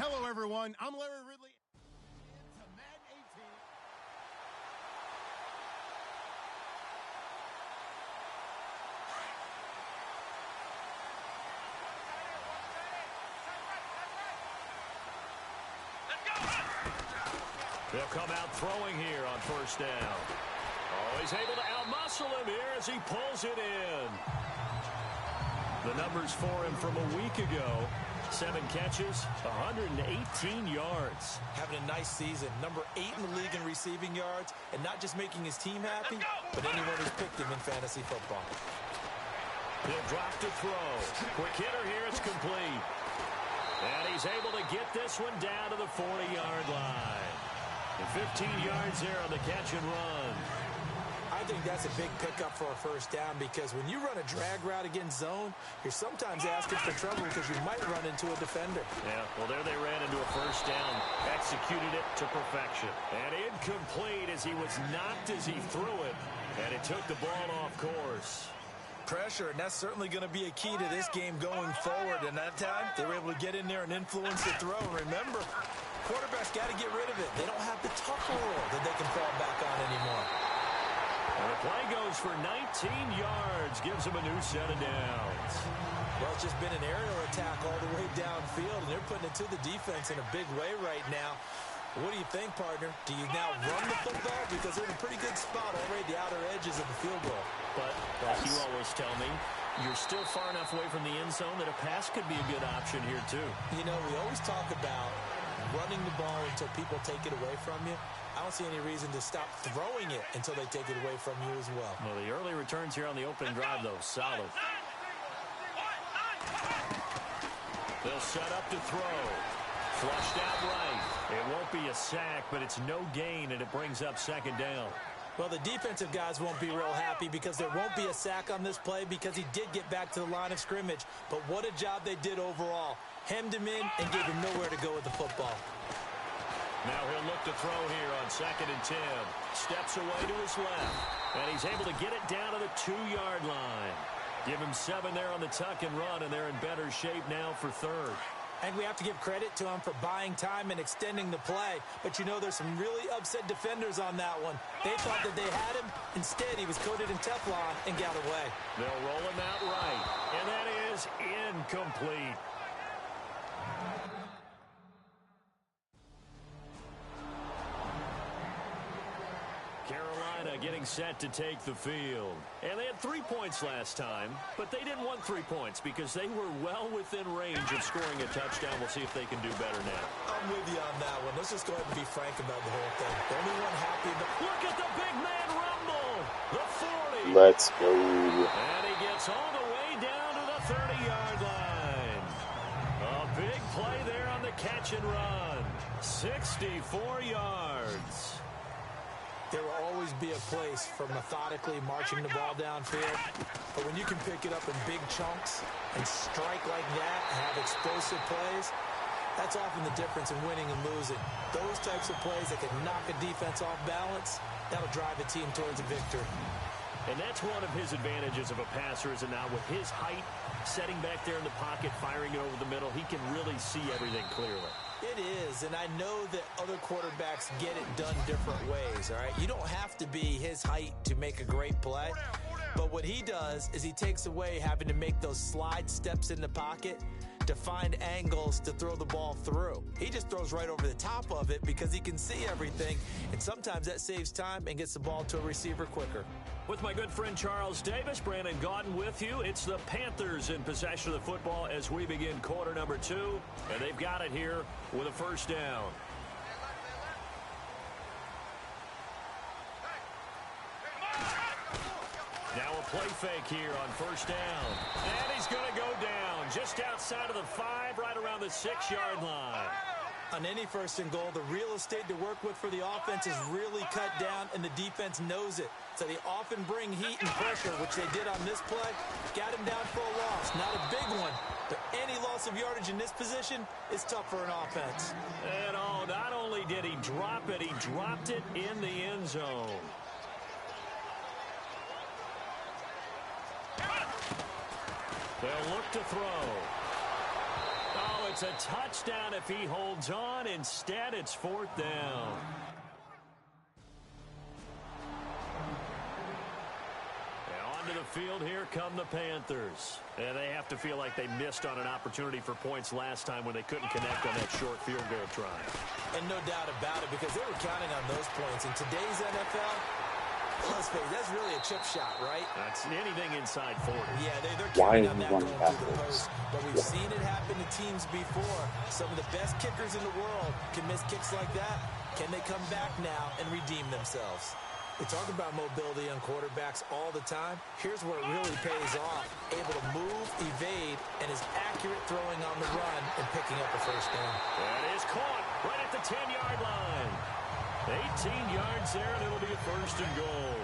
Hello, everyone. I'm Larry Ridley. Into Madden 18. They'll come out throwing here on first down. Oh, he's able to outmuscle him here as he pulls it in. The numbers for him from a week ago. 7 catches, 118 yards. Having a nice season. Number 8 in the league in receiving yards. And not just making his team happy, but anyone who's picked him in fantasy football. He'll drop to throw. Quick hitter here. It's complete. And he's able to get this one down to the 40-yard line. And 15 yards there on the catch and run. I think that's a big pickup for a first down because when you run a drag route against zone, you're sometimes asking for trouble because you might run into a defender. Yeah, well, there they ran into a first down. Executed it to perfection. And incomplete as he was knocked as he threw it. And it took the ball off course. Pressure, and that's certainly going to be a key to this game going forward. And that time, they were able to get in there and influence the throw. And remember, quarterbacks got to get rid of it. They don't have the tuck rule that they can fall back on anymore. And the play goes for 19 yards. Gives them a new set of downs. Well, it's just been an aerial attack all the way downfield, and they're putting it to the defense in a big way right now. What do you think, partner? Do you now run the football? Because they're in a pretty good spot already, the outer edges of the field goal. But, like you always tell me, you're still far enough away from the end zone that a pass could be a good option here, too. You know, we always talk about running the ball until people take it away from you. I don't see any reason to stop throwing it until they take it away from you as well. Well, the early returns here on the opening drive, though, solid. They'll set up to throw. Flushed out right. It won't be a sack, but it's no gain, and it brings up second down. Well, the defensive guys won't be real happy because there won't be a sack on this play because he did get back to the line of scrimmage. But what a job they did overall. Hemmed him in and gave him nowhere to go with the football. Now he'll look to throw here on 2nd and 10. Steps away to his left. And he's able to get it down to the 2-yard line. Give him 7 there on the tuck and run, and they're in better shape now for third. And we have to give credit to him for buying time and extending the play. But you know, there's some really upset defenders on that one. They thought that they had him. Instead, he was coated in Teflon and got away. They'll roll him out right. And that is incomplete. Carolina getting set to take the field. And they had 3 points last time, but they didn't want 3 points because they were well within range of scoring a touchdown. We'll see if they can do better now. I'm with you on that one. Let's just go ahead and be frank about the whole thing. The only one happy about... Look at the big man rumble. The 40. Let's go. And he gets all the way down to the 30-yard line. A big play there on the catch and run. 64 yards. There will always be a place for methodically marching the ball downfield. But when you can pick it up in big chunks and strike like that and have explosive plays, that's often the difference in winning and losing. Those types of plays that can knock a defense off balance, that'll drive a team towards a victory. And that's one of his advantages of a passer, is it not? With his height, setting back there in the pocket, firing it over the middle, he can really see everything clearly. It is, and I know that other quarterbacks get it done different ways, all right? You don't have to be his height to make a great play, but what he does is he takes away having to make those slide steps in the pocket to find angles to throw the ball through. He just throws right over the top of it because he can see everything, and sometimes that saves time and gets the ball to a receiver quicker. With my good friend Charles Davis, Brandon Gaudin with you. It's the Panthers in possession of the football as we begin quarter number 2, and they've got it here with a first down. Now a play fake here on first down. And he's going to go down just outside of the 5, right around the 6-yard line. On any first and goal, the real estate to work with for the offense is really cut down, and the defense knows it. So they often bring heat and pressure, which they did on this play. Got him down for a loss. Not a big one, but any loss of yardage in this position is tough for an offense. And not only did he drop it, he dropped it in the end zone. They'll look to throw. Oh, it's It's a touchdown if he holds on. Instead, it's 4th down. Onto the field, here come the Panthers. And they have to feel like they missed on an opportunity for points last time when they couldn't connect on that short field goal try. And no doubt about it, because they were counting on those points. In today's NFL, let's face it, that's really a chip shot, right? That's anything inside 40. Yeah, they're counting on that going through the post. But we've seen it happen to teams before. Some of the best kickers in the world can miss kicks like that. Can they come back now and redeem themselves? We talk about mobility on quarterbacks all the time. Here's where it really pays off. Able to move, evade, and is accurate throwing on the run and picking up a first down. That is caught right at the 10-yard line. 18 yards there, and it'll be a 1st and goal.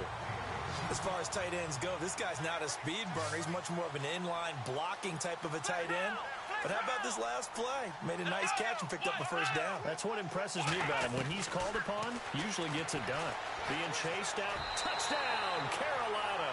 As far as tight ends go, this guy's not a speed burner. He's much more of an inline blocking type of a tight end. But how about this last play? Made a nice catch and picked up a first down. That's what impresses me about him. When he's called upon, usually gets it done. Being chased out. Touchdown, Carolina.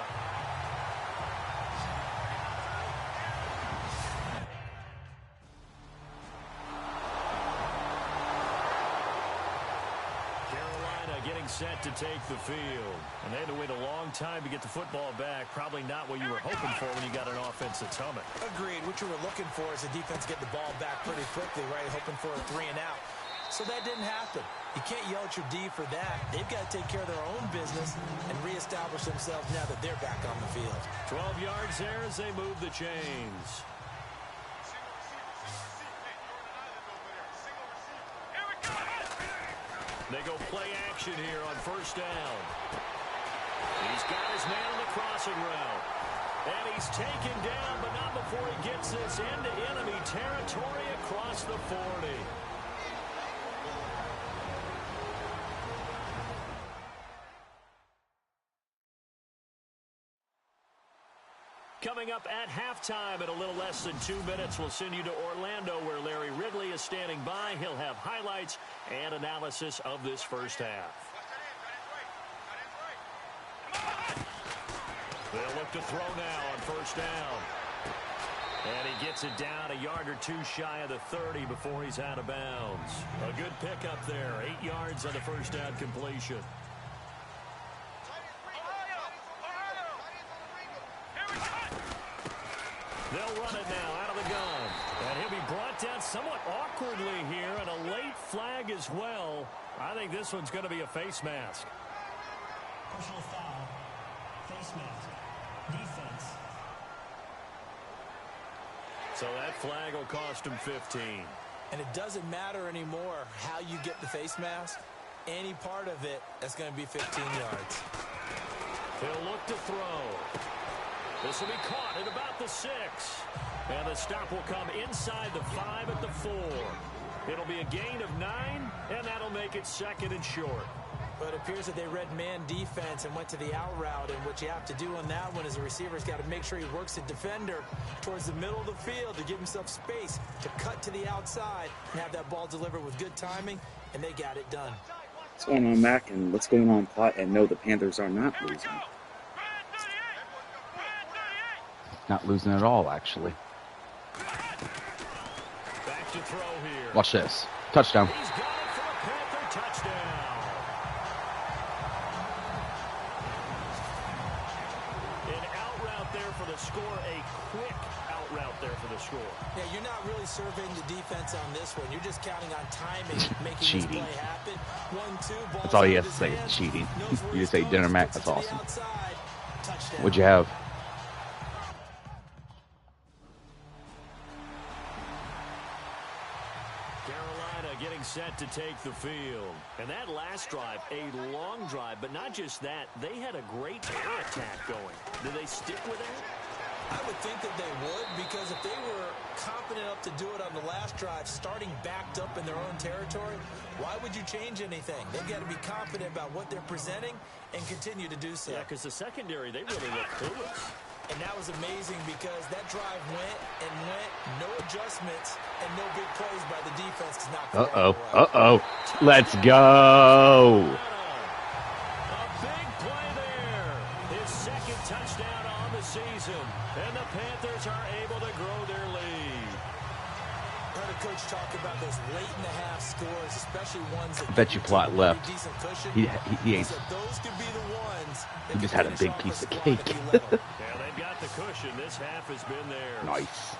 Getting set to take the field. And they had to wait a long time to get the football back. Probably not what you were hoping for when you got an offense that's humming. Agreed. What you were looking for is the defense get the ball back pretty quickly, right? Hoping for a 3 and out. So that didn't happen. You can't yell at your D for that. They've got to take care of their own business and reestablish themselves now that they're back on the field. 12 yards there as they move the chains. They go play action here on 1st down. He's got his man on the crossing route. And he's taken down, but not before he gets this into enemy territory across the 40. Coming up at halftime in a little less than 2 minutes, we'll send you to Orlando where Larry Ridley is standing by. He'll have highlights and analysis of this first half. They'll look to throw now on 1st down. And he gets it down a yard or 2 shy of the 30 before he's out of bounds. A good pickup there. 8 yards on the 1st down completion. They'll run it now out of the gun. And he'll be brought down somewhat awkwardly here, and a late flag as well. I think this one's going to be a face mask. Personal foul. Face mask. Defense. So that flag will cost him 15. And it doesn't matter anymore how you get the face mask. Any part of it, that's going to be 15 yards. He'll look to throw. This will be caught at about the 6. And the stop will come inside the 5 at the 4. It'll be a gain of 9, and that'll make it 2nd and short. But it appears that they read man defense and went to the out route, and what you have to do on that one is the receiver's got to make sure he works the defender towards the middle of the field to give himself space to cut to the outside and have that ball delivered with good timing, and they got it done. What's going on, Mac, and what's going on, Plot? And no, the Panthers are not losing. Not losing at all, actually. Back to throw here. Watch this. Touchdown. He's got it for a Panther touchdown. An out route there for the score. A quick out route there for the score. Yeah, you're not really surveying the defense on this one. You're just counting on timing, making this play happen. 1-2, ball. That's all you have to say is cheating. You just say dinner, Mac. That's awesome. What'd you have? Set to take the field. And that last drive, a long drive, but not just that, they had a great air attack going. Do they stick with that? I would think that they would, because if they were confident enough to do it on the last drive, starting backed up in their own territory, why would you change anything? They've got to be confident about what they're presenting and continue to do so. Yeah, because the secondary, they really looked clueless. And that was amazing because that drive went and went, no adjustments, and no big plays by the defense. Let's go. A big play there. His 2nd touchdown on the season. And the Panthers are able to grow their lead. But of coach talk about those late in the half scores, especially ones that I bet you Plot left. He ain't. Those could be the ones. He just had a big piece of cake. Yeah, they've got the cushion. This half has been theirs. Nice.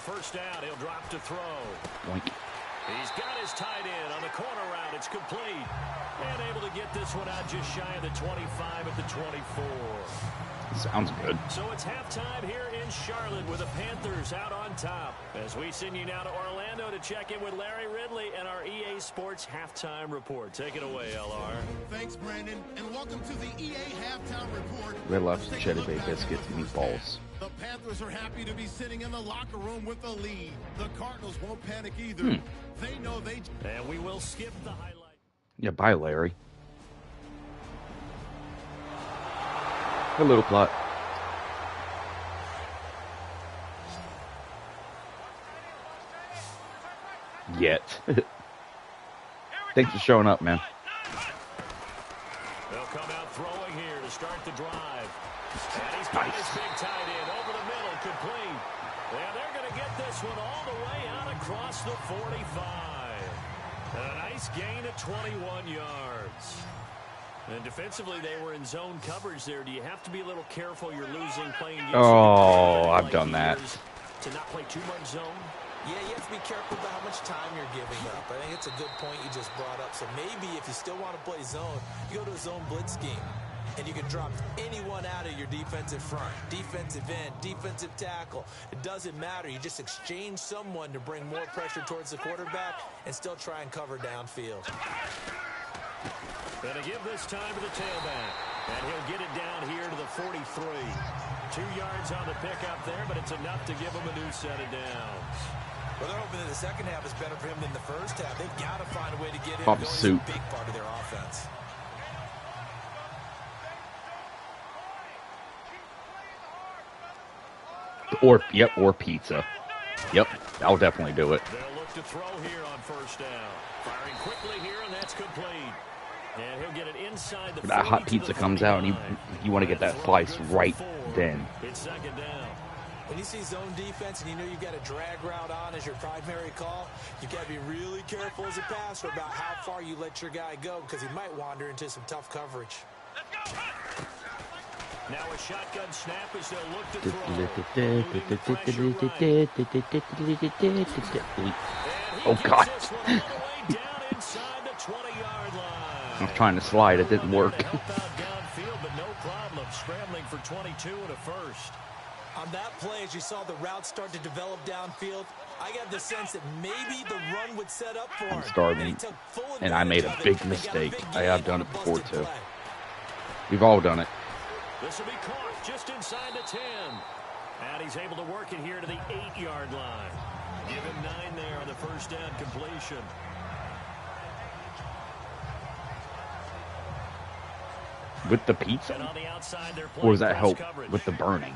First down, he'll drop to throw. Boink. He's got his tight end on the corner route. It's complete. And able to get this one out just shy of the 25 at the 24. Sounds good. So it's halftime here in Charlotte with the Panthers out on top. As we send you now to Orlando to check in with Larry Ridley and our EA Sports Halftime Report. Take it away, LR. Thanks, Brandon, and welcome to the EA Halftime Report. Red Lobster, Cheddar Bay biscuits, and meatballs. The Panthers are happy to be sitting in the locker room with the lead. The Cardinals won't panic either. They know they... And we will skip the highlight. Yeah, bye, Larry. A little Plot. Yet. Thanks for showing up, man. They'll come out throwing here to start the drive. And he's got his big tight end over the middle, complete. And they're going to get this one all the way out across the 45. A nice gain of 21 yards. And defensively, they were in zone coverage there. Do you have to be a little careful? You're losing playing against I've done that. To not play too much zone? Yeah, you have to be careful about how much time you're giving up. I think it's a good point you just brought up. So maybe if you still want to play zone, you go to a zone blitz scheme. And you can drop anyone out of your defensive front, defensive end, defensive tackle. It doesn't matter. You just exchange someone to bring more pressure towards the quarterback and still try and cover downfield. Going to give this time to the tailback. And he'll get it down here to the 43. 2 yards on the pickup there, but it's enough to give him a new set of downs. Well, they're hoping that the second half is better for him than the first half. They've got to find a way to get him going. He's a big part of their offense. Or pizza. Yep, I'll definitely do it. They'll look to throw here on first down. Firing quickly here, and that's complete. And he'll get it inside the That hot pizza comes out, and you want to get that slice right then. It's second down. When you see zone defense and you know you've got a drag route on as your primary call, you've got to be really careful as a passer about how far you let your guy go because he might wander into some tough coverage. Now a shotgun snap as they'll look to throw. Oh, God. I was trying to slide. It didn't work. Downfield, but no problem. Scrambling for 22 and a first. On that play, as you saw the route start to develop downfield, I got the sense that maybe the run would set up for him. I'm starving, and I made a big mistake. I have done it before, too. We've all done it. This will be caught just inside the 10. And he's able to work it here to the 8-yard line. Give him 9 there on the first down completion. With the pizza? And on the outside, they're Or does that help coverage with the burning?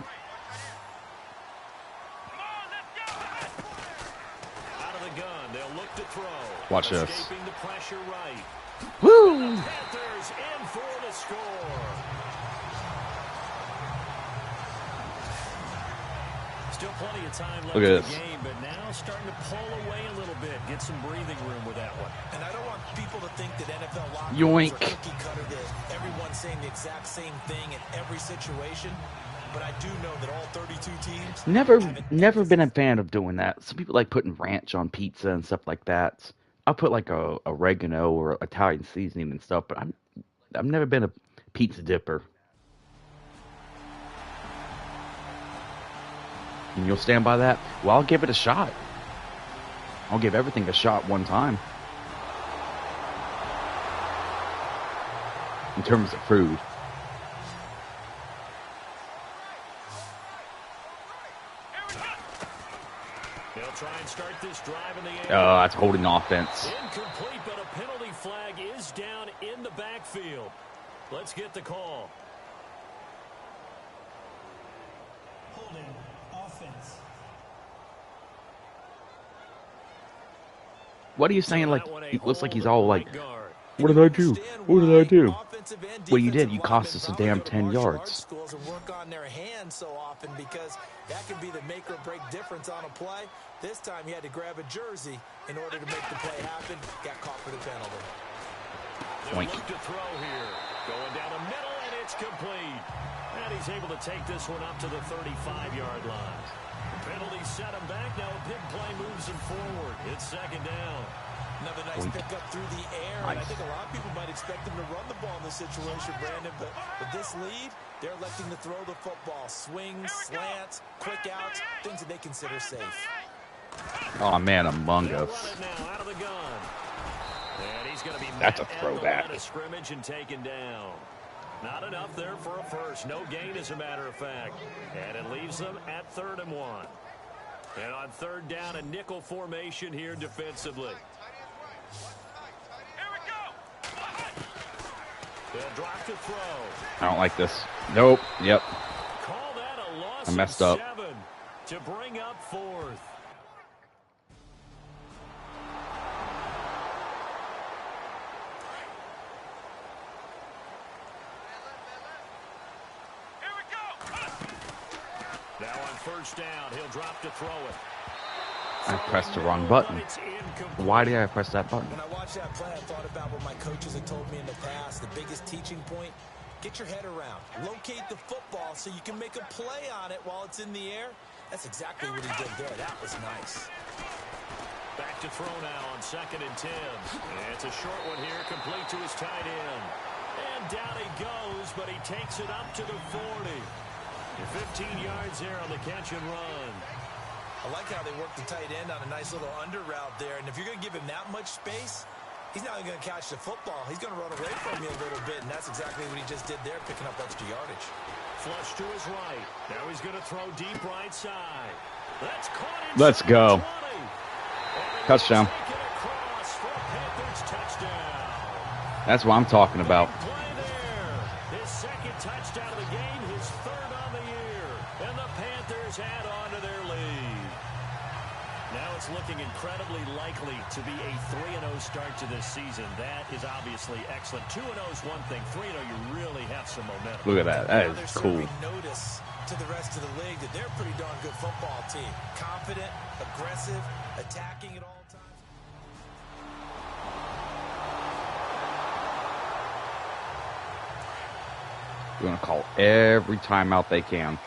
Out of the gun, they'll look to throw. Watch this. Escaping the pressure right. Woo! Panthers in for the score. Still plenty of time left in the game, but now starting to pull away a little bit. Get some breathing room with that one. And I don't want people to think that NFL locker Yoink. rooms are cookie cutter, that everyone's saying the exact same thing in every situation. But I do know that all 32 teams... Never been a fan of doing that. Some people like putting ranch on pizza and stuff like that. I'll put like a oregano or Italian seasoning and stuff, but I've never been a pizza dipper. And you'll stand by that? Well, I'll give it a shot. I'll give everything a shot one time. In terms of food. They'll try and start this drive in the air. That's holding offense. Incomplete, but a penalty flag is down in the backfield. Let's get the call. Defense. What are you saying? Like, it looks like he's all like, what And did you I do? understand What did why I do? offensive and Well, you did. defensive You cost us a linemen damn probably 10 go to martial arts yards. schools and work on their hands so often because that can be the make or break difference on a play. This time he had to grab a jersey in order to make the play happen. Got caught for the penalty. They'll look to throw here. Going down the middle, and it's complete. And he's able to take this one up to the 35-yard line. The penalty set him back. Now a big play moves him forward. It's second down. Another nice pickup through the air, and I think a lot of people might expect him to run the ball in this situation, Brandon, but with this lead, they're electing to throw the football. Swings, slants, quick outs, things that they consider safe. Oh, man, Among They'll Us. run it now out of the gun. And he's going to be That's a met at the throwback. line of scrimmage and taken down. Not enough there for a first. No gain, as a matter of fact. And it leaves them at 3rd and 1. And on 3rd down, a nickel formation here defensively. They'll drop to throw. I don't like this. Nope. Yep. Call that a loss I messed of up. 7 to bring up 4th. Now on 1st down, he'll drop to throw it. I pressed the wrong button. It's incomplete. Why did I press that button? When I watched that play, I thought about what my coaches had told me in the past. The biggest teaching point, get your head around. Locate the football so you can make a play on it while it's in the air. That's exactly what he did there. That was nice. Back to throw now on 2nd and 10. And it's a short one here, complete to his tight end. And down he goes, but he takes it up to the 40. 15 yards there on the catch and run. I like how they work the tight end on a nice little under route there. And if you're going to give him that much space, he's not only going to catch the football, he's going to run away from you a little bit. And that's exactly what he just did there, picking up extra yardage. Flush to his right. Now he's going to throw deep right side. That's caught inside Let's go. the 20. Touchdown. Taken across for a Panthers touchdown. That's what I'm talking about. Play there. His 2nd touchdown of the game, his 3rd on the year. And the Panthers add on to their lead. Now it's looking incredibly likely to be a 3-0 start to this season. That is obviously excellent. 2-0 is one thing. 3-0, you really have some momentum. Look at that. That Now is they're cool. serving notice to the rest of the league that they're a pretty darn good football team. Confident, aggressive, attacking at all times. They're going to call every timeout they can.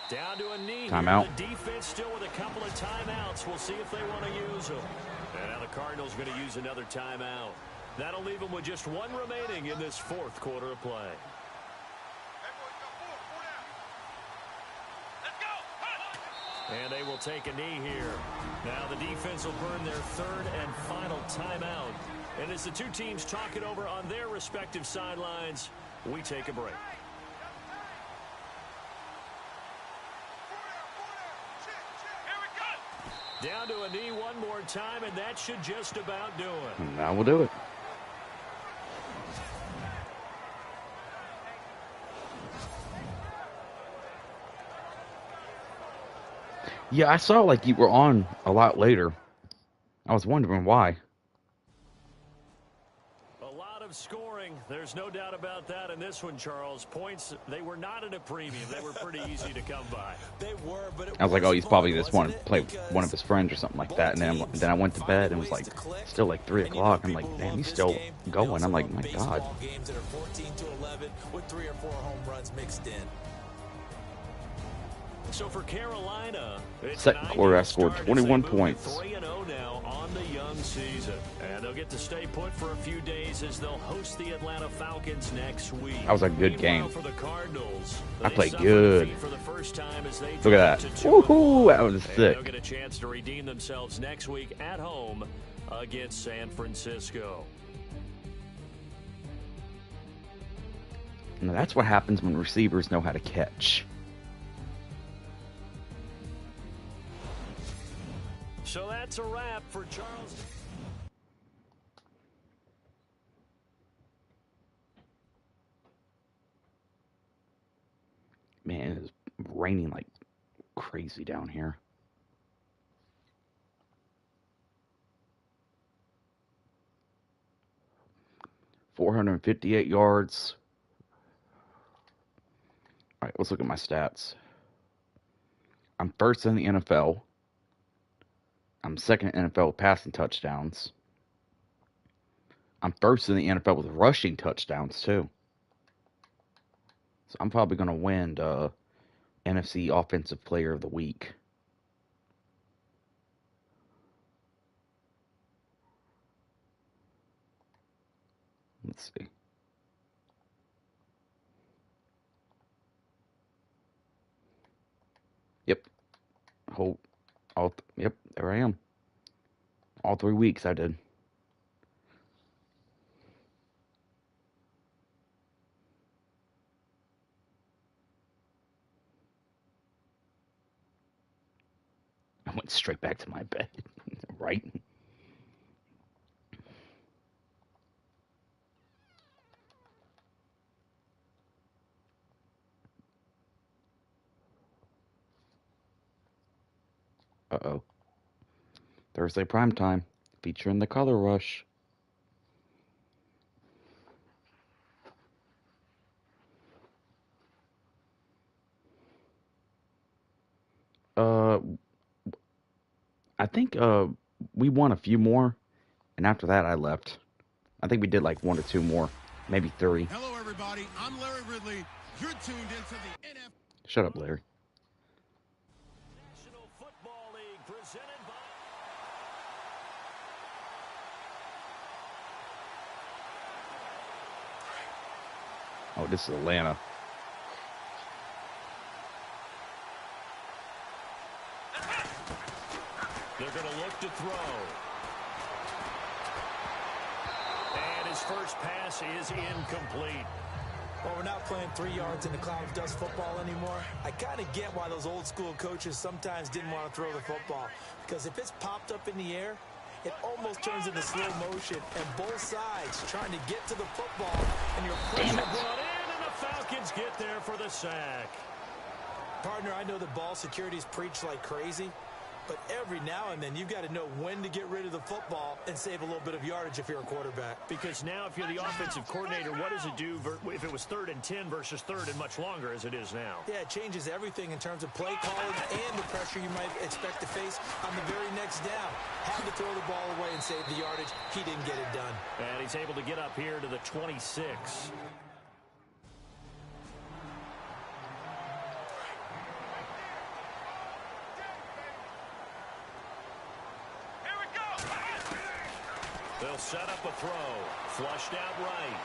Down to a knee. Timeout. Here. The defense still with a couple of timeouts. We'll see if they want to use them. And now the Cardinals going to use another timeout. That'll leave them with just one remaining in this 4th quarter of play. And they will take a knee here. Now the defense will burn their 3rd and final timeout. And as the two teams talk it over on their respective sidelines, we take a break. Down to a knee one more time, and that should just about do it. And now we'll do it. Yeah, I saw like you were on a lot later. I was wondering why. A lot of scoring. There's no doubt about that in this one, Charles. Points, they were not at a premium. They were pretty easy to come by. They were, but I was like, oh, he's probably just fun, wanting to play with one of his friends or something like that. And then I went to bed and it was like still like 3 o'clock. I'm like, damn, he's still going. I'm like, my God. Games that are 14-11 with 3 or 4 home runs mixed in. So for Carolina, it's Second quarter, I scored start as 21 they move to points. 3-0 now on the young season. And they'll get to stay put for a few days as they'll host the Atlanta Falcons next week. That was a good game. Meanwhile, for the Cardinals, I they played suffered good. defeat for the first time as they Look at that. dropped to 2-1. Woohoo! That was And sick. they'll get a chance to redeem themselves next week at home against San Francisco. Now that's what happens when receivers know how to catch. So that's a wrap for Charles. Man, it's raining like crazy down here. .458 yards. All right, let's look at my stats. I'm first in the NFL. I'm second in NFL with passing touchdowns. I'm first in the NFL with rushing touchdowns, too. So I'm probably going to win the NFC Offensive Player of the Week. Let's see. Yep. Yep, there I am. All 3 weeks I did. I went straight back to my bed. Right? Uh-oh. Thursday primetime, featuring the Color Rush. I think we won a few more, and after that I left. I think we did like 1 or 2 more, maybe 3. Hello, everybody. I'm Larry Ridley. You're tuned into the NFL. Shut up, Larry. National Football League presented by... Oh, this is Atlanta. They're going to look to throw. And his first pass is incomplete. Well, we're not playing 3 yards in the cloud of dust football anymore. I kind of get why those old school coaches sometimes didn't want to throw the football. Because if it's popped up in the air, it almost turns into slow motion. And both sides trying to get to the football. And your pressure Brought in, and the Falcons get there for the sack. Partner, I know the ball security's preached like crazy. But every now and then, you've got to know when to get rid of the football and save a little bit of yardage if you're a quarterback. Because now if you're the offensive coordinator, what does it do if it was 3rd and 10 versus 3rd and much longer as it is now? Yeah, it changes everything in terms of play calling and the pressure you might expect to face on the very next down. Had to throw the ball away and save the yardage. He didn't get it done. And he's able to get up here to the 26. They'll set up a throw. Flushed out right.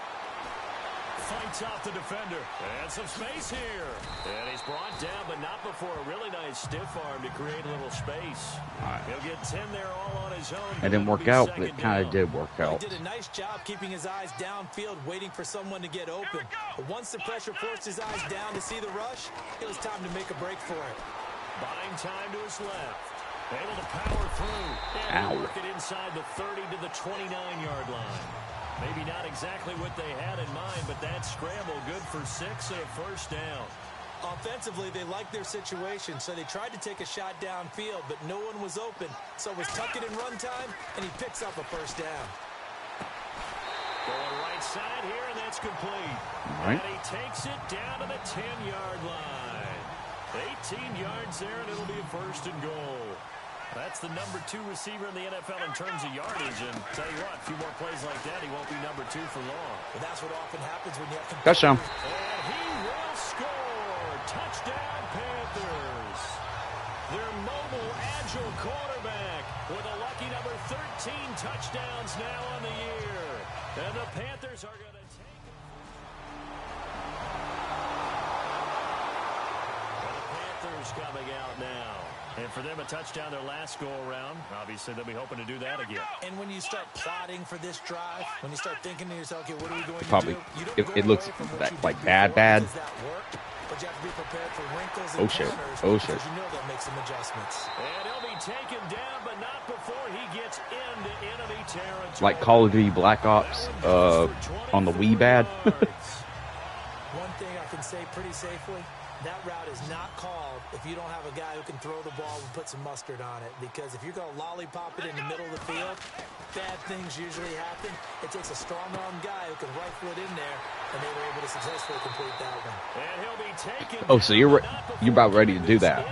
Fights off the defender. And some space here. And he's brought down, but not before a really nice stiff arm to create a little space. Right. He'll get 10 there all on his own. It didn't work out, but it kind of did work out. He did a nice job keeping his eyes downfield, waiting for someone to get open. But once the pressure forced his eyes down to see the rush, it was time to make a break for it. Buying time to his left. Able to power through. And work it inside the 30 to the 29-yard line. Maybe not exactly what they had in mind, but that scramble good for 6 and a first down. Offensively, they liked their situation, so they tried to take a shot downfield, but no one was open. So it was tuck it in run time, and he picks up a first down. Going right side here, and that's complete. Right. And he takes it down to the 10-yard line. 18 yards there, and it'll be a first and goal. That's the number 2 receiver in the NFL in terms of yardage. And tell you what, a few more plays like that, he won't be number 2 for long. But that's what often happens when you have Touchdown. And he will score. Touchdown, Panthers. Their mobile, agile quarterback with a lucky number 13 touchdowns now on the year. And the Panthers are going to take it. And the Panthers coming out now. And for them, a touchdown their last go-around. Obviously, they'll be hoping to do that again. And when you start plotting for this drive, when you start thinking to yourself, okay, what are we going Probably. to do? You don't It, go it looks away from what you like did bad. before because that worked, but you have to be prepared for wrinkles and Oh, shit. counters Oh, shit. because you know they'll make some adjustments. And he'll be taken down, but not before he gets into enemy territory. Like Call of Duty Black Ops on the Wii Bad. One thing I can say pretty safely, That route is not called if you don't have a guy who can throw the ball and put some mustard on it. Because if you're going to lollipop it in the middle of the field, bad things usually happen. It takes a strong-arm guy who can rifle it in there, and they were able to successfully complete that one. And he'll be taken. Oh, so you're about ready to do that.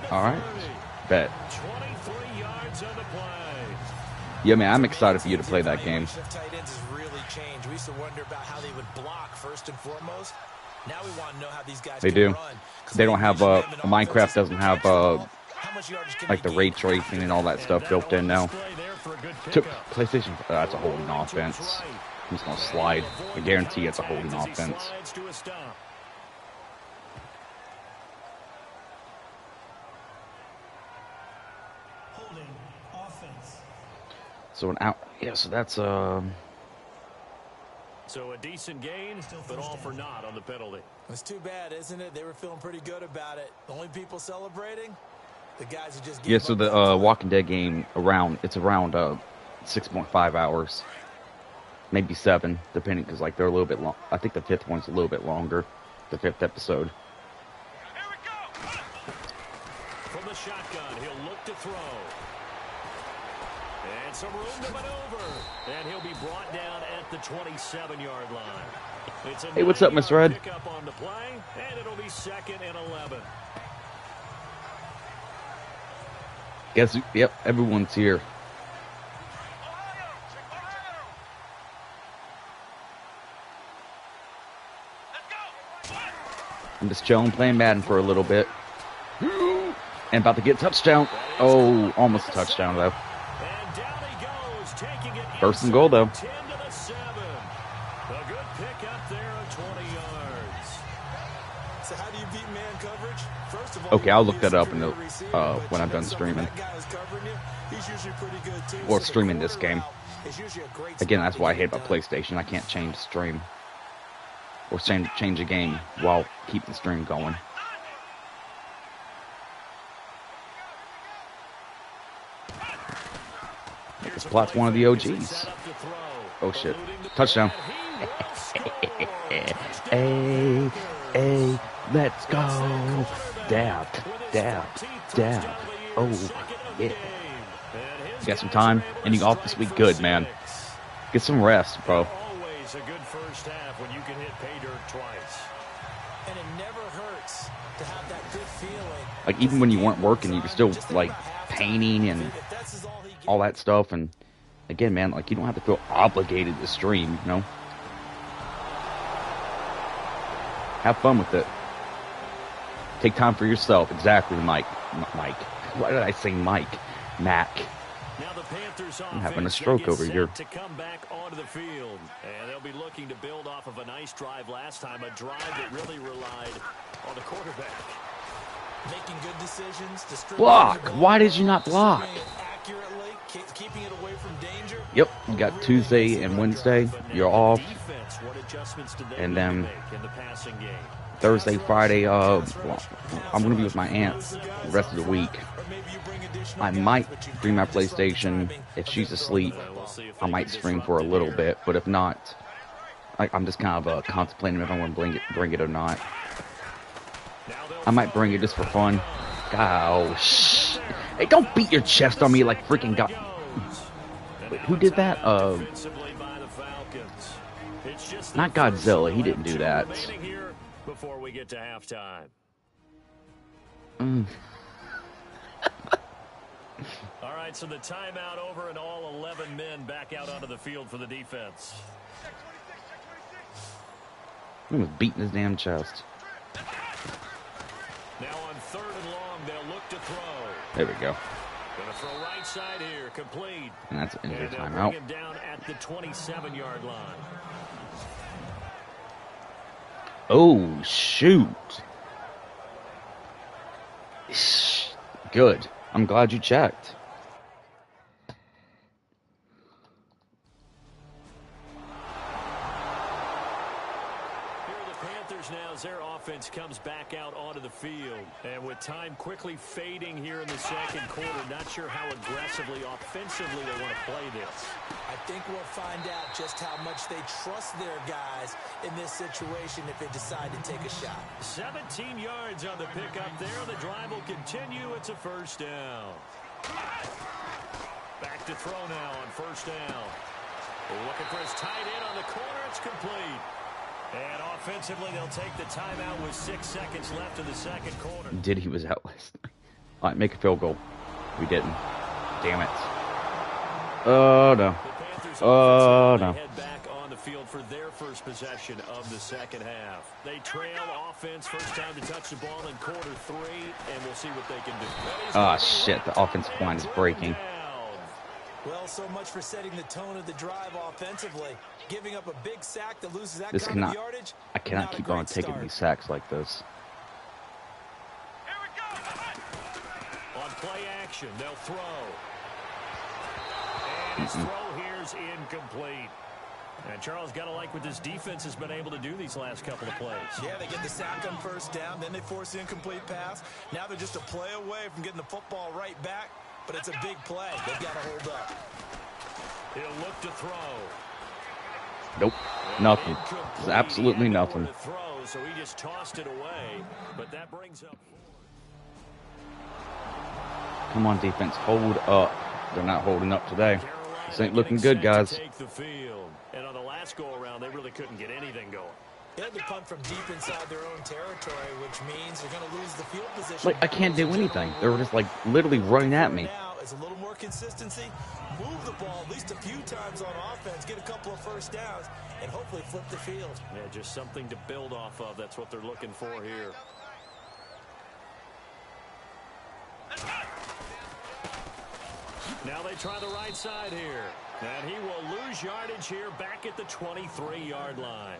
All right. Bet. 23 yards on the play. Yeah, man, I'm excited for you to play that game. Tight ends has really changed. We used to wonder about how they would block first and foremost. Now we want to know how these guys They do. They don't have Minecraft doesn't have like the ray tracing and all that stuff built in now. Took PlayStation. That's a holding offense. I'm just gonna slide. I guarantee it's a holding offense. Holding offense. So an out. Yeah. So that's So a decent gain, but all for naught on the penalty. It's too bad, isn't it? They were feeling pretty good about it. The only people celebrating, the guys who just gave So the Walking Dead game it's around 6.5 hours, maybe 7, depending, because like they're a little bit long. I think the 5th one's a little bit longer, the 5th episode. Here we go. From the shotgun, he'll look to throw. And some room to maneuver. And he'll be brought down at the 27-yard line. It's a Hey, what's up, Miss Red? Pickup on the play, and it'll be 2nd and 11. Guess who? Yep, everyone's here. I'm just chilling, playing Madden for a little bit. And about to get a touchdown. Oh, almost a touchdown, though. And down he goes, taking it 1st and goal, though. 10 to the 7. A good pickup there of 20 yards. So how do you beat man coverage? First of all, Okay, I'll look that up in the, when I'm done streaming. That guy is covering you, he's usually pretty good too. Or So the streaming this quarter game. out is usually a great Again, spot that's to why I get hate it about done. PlayStation. I can't change stream. Or change a game while keeping the stream going. Plot's one of the OGs. Oh shit. Touchdown. Hey, hey, let's go. Dab, dab, dab. Oh, yeah. You got some time? Ending off this week good, man. Get some rest, bro. Always a good first half when you can hit pay dirt twice. And it never hurts to have that good feeling. Like, even when you weren't working, you were still, like, painting and all that stuff. And, again, man, like, you don't have to feel obligated to stream, you know? Have fun with it. Take time for yourself. Exactly, Mike. Mike. Why did I say Mike? Mac. Now the Panthers I'm having a stroke over here. to come back onto the field, and they'll be looking to build off of a nice drive last time, a drive that really relied on the quarterback. Making good decisions. Block. Why did you not block? Accurately, keeping it away from danger. Yep, you got Tuesday and Wednesday. You're off. Defense, what adjustments did they And need to then make in the passing game? Thursday, Friday, well, I'm going to be with my aunt the rest of the week. I might bring my PlayStation. If she's asleep, I might stream for a little bit. But if not, I'm just kind of contemplating if I want to bring it or not. I might bring it just for fun. Oh, shh. Hey, don't beat your chest on me like freaking God. Wait, who did that? Not Godzilla. He didn't do that. Before we get to halftime. All right, so the timeout over and all 11 men back out onto the field for the defense. He was beating his damn chest. Now on 3rd and long, they'll look to throw. There we go. Gonna throw right side here, complete. And that's an injury And they'll timeout. bring him down at the 27-yard line. Oh, shoot. Good. I'm glad you checked. Panthers now as their offense comes back out onto the field. And with time quickly fading here in the second quarter, not sure how aggressively, offensively they want to play this. I think we'll find out just how much they trust their guys in this situation if they decide to take a shot. 17 yards on the pickup there. The drive will continue. It's a first down. Back to throw now on first down. Looking for his tight end on the corner. It's complete. And offensively, they'll take the timeout with 6 seconds left in the second quarter. He was out last night. All right, make a field goal. We didn't. Damn it. Oh, no. Oh, no. Head back on the field for their first possession of the second half. They trail offense. First time to touch the ball in quarter 3, and we'll see what they can do. Oh, shit. The offensive line is breaking. Well, so much for setting the tone of the drive offensively. Giving up a big sack that loses that This kind of cannot, yardage. I cannot keep on taking these sacks like this. On play action, they'll throw. And his throw here's incomplete. And Charles, got to like what this defense has been able to do these last couple of plays. Yeah, they get the sack on first down, then they force the incomplete pass. Now they're just a play away from getting the football right back. But it's a big play. They've got to hold up. He'll look to throw. Nope. Nothing. There's absolutely nothing. Throw, so he just tossed it away. But that brings up. Come on, defense. Hold up. They're not holding up today. This ain't looking good, guys. Take the field. And on the last go-around, they really couldn't get anything going. They had to punt from deep inside their own territory, which means they're going to lose the field position. Like, I can't do anything. They were just, like, literally running at me. Now is a little more consistency. Move the ball at least a few times on offense. Get a couple of first downs, and hopefully flip the field. Yeah, just something to build off of. That's what they're looking for here. Now they try the right side here. And he will lose yardage here back at the 23-yard line.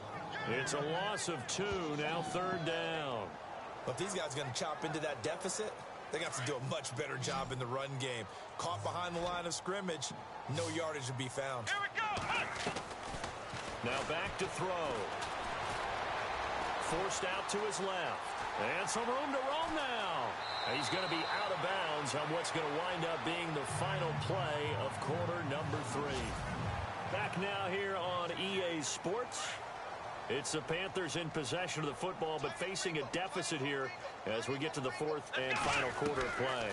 It's a loss of 2, now third down. But these guys are going to chop into that deficit. They're going to have to do a much better job in the run game. Caught behind the line of scrimmage, no yardage to be found. Here we go. Now back to throw. Forced out to his left. And some room to roam now. He's going to be out of bounds on what's going to wind up being the final play of quarter number 3. Back now here on EA Sports. It's the Panthers in possession of the football, but facing a deficit here as we get to the 4th and final quarter of play.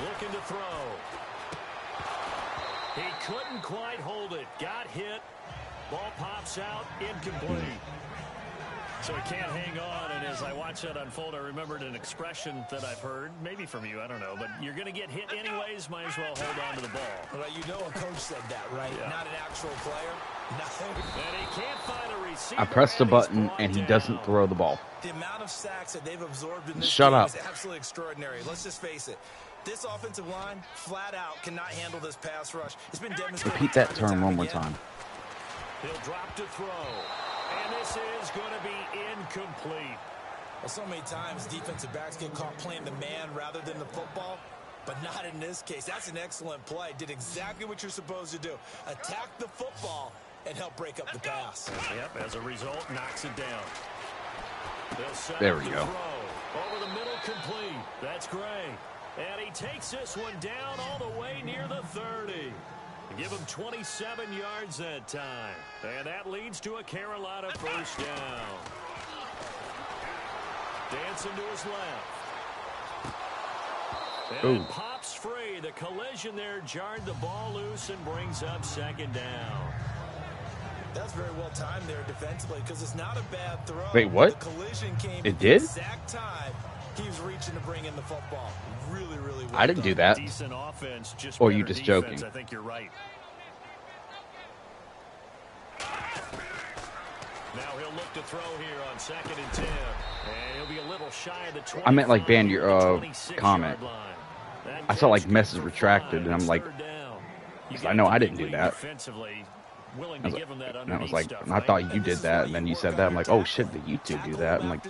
Looking to throw. He couldn't quite hold it. Got hit. Ball pops out. Incomplete. So he can't hang on, and as I watch that unfold, I remembered an expression that I've heard, maybe from you, I don't know, but you're going to get hit anyways, might as well hold on to the ball. Well, you know a coach said that, right? Yeah. Not an actual player. Nothing. And he can't find a receiver. I pressed the button, and he doesn't throw the ball. The amount of sacks that they've absorbed in this game is absolutely extraordinary. Let's just face it. This offensive line, flat out, cannot handle this pass rush. It's been demonstrated. Repeat that term one more time. He'll drop to throw. And this is going to be incomplete. Well, so many times defensive backs get caught playing the man rather than the football, but not in this case. That's an excellent play. Did exactly what you're supposed to do. Attack the football and help break up the pass. Yep, as a result, knocks it down. There we go. Throw. Over the middle, complete. That's great. And he takes this one down all the way near the 30. Give him 27 yards that time. And that leads to a Carolina first down. Dancing to his left. And it pops free. The collision there jarred the ball loose and brings up second down. That's very well timed there defensively because it's not a bad throw. Wait, what? The collision came it did? Exact time he was reaching to bring in the football. Really, really well I didn't do that. Decent offense, just or are you just joking? I think you're right. Now he'll look to throw here on 2nd and 10. And he'll be a little shy of the 20. I meant like ban your comment. I saw like message retracted, and I'm like, I know I didn't do that. And I was like, and I thought you did that, and then you said that. I'm like, oh shit, did you two do that? I'm like,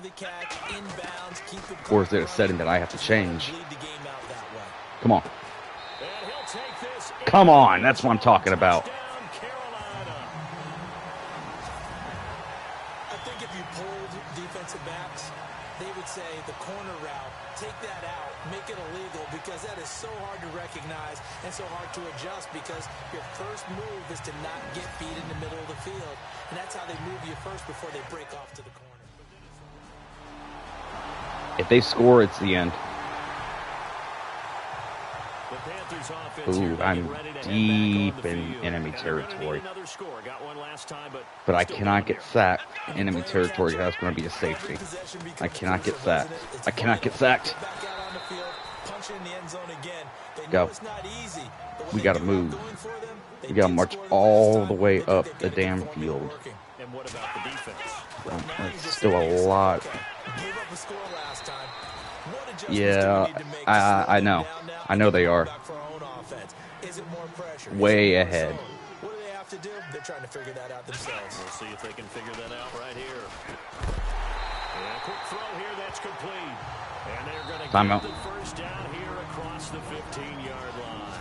or is there a setting that I have to change? Come on. Come on, that's what I'm talking about. I think think if you polled defensive backs, they would say the corner route, take that out, make it illegal, because that is so hard to recognize and so hard to adjust, because your first move is to not get beat in the middle of the field. And that's how they move you first before they break off to the corner. If they score, it's the end. Ooh, I'm deep in enemy territory. But I cannot get sacked. Enemy territory, that's going to be a safety. I cannot get sacked. I cannot get sacked. Go. We got to move. We got to march all the way up the damn field. That's still a lot. Yeah, I know. I know they are. Way ahead. What do they have to do? They're trying to figure that out themselves. We'll see if they can figure that out right here. And a quick throw here, that's complete. And they're going to get the first down here across the 15-yard line.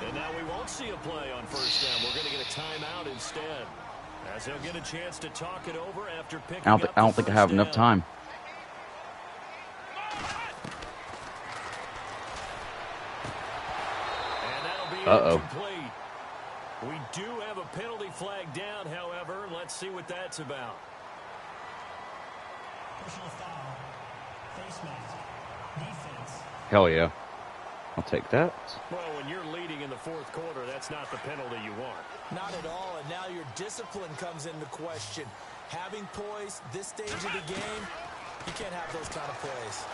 And now we won't see a play on first down. We're going to get a timeout instead, as they'll get a chance to talk it over after picking up. I don't think I have enough time. Uh-oh. We do have a penalty flag down, however. Let's see what that's about. Personal foul. Face mask. Defense. Hell yeah. I'll take that. Well, when you're leading in the fourth quarter, that's not the penalty you want. Not at all, and now your discipline comes into question. Having poise this stage of the game, you can't have those kind of plays.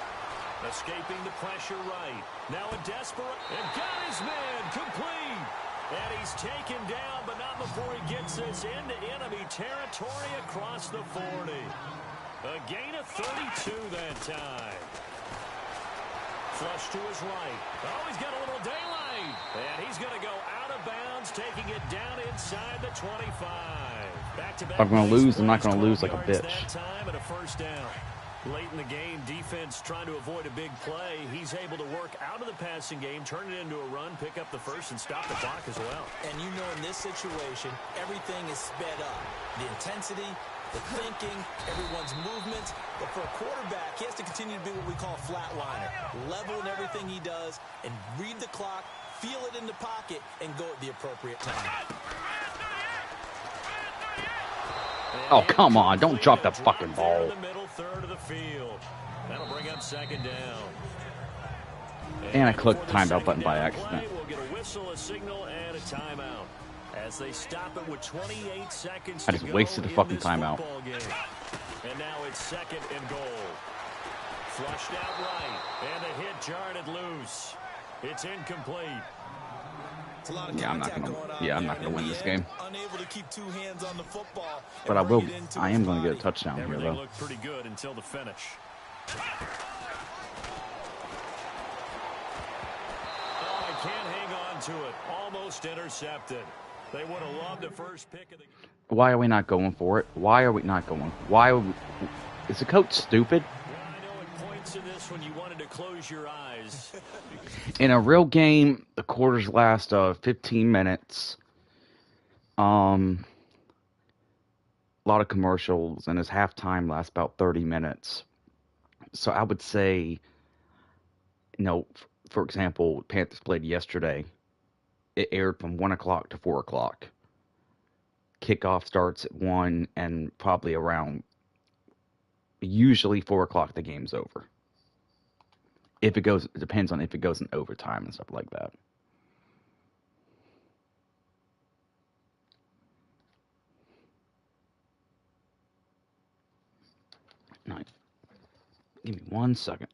Escaping the pressure right. Now a desperate, and got his man complete. And he's taken down, but not before he gets this into enemy territory across the 40. A gain of 32 that time. Flush to his right. Oh, he's got a little daylight. And he's going to go out of bounds, taking it down inside the 25. Back-to-back. If I'm going to lose, I'm not going to lose like a bitch. That time and a first down. Late in the game, defense trying to avoid a big play. He's able to work out of the passing game, turn it into a run, pick up the first, and stop the clock as well. And you know, in this situation, everything is sped up. The intensity, the thinking, everyone's movements. But for a quarterback, he has to continue to be what we call a flatliner. Level in everything he does, and read the clock, feel it in the pocket, and go at the appropriate time. Oh, come on. Don't drop that fucking ball. The middle third of the field. That'll bring up second down. And I clicked the timeout button by accident. We'll get a whistle, a signal, and a timeout. As they stop it with 28 seconds I just wasted the fucking timeout. And now it's second and goal. Flushed out right. And the hit jarred it loose. It's incomplete. Yeah, I'm not gonna win this game. Unable to keep two hands on the football. But I am gonna get a touchdown here, though. Looked pretty good until the finish. Oh, I can't hang on to it. Almost intercepted. They would have loved the first pick of the game. Why are we not going for it? Why are we not going? Is the coach stupid? To this when you wanted to close your eyes. In a real game, the quarters last 15 minutes. A lot of commercials, and his halftime lasts about 30 minutes. So I would say, for example, Panthers played yesterday. It aired from 1 o'clock to 4 o'clock. Kickoff starts at 1, and probably around, usually 4 o'clock, the game's over. If it goes, it depends on if it goes in overtime and stuff like that. Nice. Give me 1 second.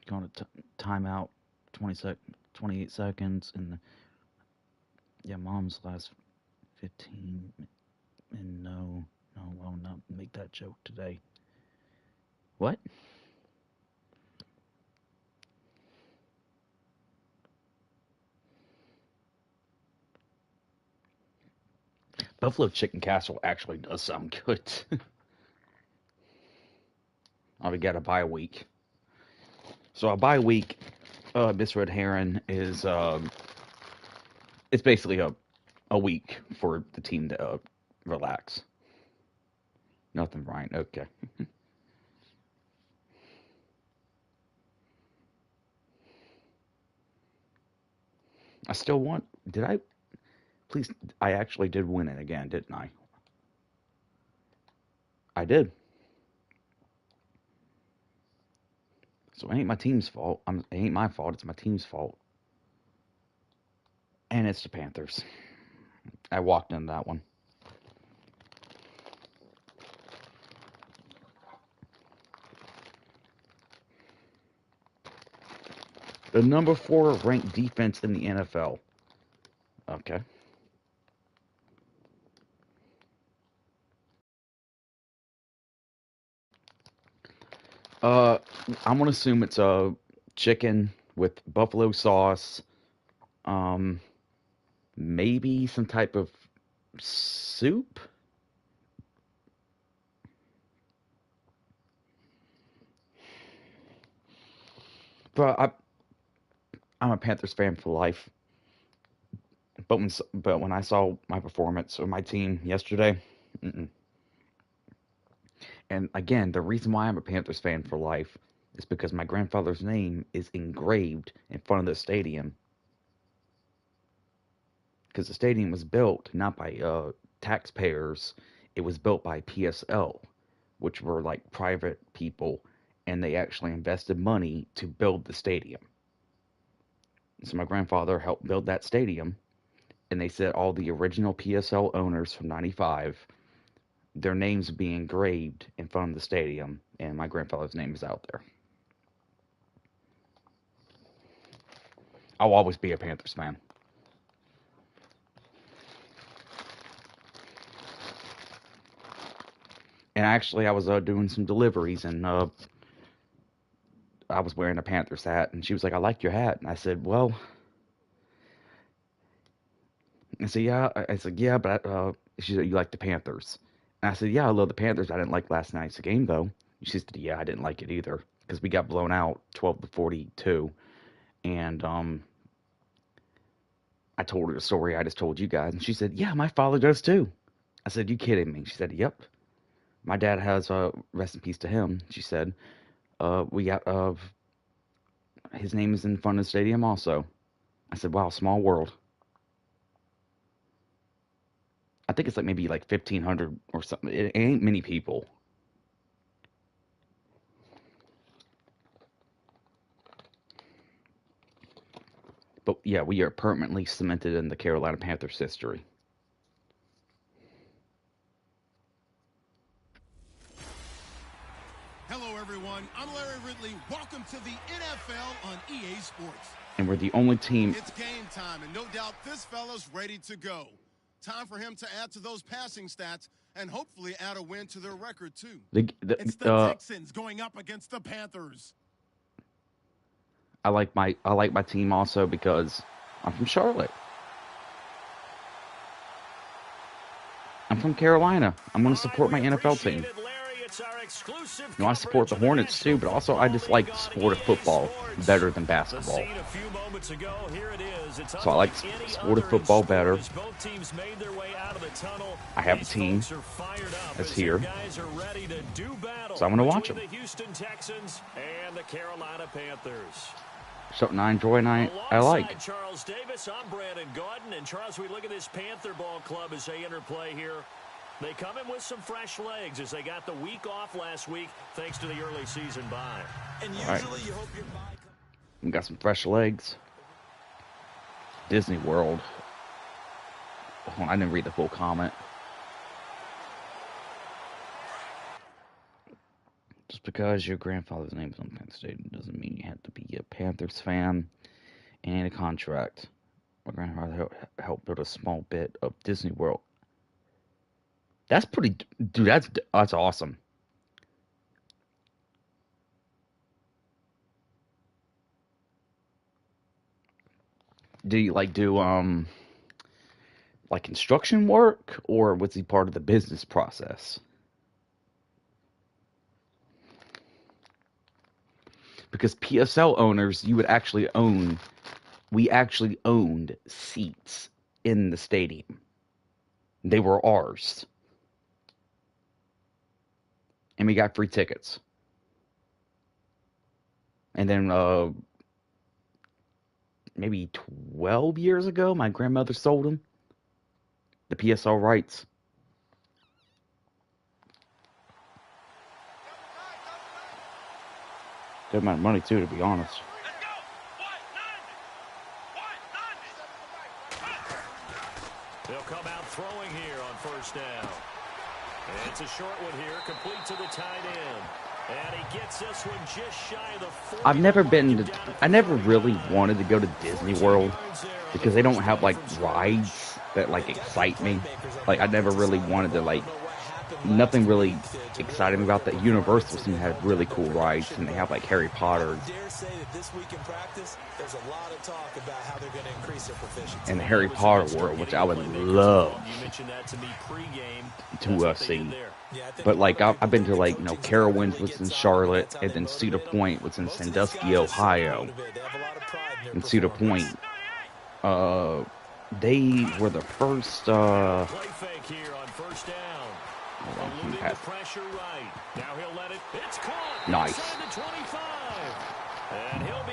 Going to timeout, 28 seconds, and yeah, mom's last 15. And no, I'll not make that joke today. What? Buffalo chicken casserole actually does sound good. We got a bye week. So a bye week, Miss Red Heron is it's basically a week for the team to relax. Nothing, Ryan. Okay. I still want. Did I? Please, I actually did win it again, didn't I? I did. So it ain't my team's fault. It ain't my fault. It's my team's fault. And it's the Panthers. I walked into that one. The number 4 ranked defense in the NFL. Okay. I'm gonna assume it's a chicken with buffalo sauce. Maybe some type of soup. But I'm a Panthers fan for life. But when I saw my performance of my team yesterday, mm-mm. And again, the reason why I'm a Panthers fan for life is because my grandfather's name is engraved in front of the stadium. Because the stadium was built not by taxpayers, it was built by PSL, which were like private people, and they actually invested money to build the stadium. So my grandfather helped build that stadium, and they said all the original PSL owners from '95, their names would be engraved in front of the stadium, and my grandfather's name is out there. I'll always be a Panthers fan. And actually, I was doing some deliveries, and I was wearing a Panthers hat, and she was like, "I like your hat," and I said, "Well," yeah. I said, "Yeah, but she said, you like the Panthers?" And I said, "Yeah, I love the Panthers. I didn't like last night's game though." She said, "Yeah, I didn't like it either because we got blown out 12-42." And I told her the story I just told you guys, and she said, "Yeah, my father does too." I said, "You kidding me?" She said, "Yep. My dad has rest in peace to him." She said, "We got his name is in front of the stadium also." I said, "Wow, small world." I think it's like maybe like 1,500 or something. It ain't many people. But yeah, we are permanently cemented in the Carolina Panthers history. Hello, everyone. I'm Larry Ridley. Welcome to the NFL on EA Sports. And we're the only team. It's game time, and no doubt this fella's ready to go. Time for him to add to those passing stats and hopefully add a win to their record, too. It's the Texans going up against the Panthers. I like my team also because I'm from Charlotte. I'm from Carolina. I'm going to support my NFL team. I support the Hornets too, but also I just like the sport of football better than basketball. So I like the sport of football better. I have a team that's here, so I'm going to watch them. Something I enjoy and I like. Charles Davis, I'm Brandon Gaudin, and Charles, we look at this Panther ball club as they interplay here. They come in with some fresh legs as they got the week off last week thanks to the early season bye. And usually you hope your bye We got some fresh legs. Disney World. Oh, I didn't read the full comment. Just because your grandfather's name is on Penn Stadium doesn't mean you have to be a Panthers fan and a contract. My grandfather helped build a small bit of Disney World. That's pretty, dude. That's awesome. Do you do like construction work, or was he part of the business process? Because PSL owners, we actually owned seats in the stadium. They were ours. And we got free tickets. And then maybe 12 years ago, my grandmother sold them. The PSL rights. Good amount of money, too, to be honest. They'll come out throwing here on first down. And it's a short one here, complete to the tight end. And he gets this one just shy of the 40. I never really wanted to go to Disney World because they don't have, rides that, excite me. I never really wanted to, nothing really excited me about that. Universal seemed to have really cool rides, and they have, Harry Potter. I dare say that this week in practice, there's a lot of talk about how they're going to increase their proficiency. And the Harry Potter world, which I would love to see. But, I've been to, Carowinds was in Charlotte, and then Cedar Point was in Sandusky, Ohio. And Cedar Point, they were the first, hold on, let me pass. Nice.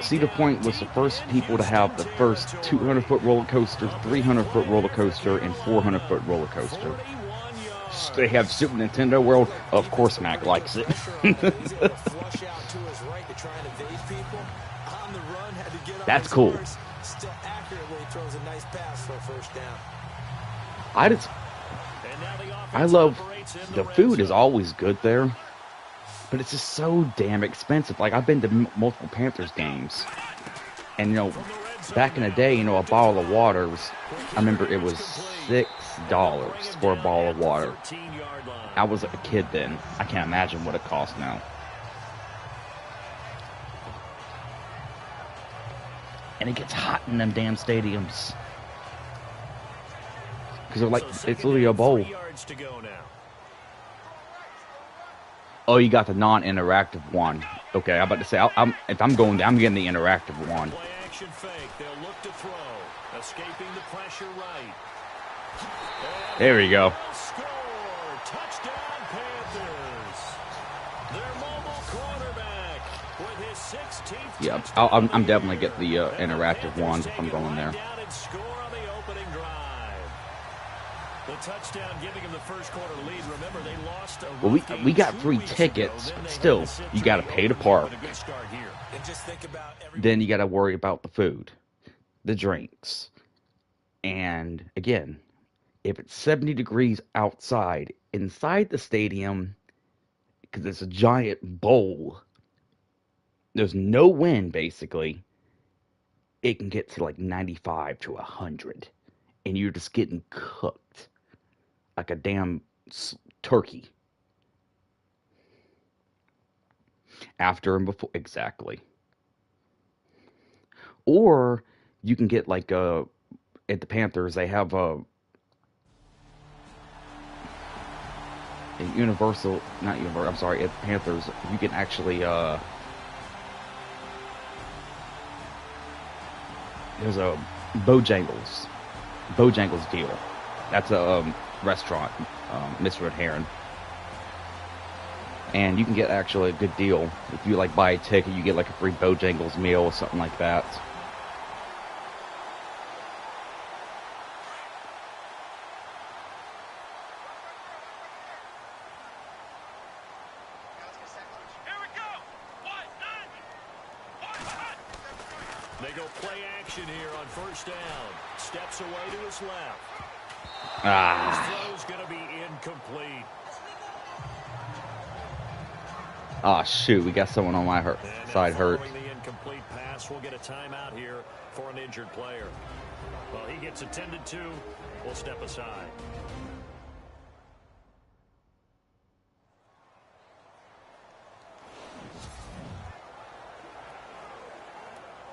Cedar Point was the first people to have the first 200-foot roller coaster, 300-foot roller coaster, and 400-foot roller coaster. They have Super Nintendo World. Of course, Mac likes it. That's cool. I love the food is always good there, but it's just so damn expensive. I've been to multiple Panthers games, and back in the day, a bottle of water I remember it was $6 for a bottle of water. I was a kid then. I can't imagine what it costs now. And it gets hot in them damn stadiums. Because it's literally a bowl. Oh, you got the non-interactive one. Okay, I'm about to say, if I'm going there, I'm getting the interactive one. Play action fake. They'll look to throw. Escaping the pressure right. There we go. Score. Touchdown Panthers. Their mobile quarterback with his 16th. Yeah, I'm definitely get the interactive ones if I'm going there. The touchdown giving him the first quarter lead. Remember, they lost. Well, we got free tickets, but still, you got to pay to park. Then you got to worry about the food, the drinks, and again, if it's 70 degrees outside, inside the stadium, because it's a giant bowl, there's no wind basically. It can get to 95 to 100, and you're just getting cooked. Like a damn turkey. After and before, exactly. Or you can get at the Panthers, they have a Universal, not Universal, I'm sorry, at the Panthers, you can actually, there's a Bojangles deal. That's a restaurant, Mr. Red Heron. And you can get actually a good deal. If you buy a ticket, you get a free Bojangles meal or something like that. They go play action here on first down. Steps away to his left. His throw's going to be incomplete. Ah, shoot, we got someone on my side hurt. The incomplete pass, we'll get a timeout here for an injured player. Well, he gets attended to. We'll step aside.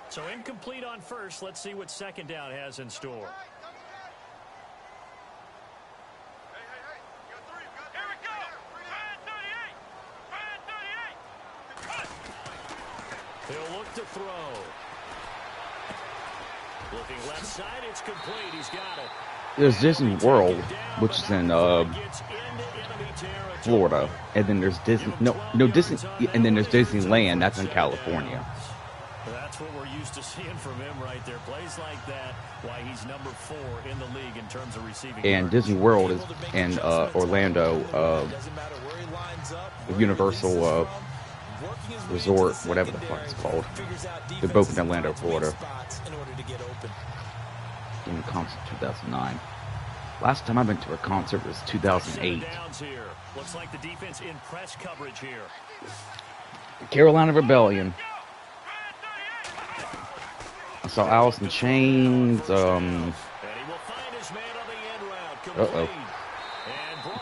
So incomplete on first. Let's see what second down has in store. He'll look to throw. Looking left side, it's complete. He's got it. There's Disney World, which is in Florida, and then there's Disney. No Disney, and then there's Disneyland. That's in California. That's what we're used to seeing from him right there. Plays like that, why he's number 4 in the league in terms of receiving. And Disney World is in Orlando, Universal Resort, whatever the fuck it's called. They're both in Orlando, Florida. In concert 2009. Last time I've been to a concert was 2008. Looks like the defense in press coverage here. Carolina Rebellion. I saw Alice in Chains.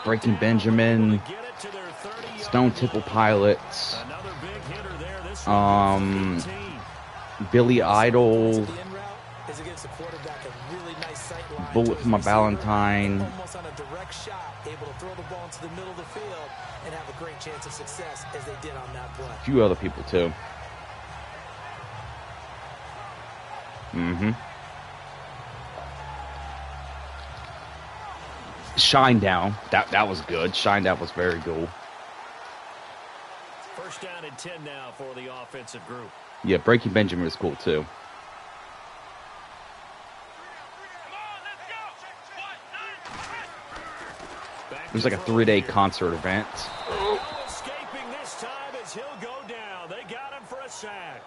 Breaking Benjamin. Stone Temple Pilots. Billy Idol. Bullet for My Valentine. Almost on a direct shot, able to throw the ball into the middle of the field and have a great chance of success as they did on that play. A few other people too. Shinedown. That was good. Shinedown was very cool. First down and 10 now for the offensive group. Yeah, Breaking Benjamin was cool too. It was like a 3-day concert event. Escaping this time as he'll go down. They got him for a sack.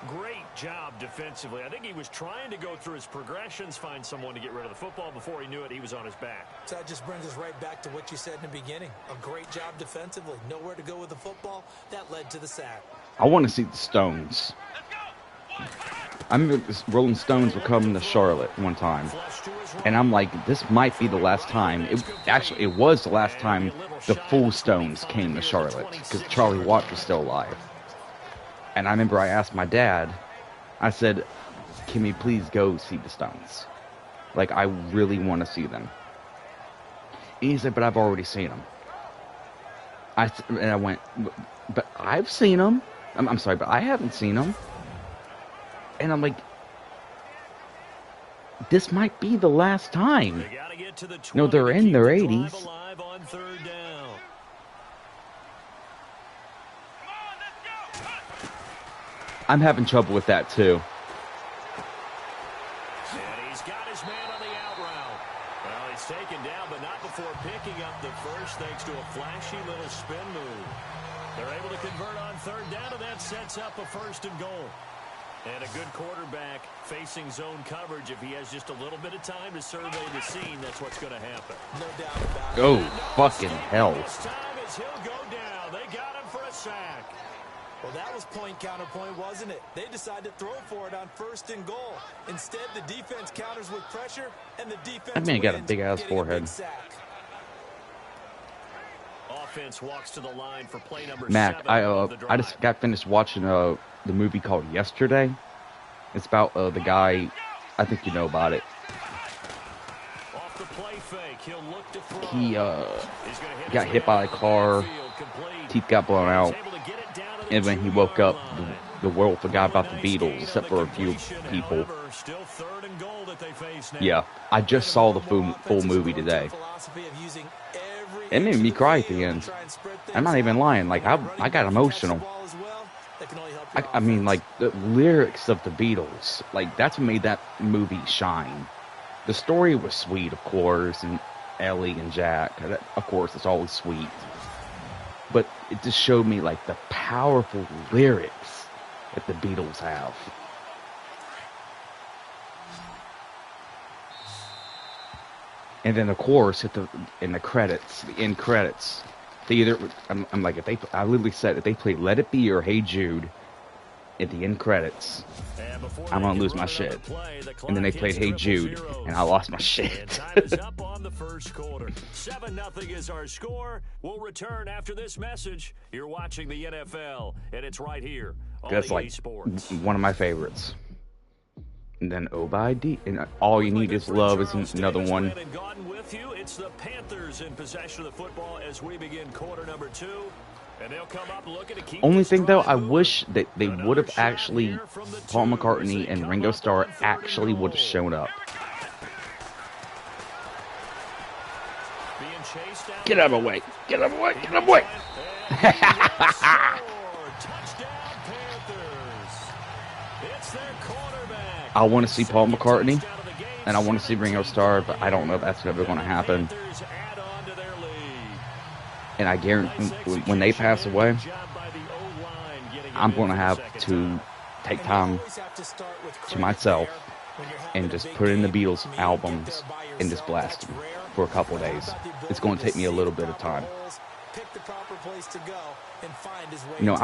Great job defensively. I think he was trying to go through his progressions, find someone to get rid of the football. Before he knew it, he was on his back. So that just brings us right back to what you said in the beginning. A great job defensively. Nowhere to go with the football. That led to the sack. I want to see the Stones. I remember the Rolling Stones were coming to Charlotte one time. And I'm like, this might be the last time. It was the last time the full Stones came to Charlotte. Because Charlie Watts was still alive. And I remember I asked my dad, I said, can we please go see the Stones? Like, I really want to see them. And he said, but I've already seen them. And I went, but I've seen them. I'm sorry, but I haven't seen them. And I'm like, this might be the last time. No, they're in their 80s. I'm having trouble with that too. And he's got his man on the out route. Well, he's taken down, but not before picking up the first, thanks to a flashy little spin move. They're able to convert on third down, and that sets up a 1st and goal. And a good quarterback facing zone coverage. If he has just a little bit of time to survey the scene, that's what's going to happen. No doubt about it. Oh, fucking hell. This time as he'll go down. They got him for a sack. Well, that was point counterpoint, wasn't it? They decided to throw for it on 1st and goal. Instead, the defense counters with pressure, and the defense That man got a big-ass forehead. Offense walks to the line for play number Mac, 7 I just got finished watching the movie called Yesterday. It's about the guy, I think you know about it. Off the play fake, he'll look to throw. He got hit by a car, teeth got blown out, and when he woke up, the world forgot about the Beatles, except for a few people. Yeah, I just saw the full movie today. It made me cry at the end. I'm not even lying. Like, I got emotional. I mean, like, the lyrics of the Beatles, like, that's what made that movie shine. The story was sweet, of course, and Ellie and Jack, of course, it's always sweet. But it just showed me, like, the powerful lyrics that the Beatles have. And then, of course, in the end credits, I'm like, I literally said if they play Let It Be or Hey Jude at the end credits, I'm gonna lose my shit. And then they played Hey Jude, and I lost my shit. Time is up on the first quarter. 7-0 is our score. We'll return after this message. You're watching the NFL, and it's right here on That's EA like Sports. one of my favorites. And then Obadi, and All You Need Is Love is another one. With you. It's the Panthers in possession of the football as we begin quarter number 2. And they'll come up looking to keep. Only thing though, I wish that they would have actually, Paul McCartney and Ringo Starr actually would have shown up. Get out of my way! Get out of my way! Get out of my way! I want to see Paul McCartney, and I want to see Ringo Starr, but I don't know if that's ever going to happen. And I guarantee when they pass away, I'm going to have to take time to myself and just put in the Beatles albums and just blast them for a couple of days. It's going to take me a little bit of time. You know,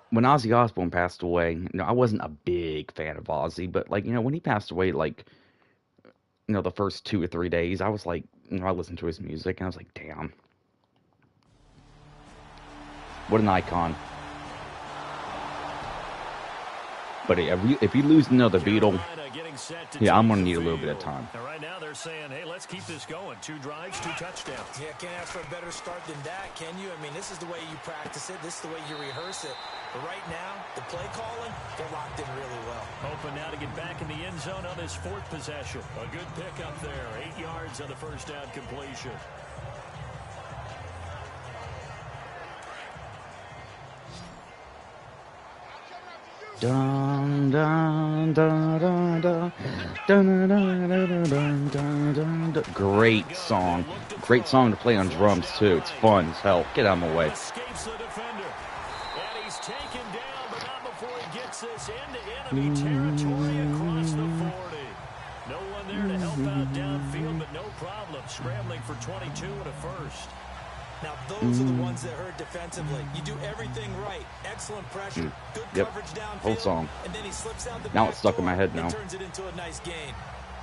when Ozzy Osbourne passed away, you know, I wasn't a big fan of Ozzy, but like, you know, when he passed away, like, you know, the first 2 or 3 days, I was like, you know, I listened to his music and I was like, damn. What an icon. But if you lose another Beatle, yeah, I'm going to need a little bit of time. Right now they're saying, hey, let's keep this going. 2 drives, 2 touchdowns. Yeah, can't ask for a better start than that, can you? I mean, this is the way you practice it. This is the way you rehearse it. But right now, the play calling, they're locked in really well. Hoping now to get back in the end zone on his 4th possession. A good pick up there. 8 yards on the first down completion. Dun, dun, dun, dun, dun, dun, dun, dun, dun, dun, dun, dun. Great song. Great song to play on drums, too. It's fun as hell. Get out of my way. Escapes the defender. And he's taken down, but not before he gets this into enemy territory across the 40. No one there to help out downfield, but no problem. Scrambling for 22 and a first. Now, those are the ones that hurt defensively. You do everything right. Excellent pressure. Good coverage downfield. Whole song. And then he slips out the now it's stuck in my head now. Turns it into a nice gain.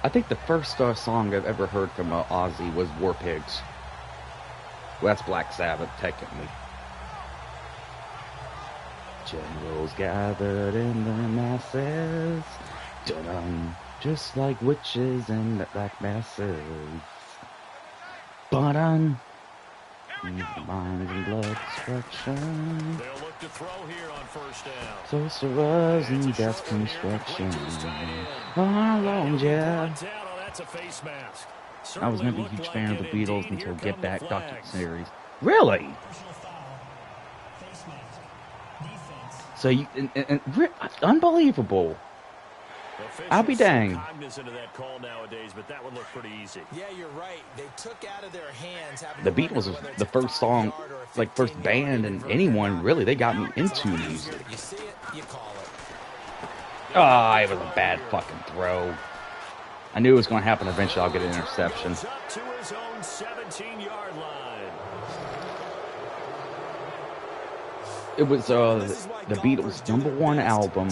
I think the first song I've ever heard from Ozzy was War Pigs. Well, that's Black Sabbath, technically. Generals gathered in the masses. Dun-dun, just like witches in the black masses. But minds and blood destruction. They'll look to throw here on first down. Sorcerers and death construction. Oh, yeah. That's a face mask. I was never a huge fan of the Beatles until Get Back docu-series. Really? So you unbelievable. I'll be dang. Cognizant of that call nowadays, but that would look pretty easy. Yeah, you're right. They took out of their hands. The Beatles was the first song, like first band and anyone really. They got me into music. You see it, you call it. Ah, it was a bad fucking throw. I knew it was going to happen eventually. I'll get an interception. Up to his own 17-yard line. It was the Beatles' #1 album.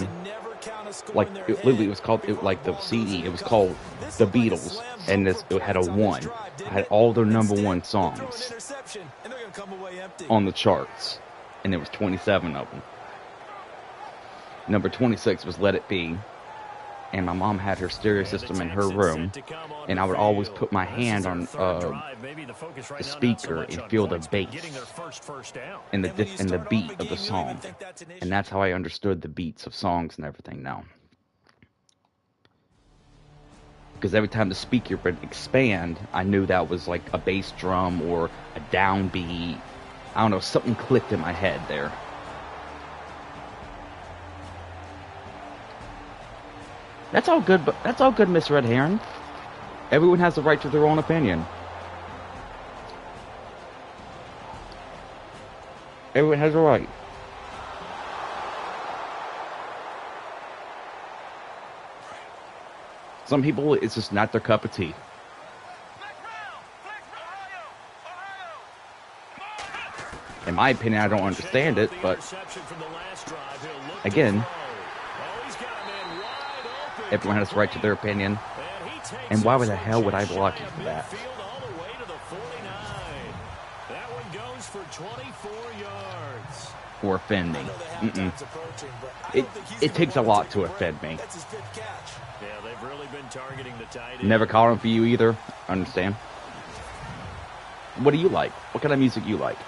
Like it literally was called like the CD. It was called The Beatles, and it had a 1. It had all their #1 songs on the charts, and there was 27 of them. Number 26 was Let It Be, and my mom had her stereo system in her room, and I would always put my hand on the speaker and feel the bass and the beat of the song, and that's how I understood the beats of songs and everything now. Because every time the speaker would expand, I knew that was like a bass drum or a downbeat. I don't know, something clicked in my head there. That's all good, but that's all good, Miss Red Heron. Everyone has the right to their own opinion. Everyone has a right. Some people, it's just not their cup of tea. my opinion, I don't understand it, but again, everyone has the right to their opinion. And why the hell would I block you for that? Or offending. It takes a lot to offend me. Never caught him for you either. Understand? What do you like? What kind of music you like?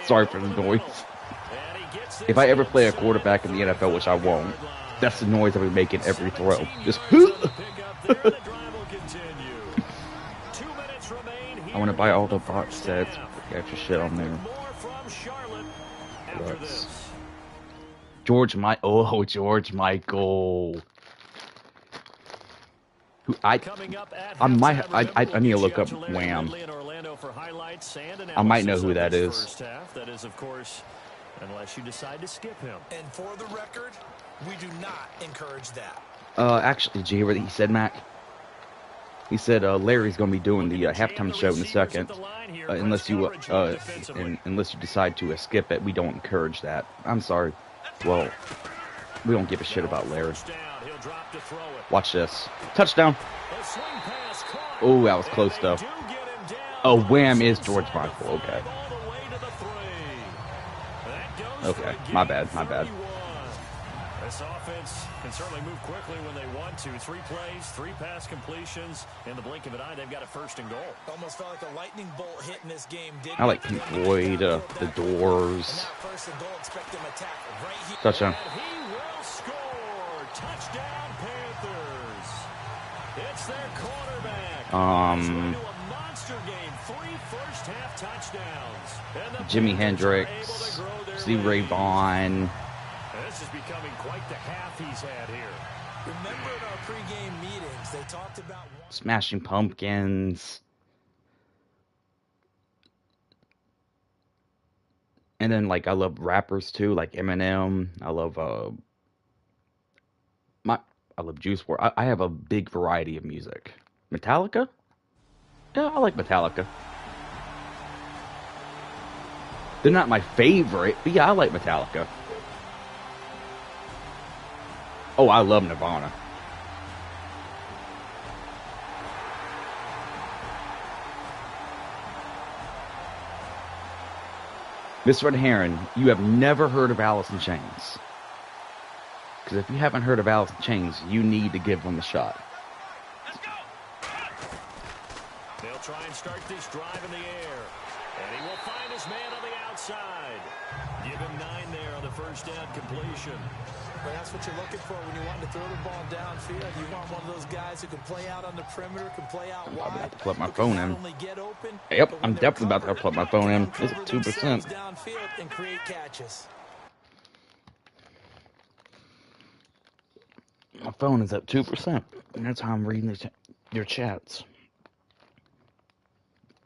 Sorry for the noise. If I ever play a quarterback in the NFL, which I won't, that's the noise I'll be making every throw. Just I want to buy all the box sets. Extra shit on there. George Michael. Who I need to look up Wham. I might know who that is. That is, of course, unless you decide to skip him. And for the record, we do not encourage that. Actually, did you hear what he said, Mac? He said Larry's going to be doing the halftime show in a second. Unless you decide to skip it, we don't encourage that. I'm sorry. Well, we don't give a shit about Larry. Watch this. Touchdown. Oh, that was close, though. Oh, Wham is George Michael. Okay. Okay. My bad. This offense can certainly move quickly when they want to. 3 plays, 3 pass completions. In the blink of an eye, they've got a 1st and goal. Almost felt like a lightning bolt hit in this game. I like Pink Floyd, The Doors. Touchdown. He will score. Touchdown, Panthers. It's their quarterback. A monster game. 3 first-half touchdowns. Jimi Hendrix, Steve Ray Vaughan. This is becoming quite the half he's had here. Remember in our pregame meetings, they talked about Smashing Pumpkins. And then, like, I love rappers too, like Eminem. I love Juice WRLD. I have a big variety of music. Metallica? Yeah, I like Metallica. They're not my favorite, but yeah, I like Metallica. Oh, I love Nirvana. Miss Red Heron, you have never heard of Alice in Chains. Because if you haven't heard of Alice in Chains, you need to give them a shot. They'll try and start this drive in the air. And he will find his man on the outside. Give him 9 there on the first down completion. But that's what you're looking for when you want to throw the ball downfield. You want one of those guys who can play out on the perimeter, can play out wide. I'm about to plug my phone in. Yep, I'm definitely about to plug my phone in. It's at 2%. Downfield and create catches. My phone is at 2%. And that's how I'm reading your chats.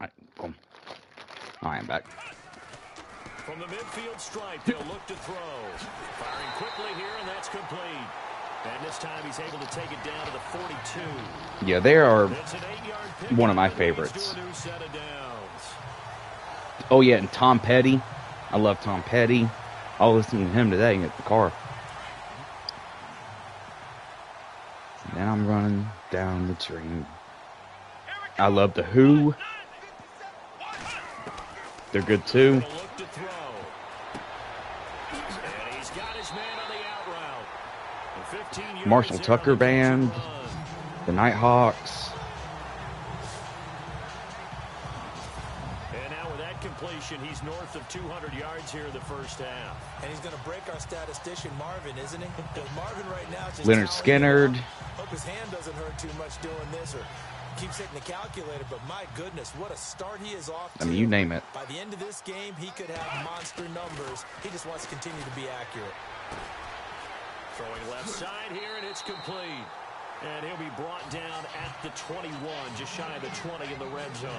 Alright, boom. Alright, I'm back. From the midfield stripe, they'll look to throw. Firing quickly here, and that's complete. And this time he's able to take it down to the 42. Yeah, they are one of my favorites. Oh, yeah, and Tom Petty. I love Tom Petty. I'll listen to him today in the car. Now I'm running down the dream. I love The Who. They're good, too. Marshall Tucker Band, the Nighthawks. And now with that completion, he's north of 200 yards here in the first half. And he's going to break our statistician Marvin, isn't he? Because Marvin right now is just Leonard Skinnard. Hope his hand doesn't hurt too much doing this or keeps hitting the calculator, but my goodness, what a start he is off to. I mean, you name it. By the end of this game, he could have monster numbers. He just wants to continue to be accurate. Throwing left side here, and it's complete. And he'll be brought down at the 21, just shy of the 20 in the red zone.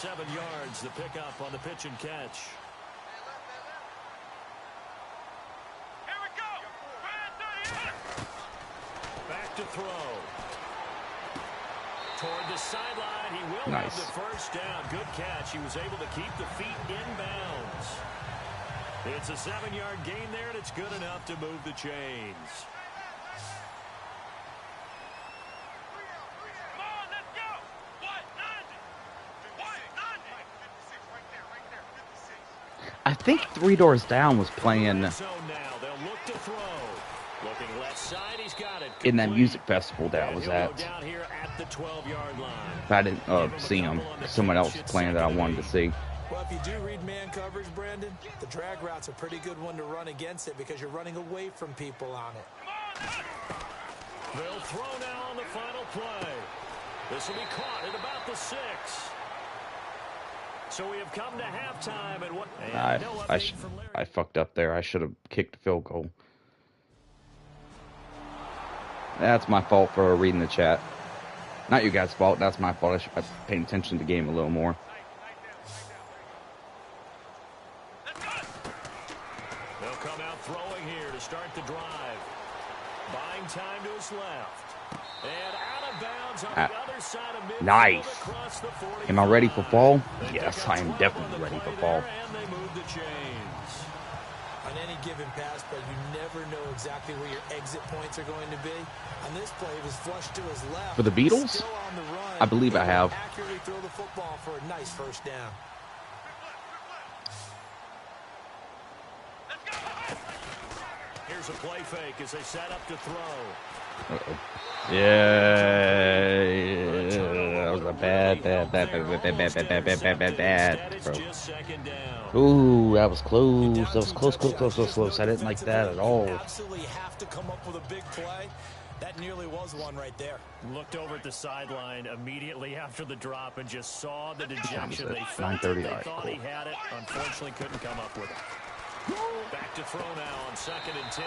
7 yards, the pickup on the pitch and catch. Here we go. Back to throw. Toward the sideline, he will have the first down. Good catch. He was able to keep the feet inbounds. It's a 7-yard gain there, and it's good enough to move the chains. Come on, let's go. What? 56. I think Three Doors Down was playing Now they'll look to throw. Looking left side, he's got it. in that music festival that I was at. Down here at the 12-yard line. I didn't see him. Someone else was playing that I wanted to see. Well, if you do read man coverage, Brandon, the drag route's a pretty good one to run against it because you're running away from people on it. They'll throw now on the final play. This will be caught at about the 6. So we have come to halftime, and what? I fucked up there. I should have kicked a field goal. That's my fault for reading the chat. Not you guys' fault. That's my fault. I should have paid attention to the game a little more. They'll come out throwing here to start the drive. Buying time to his left. And out of bounds on the other side of midfield. Nice. Am I ready for fall? Yes, I am definitely ready for fall. And they move the chains. On any given pass, but you never know exactly where your exit points are going to be. On this play, he was flushed to his left. For the Beatles? Still on the run. I believe I have. Accurately throw the football for a nice first down. Here's a play fake as they set up to throw. Yeah, that was a bad throw. Ooh, that was close. That was close. I didn't like that at all. Absolutely have to come up with a big play. That nearly was one right there. Looked over at the sideline immediately after the drop and just saw the dejection they felt. 9:30. They thought he had it. Unfortunately, couldn't come up with it. Back to throw now on 2nd and 10.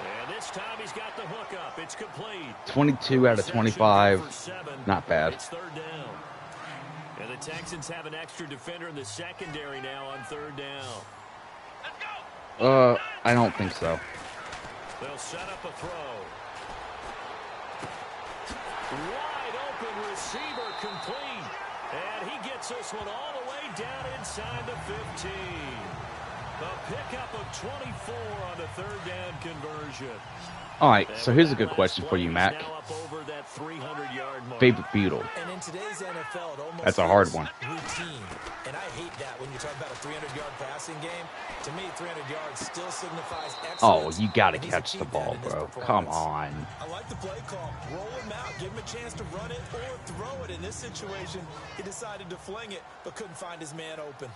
And this time he's got the hook up. It's complete. 22 out of 25. Not bad. It's 3rd down. And the Texans have an extra defender in the secondary now on 3rd down. I don't think so. They'll set up a throw. Wide open receiver complete. And he gets this one all the way down inside the 15. A pickup of 24 on the 3rd down conversion. All right, so here's a good question for you, Mac. Favorite Beatle? And in today's NFL, it almost That's a hard one. Routine. And I hate that when you talk about a 300-yard passing game. To me, 300 yards still signifies excellence. Oh, you got to catch the ball, bro. Come on. I like the play call. Roll him out. Give him a chance to run it or throw it. In this situation, he decided to fling it, but couldn't find his man open.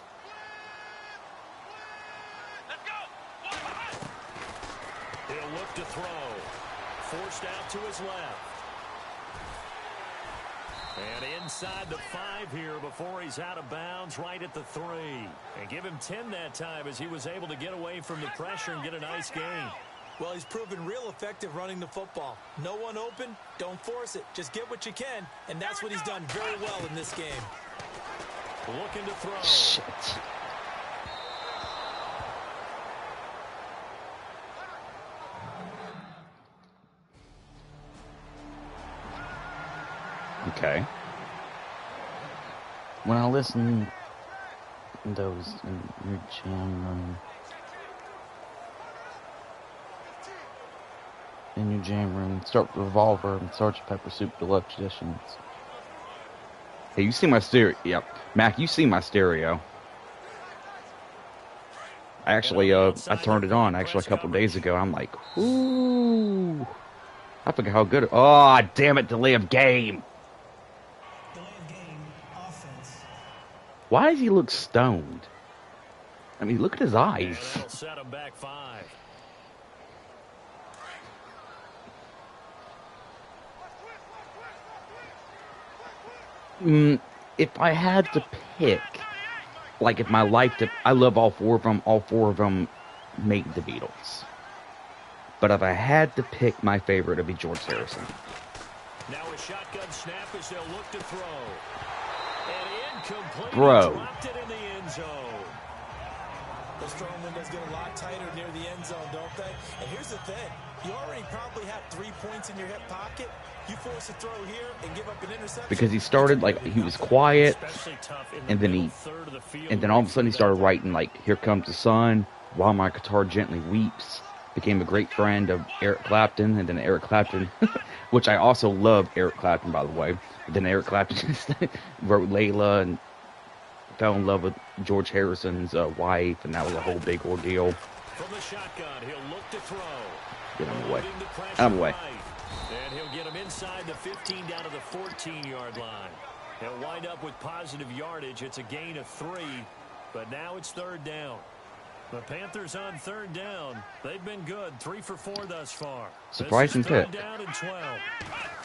He'll look to throw. Forced out to his left. And inside the 5 here before he's out of bounds right at the 3. And give him 10 that time as he was able to get away from the pressure and get a nice gain. Well, he's proven real effective running the football. No one open, don't force it. Just get what you can, and that's what he's done very well in this game. Looking to throw. Shit. Okay. When I listen to those in your jam room, start with Revolver and Sgt. Pepper Soup Deluxe Editions. Hey, you see my stereo? Yep. Mac, you see my stereo. I actually, I turned it on actually a couple days ago. I'm like, ooh. I forgot how good it... Oh, damn it, delay of game. Why does he look stoned? I mean, look at his eyes. Set him back 5. If I had to pick, like if my life, I love all 4 of them. All 4 of them make the Beatles. But if I had to pick my favorite, it'd be George Harrison. Now a shotgun snap as they'll look to throw. And Incomplete. Bro. Dropped it in the end zone. Those throwing windows get a lot tighter near the end zone, don't they? And here's the thing. You already probably have 3 points in your hip pocket. You force a throw here and give up an interception. Because he started, like, he was quiet, and then all of a sudden he started writing, like, "Here comes the sun, while my guitar gently weeps." Became a great friend of Eric Clapton, and then Eric Clapton, which I also love Eric Clapton, by the way. And then Eric Clapton wrote Layla and fell in love with George Harrison's wife, and that was a whole big ordeal. From the shotgun, he'll look to throw. Get him away. Out of the way. And he'll get him inside the 15 down to the 14-yard line. He'll wind up with positive yardage. It's a gain of 3, but now it's 3rd down. The Panthers on 3rd down. They've been good, 3 for 4 thus far. Surprising pick. Down and 12.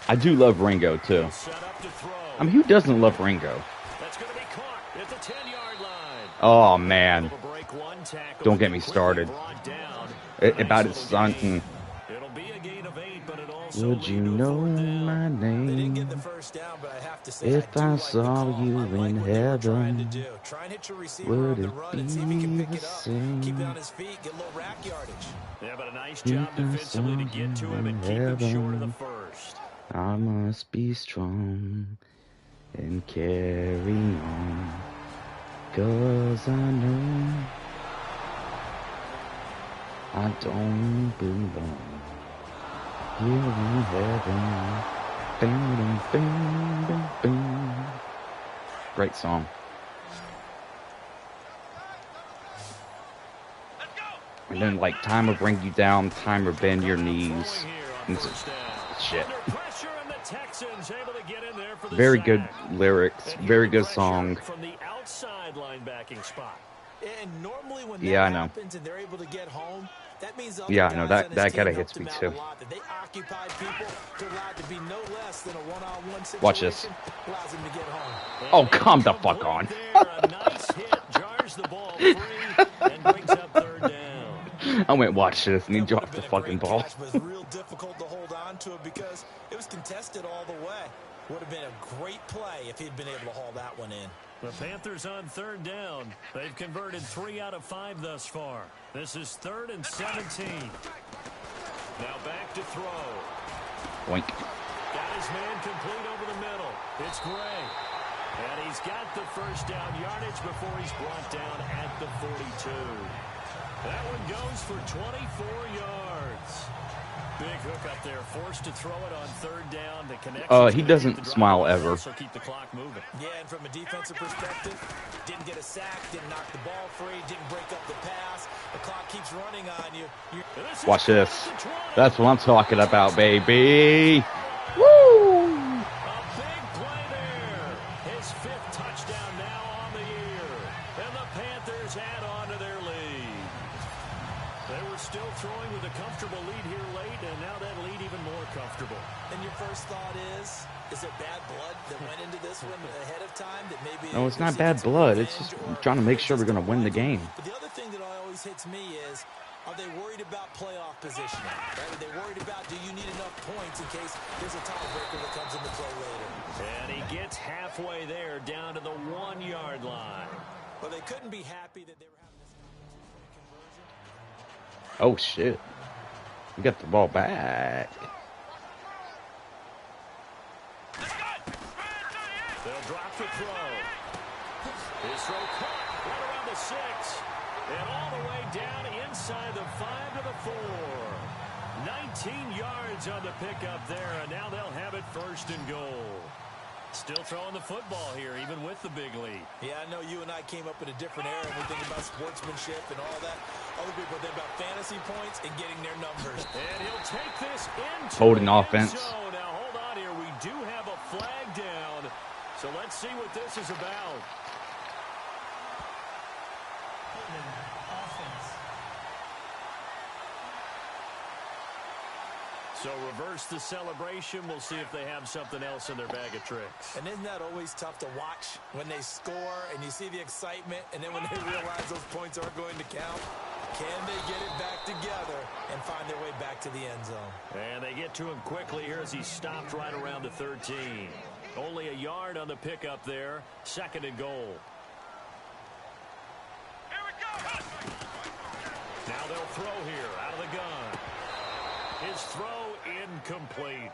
I do love Ringo, too. Set up to throw. I mean, who doesn't love Ringo? That's going to be caught at the 10-yard line. Oh, man. Don't get me started. About his son. It'll be a gain of 8, but it also would you know my name? They didn't get the first down, but I have to say, if I saw you in heaven, try and hit your receiver would on the it run and see if he can be pick the it up. same? Keep it on his feet, get a little rack yardage. Yeah, but a nice job defensively to get to him and keep him short of the first. I must be strong and carry on, 'cause I know I don't belong here in heaven. Bing, bing, bing, bing. Great song. And then, like, time will bring you down, time will bend your knees. And shit. Very good lyrics, very good song. From the outside linebacking spot. And normally when Yeah, I that know. happens and they're able to get home, that means other Yeah, I know, guys on that his kinda team hits helped me him out too. a lot. That they occupy people, they're allowed to be no less than a one-on-one situation. Watch this. Allows him to get home. Oh, come the fuck on. A nice hit, jars the ball free, and brings up 3rd down. I went watch this, and he That dropped would've the been a fucking great ball. catch, but it's real difficult to hold on to it because it was contested all the way. Would have been a great play if he'd been able to haul that one in. The Panthers on 3rd down. They've converted 3 out of 5 thus far. This is 3rd and 17. Now back to throw. Boink. Got his man complete over the middle. It's Gray. And he's got the first down yardage before he's brought down at the 42. That one goes for 24 yards. Big hook up there, forced to throw it on 3rd down. The connection. He doesn't smile ever. So keep the clock moving. Yeah, and from a defensive perspective, didn't get a sack, didn't knock the ball free, didn't break up the pass. The clock keeps running on you. Watch this. That's what I'm talking about, baby. Woo! A big play there. His 5th touchdown now on the year. And the Panthers add on to their lead. They were still throwing with a comfortable lead here late, and now that lead even more comfortable. And your first thought is it bad blood that went into this one ahead of time? That maybe No, it's not bad blood. It's just trying to make sure we're going to win the game. But the other thing that always hits me is, are they worried about playoff positioning? Right? Are they worried about, do you need enough points in case there's a tiebreaker that comes into play later? And he gets halfway there, down to the 1-yard line. Well, they couldn't be happy that they were having this conversion. Oh, shit. We got the ball back. They'll drop the throw. His throw caught right around the 6. And all the way down inside the 5 to the 4. 19 yards on the pickup there, and now they'll have it 1st and goal. Still throwing the football here, even with the big lead. Yeah, I know you and I came up in a different era, and we think about sportsmanship and all that. Other people think about fantasy points and getting their numbers. And he'll take this into Holding the end offense. zone. Now, hold on here. We do have a flag down. So let's see what this is about. So reverse the celebration. We'll see if they have something else in their bag of tricks. And isn't that always tough to watch when they score and you see the excitement, and then when they realize those points aren't going to count? Can they get it back together and find their way back to the end zone? And they get to him quickly here as he stopped right around the 13. Only a yard on the pickup there. 2nd and goal. Here we go. Now they'll throw here out of the gun. His throw incomplete.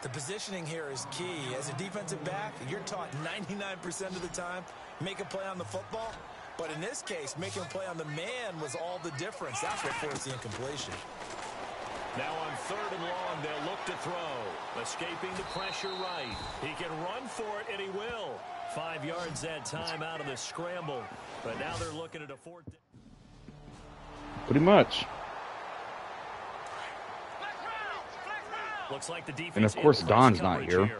The positioning here is key. As a defensive back, you're taught 99% of the time, make a play on the football. But in this case, making a play on the man was all the difference. That's what forced the incompletion. Now on 3rd and long, they'll look to throw. Escaping the pressure right. He can run for it, and he will. 5 yards that time out of the scramble. But now they're looking at a 4th. Pretty much. Looks like the defense. And of course, Don's not here.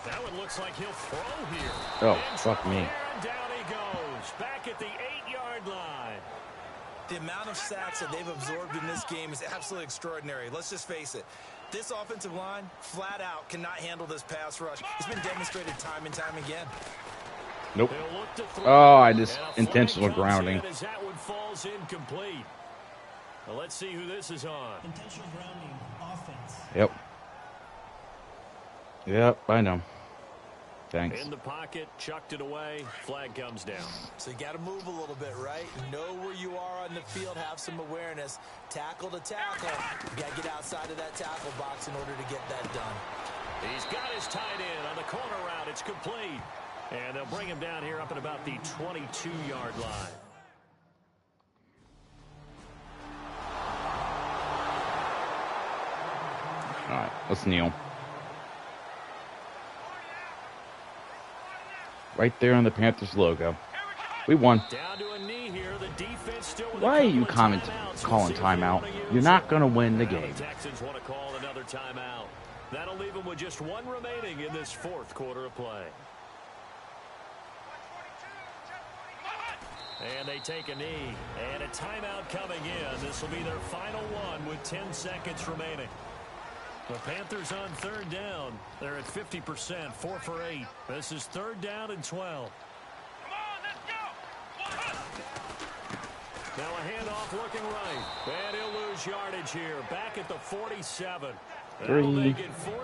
That one looks like he'll throw here. Oh, fuck me. And down he goes. Back at the 8-yard line. The amount of sacks that they've absorbed in this game is absolutely extraordinary. Let's just face it. This offensive line, flat out, cannot handle this pass rush. It's been demonstrated time and time again. Nope. Oh, I just intentional grounding. As that one falls incomplete. Well, let's see who this is on. Intentional grounding offense. Yep. Yep, I know. Thanks. In the pocket, chucked it away. Flag comes down. So you got to move a little bit, right? Know where you are on the field, have some awareness. Tackle to tackle. You got to get outside of that tackle box in order to get that done. He's got his tight end on the corner route. It's complete. And they'll bring him down here up at about the 22-yard line. All right, let's kneel. Right there on the Panthers logo. We won. Down to a knee here. The defense still with Why are you calling timeout? You're not going to win the game. The Texans want to call another timeout. That'll leave them with just one remaining in this 4th quarter of play. And they take a knee. And a timeout coming in. This will be their final one with 10 seconds remaining. The Panthers on 3rd down. They're at 50%, 4 for 8. This is 3rd down and 12. Come on, let's go. Now a handoff looking right. And he'll lose yardage here. Back at the 47. 3,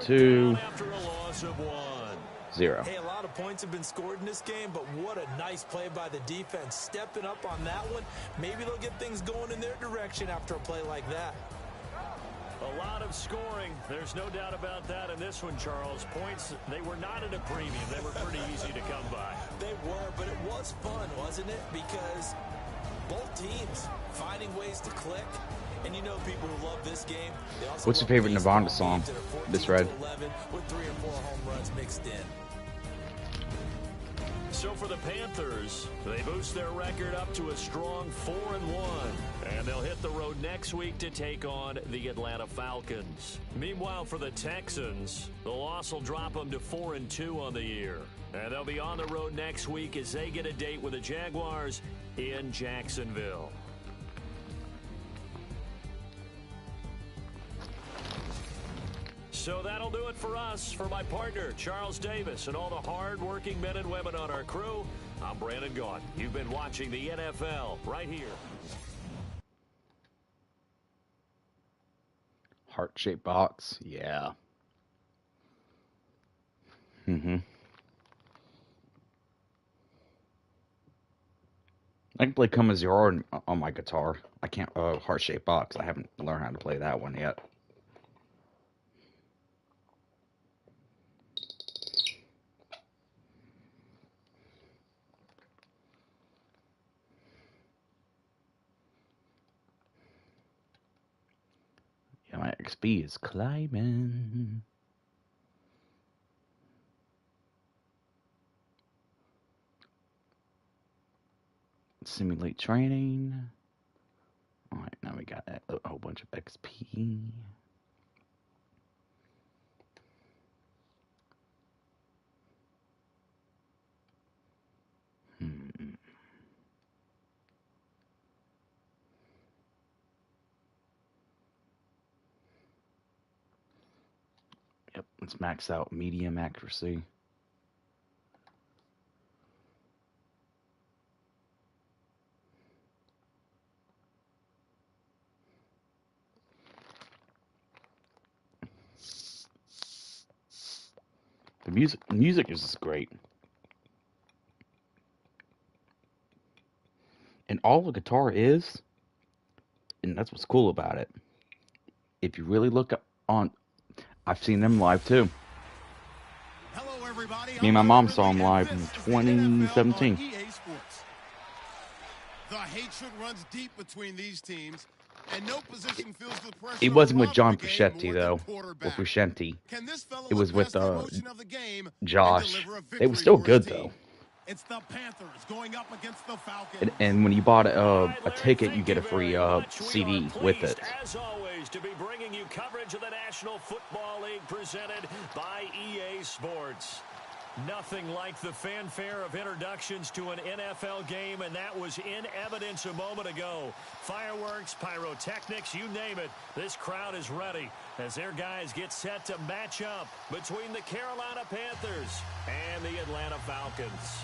2, after a loss of 1. 0. Hey, a lot of points have been scored in this game, but what a nice play by the defense. Stepping up on that one. Maybe they'll get things going in their direction after a play like that. A lot of scoring. There's no doubt about that in this one, Charles. Points, they were not at a premium. They were pretty easy to come by. They were, but it was fun, wasn't it? Because both teams finding ways to click. And you know people who love this game. They also What's your favorite Nirvana song? This Red. With 3 or 4 home runs mixed in. So for the Panthers, they boost their record up to a strong 4-1. And they'll hit the road next week to take on the Atlanta Falcons. Meanwhile, for the Texans, the loss will drop them to 4-2 on the year. And they'll be on the road next week as they get a date with the Jaguars in Jacksonville. So that'll do it for us. For my partner, Charles Davis, and all the hard-working men and women on our crew, I'm Brandon Gault. You've been watching the NFL right here. Heart-shaped box. Yeah. I can play Come As You Are on my guitar. I can't, heart-shaped box. I haven't learned how to play that one yet. Yeah, my XP is climbing. Simulate training. All right, now we got a whole bunch of XP. Yep, let's max out medium accuracy. music is just great. And all the guitar is, and that's what's cool about it. If you really look on, I've seen them live too. Hello, everybody. Me and my mom saw them live in 2017. The hatred runs deep between these teams, and no position feels the pressure. It wasn't with John Frusciante though, or Frusciante. It was with Josh. They were still good though. It's the Panthers going up against the Falcons. And when you bought a ticket, you get a free CD with it. As always, to be bringing you coverage of the National Football League presented by EA Sports. Nothing like the fanfare of introductions to an NFL game, and that was in evidence a moment ago. Fireworks, pyrotechnics, you name it. This crowd is ready as their guys get set to match up between the Carolina Panthers and the Atlanta Falcons.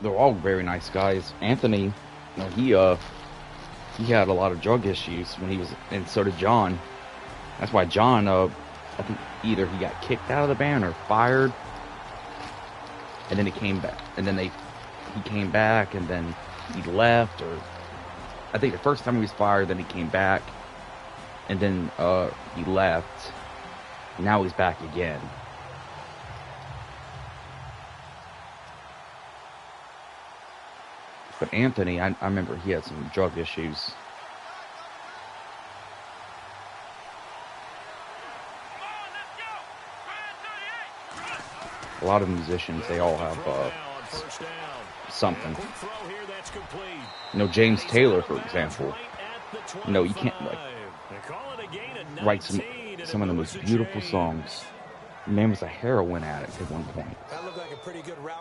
They're all very nice guys. Anthony, he had a lot of drug issues when he was, and so did John. That's why John, I think either he got kicked out of the band or fired, and then he came back, and then he came back, and then he left, or I think the first time he was fired, then he came back, and then he left. Now he's back again. But Anthony, I remember he had some drug issues. A lot of musicians, they all have something. James Taylor, for example. You can't write some of the most beautiful songs. The man was a heroin addict at one point.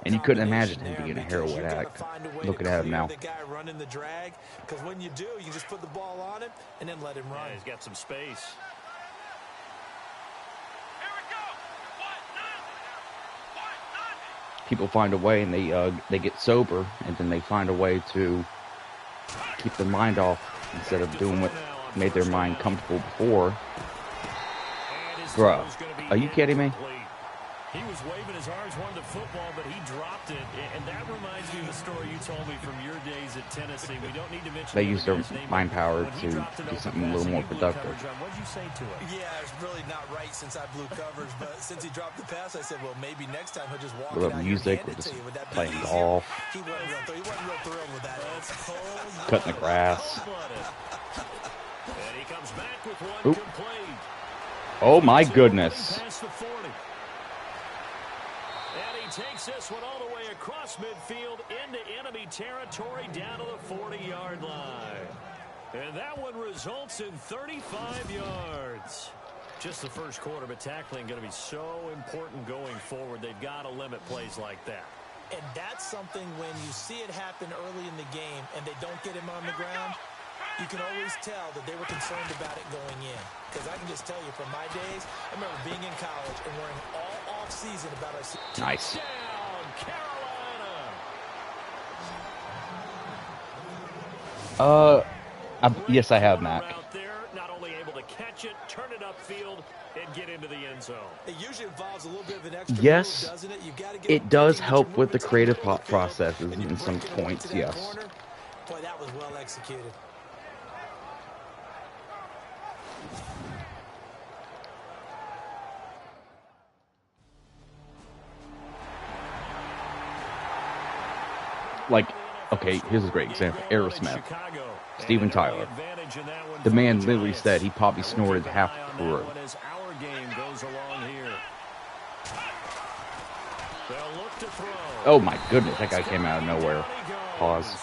And you couldn't imagine him being a heroin addict. Looking at him now. Because when you do, you just put the ball on him and then let him run. Yeah, he's got some space. People find a way, and they get sober, and then they find a way to keep their mind off instead of doing what made their mind comfortable before. Bro, are you kidding me? He was waving his arms, wanted the football, but he dropped it. And that reminds me of the story you told me from your days at Tennessee. We don't need to mention they used their mind power to do something a little more productive. What did you say to it? Yeah, it's really not right since I blew coverage, but since he dropped the pass, I said, well, maybe next time he'll just walk it out music, we're just playing golf. He wasn't real thrilled with that. Cutting the grass. And he comes back with one complete. Oh my goodness. And he takes this one all the way across midfield into enemy territory down to the 40-yard line. And that one results in 35 yards. Just the first quarter, but tackling going to be so important going forward. They've got to limit plays like that. And that's something when you see it happen early in the game and they don't get him on the ground, you can always tell that they were concerned about it going in. Because I can just tell you from my days, I remember being in college and worrying all off-season about our... Nice. Down, Carolina. Yes, I have, Mac. Not only able to catch it, turn it upfield, and get into the end zone. It usually involves a little bit of an extra yes, move, doesn't it? You gotta get it does help with the creative processes in some points, yes. Boy, that was well executed. Like, okay, here's a great example. Aerosmith. Steven Tyler. The man literally said he probably snorted half through. Oh my goodness, that guy came out of nowhere. Pause.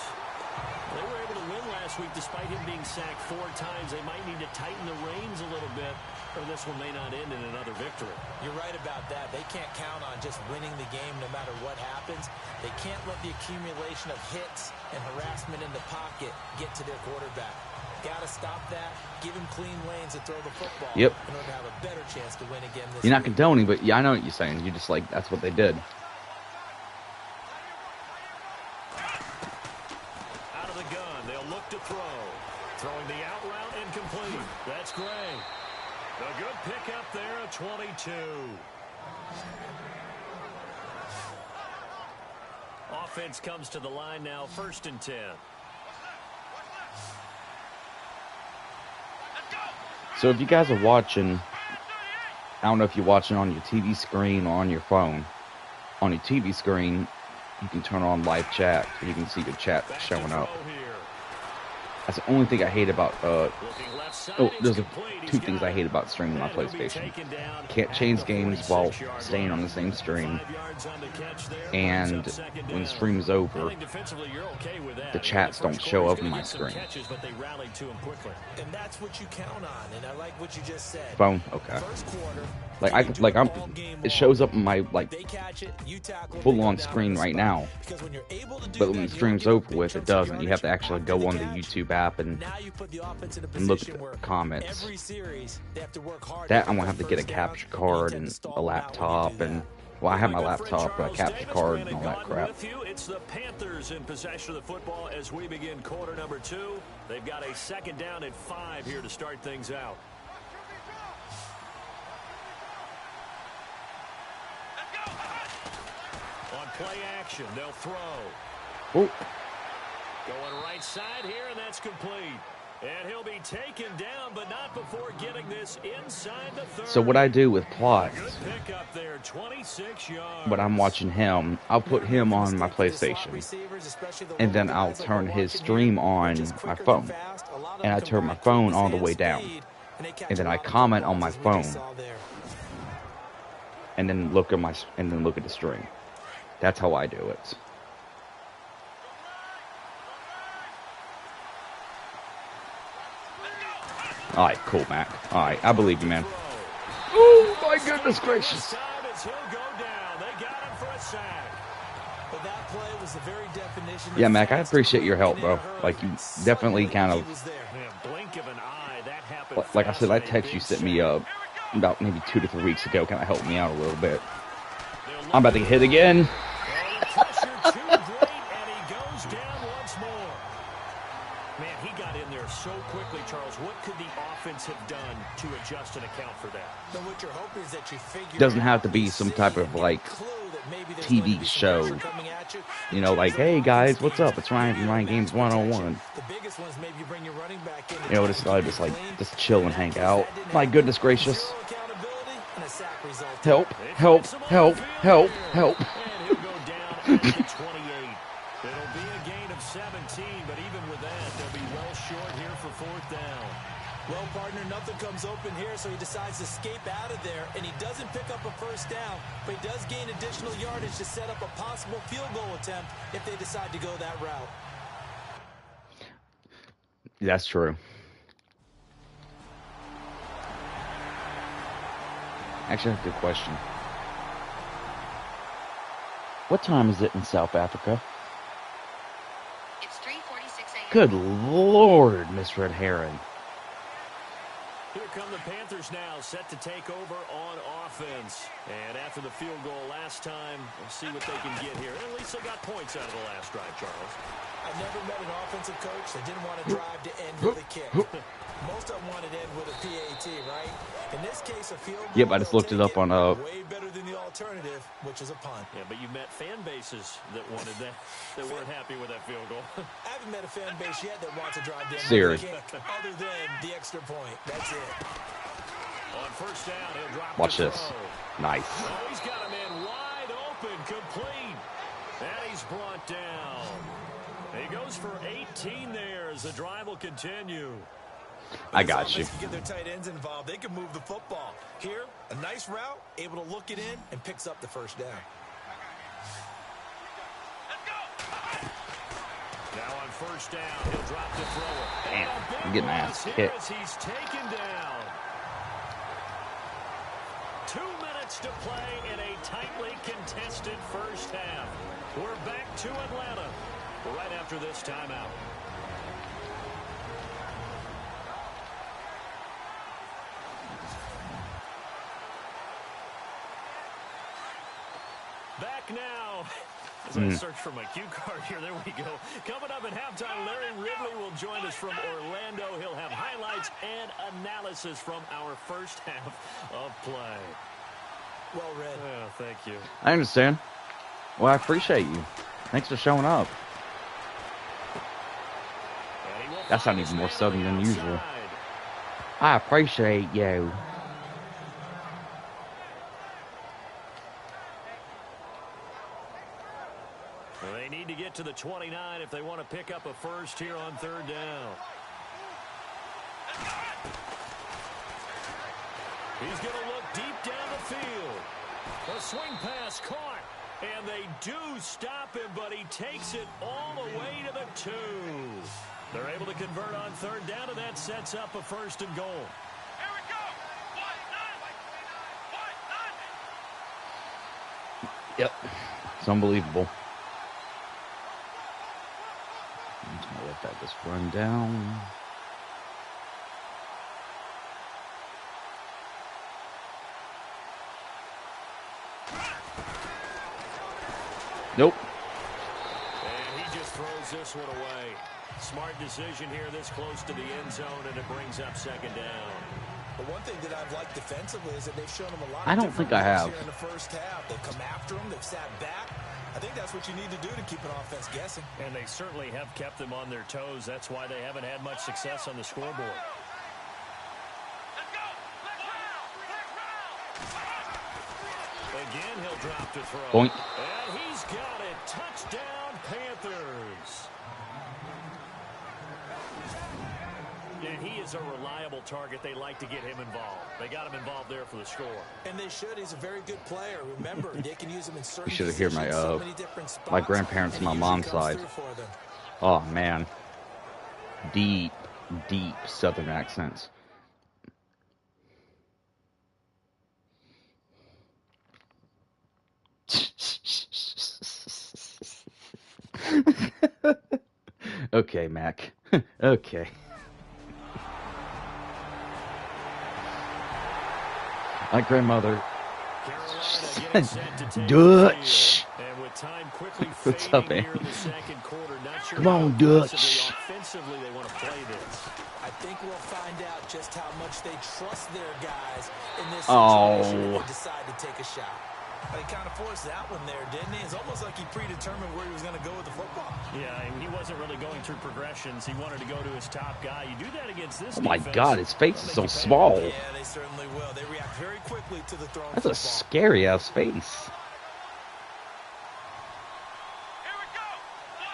They were able to win last week despite him being sacked 4 times. They might need to tighten the reins a little bit, or this one may not end in another victory. You're right about that. They can't count on just winning the game no matter what happens. They can't let the accumulation of hits and harassment in the pocket get to their quarterback. Got to stop that. Give him clean lanes to throw the football. Yep. In order to have a better chance to win again this You're not week. condoning, but yeah, I know what you're saying. You're just like, that's what they did. 2. Offense comes to the line now, 1st and 10. So if you guys are watching, I don't know if you're watching on your TV screen or on your phone. On your TV screen, you can turn on live chat, so you can see your chat showing up. That's the only thing I hate about, there's two things I hate about streaming my PlayStation. Can't change games while staying on the same stream. And when the stream is over, the chats don't show up on my screen. And that's what you count on, and I like what you just said. Phone, okay. It shows up on my, full-on screen right now. But when the stream's over with, it doesn't. You have to actually go on the YouTube app and look at the comments. That I'm going to have to get a capture card and a laptop and... Well, I have my laptop, but a capture card and all that crap. It's the Panthers in possession of the football as we begin quarter number 2. They've got a 2nd down and 5 here to start things out. On play action, they'll throw. Oh. Going right side here, and that's complete. And he'll be taken down, but not before getting this inside the 30. So what I do with Plot, Pick up there, 26 yards. when I'm watching him, I'll put him on my PlayStation, and then I'll turn his stream on my phone, and I turn my phone all the way down, and then I comment on my phone, and then look at the stream. That's how I do it. All right, cool, Mac. All right, I believe you, man. Oh, my goodness gracious. Yeah, Mac, I appreciate your help, bro. Like, you definitely kind of... Like I said, that text you sent me about maybe 2 to 3 weeks ago kind of helped me out a little bit. I'm about to get hit again. So quickly, Charles, what could the offense have done to adjust and account for that? But what you're hoping is that you figure doesn't have to be some type of TV show. You know, like, hey guys, what's up? It's Ryan from Ryan Games 101. The biggest ones, maybe you bring your running back in. You know, just chill and hang out. My goodness gracious. Help, help, help, help, help. And he'll go down at the 28. It'll be a gain of 17, but even with that, they'll be well short here for 4th down. Well, partner, nothing comes open here, so he decides to escape out of there, and he doesn't pick up a 1st down, but he does gain additional yardage to set up a possible field goal attempt if they decide to go that route. That's true. Actually, I have a good question. What time is it in South Africa? It's 3:46 a.m. Good Lord, Miss Red Heron. Here come the Panthers now, set to take over on offense. And after the field goal last time, we'll see what they can get here. At least they got points out of the last drive, Charles. I've never met an offensive coach that didn't want to drive to end with a kick. Most of them wanted to end with a PAT, right? In this case, a field goal. Yep, I just looked it up on way better than the alternative, which is a punt. Yeah, but you met fan bases that wanted that weren't happy with that field goal. I haven't met a fan base yet that wants to drive to end Serious. with a kick, other than the extra point. That's it. On 1st down, he'll drop Watch the this. throw. Nice. Oh, he's got him in wide open, complete. And he's brought down. He goes for 18 there as the drive will continue. I got you. Get their tight ends involved. They can move the football. Here, a nice route, able to look it in, and picks up the 1st down. Now on 1st down, he'll drop the throw. Damn, I'm getting my ass kicked. He's taken down. 2 minutes to play in a tightly contested 1st half. We're back to Atlanta right after this timeout. Back now. As I search for my cue card here, there we go. Coming up at halftime, Larry Ridley will join us from Orlando. He'll have highlights and analysis from our 1st half of play. Well read. Oh, thank you. I understand. Well, I appreciate you. Thanks for showing up. That sounded even more southern than usual. I appreciate you. Well, they need to get to the 29 if they want to pick up a first here on third down. He's going to look deep down the field. A swing pass caught. And they do stop him, but he takes it all the way to the 2. They're able to convert on third down, and that sets up a first and goal. Here we go. 1-9. Yep. It's unbelievable. I'm just going to let that just run down. Nope. And he just throws this one away. Smart decision here this close to the end zone, and it brings up second down. But one thing that I've liked defensively is that they've shown them a lot I of don't think I have. here in the first half. They've come after them. They've sat back. I think that's what you need to do to keep an offense guessing. And they certainly have kept them on their toes. That's why they haven't had much success on the scoreboard. Let's go. Again, he'll drop to throw. Point. And he's got it. Touchdown, Panthers. And he is a reliable target. They like to get him involved. They got him involved there for the score. And they should. He's a very good player. Remember, they can use him in certain You should hear positions, so many different spots, my grandparents on and my he mom's usually side. comes through for them. Oh, man. Deep, deep southern accents. Okay, Mac. Okay. My grandmother. Dutch. And with time quickly What's up, fading man? here in the second quarter, not sure Come on, how Dutch. offensively they want to play this. I think we'll find out just how much they trust their guys in this Oh. situation if they decide to take a shot. He kind of forced that one there, didn't he? It's almost like he predetermined where he was going to go with the football. Yeah, and he wasn't really going through progressions. He wanted to go to his top guy. You do that against this Oh my defense, God, his face is they'll so make you pay. small. Yeah, they certainly will. They react very quickly to the thrown That's a football. scary ass face. Here we go. 1-9.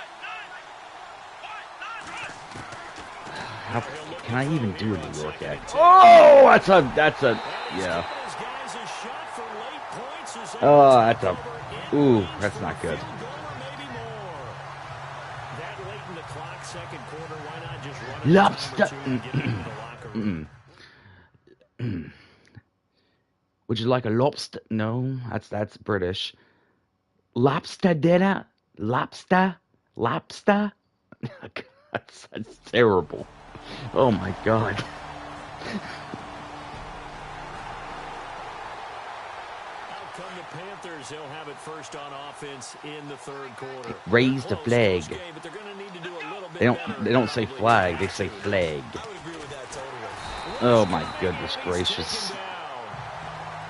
How can I even do a New York accent? Oh, that's a, yeah. Oh, that's a, ooh, that's not good. Lobster. Would you like a lobster? No, that's British. Lobster dinner? Lobster? Lobster? that's terrible. Oh my God. Out come the Panthers. They'll have it first on offense in the third quarter. Raise the flag. Game, but they're going to need to do a little bit They don't say flag, they say flag. I would agree with that totally. Oh my goodness gracious.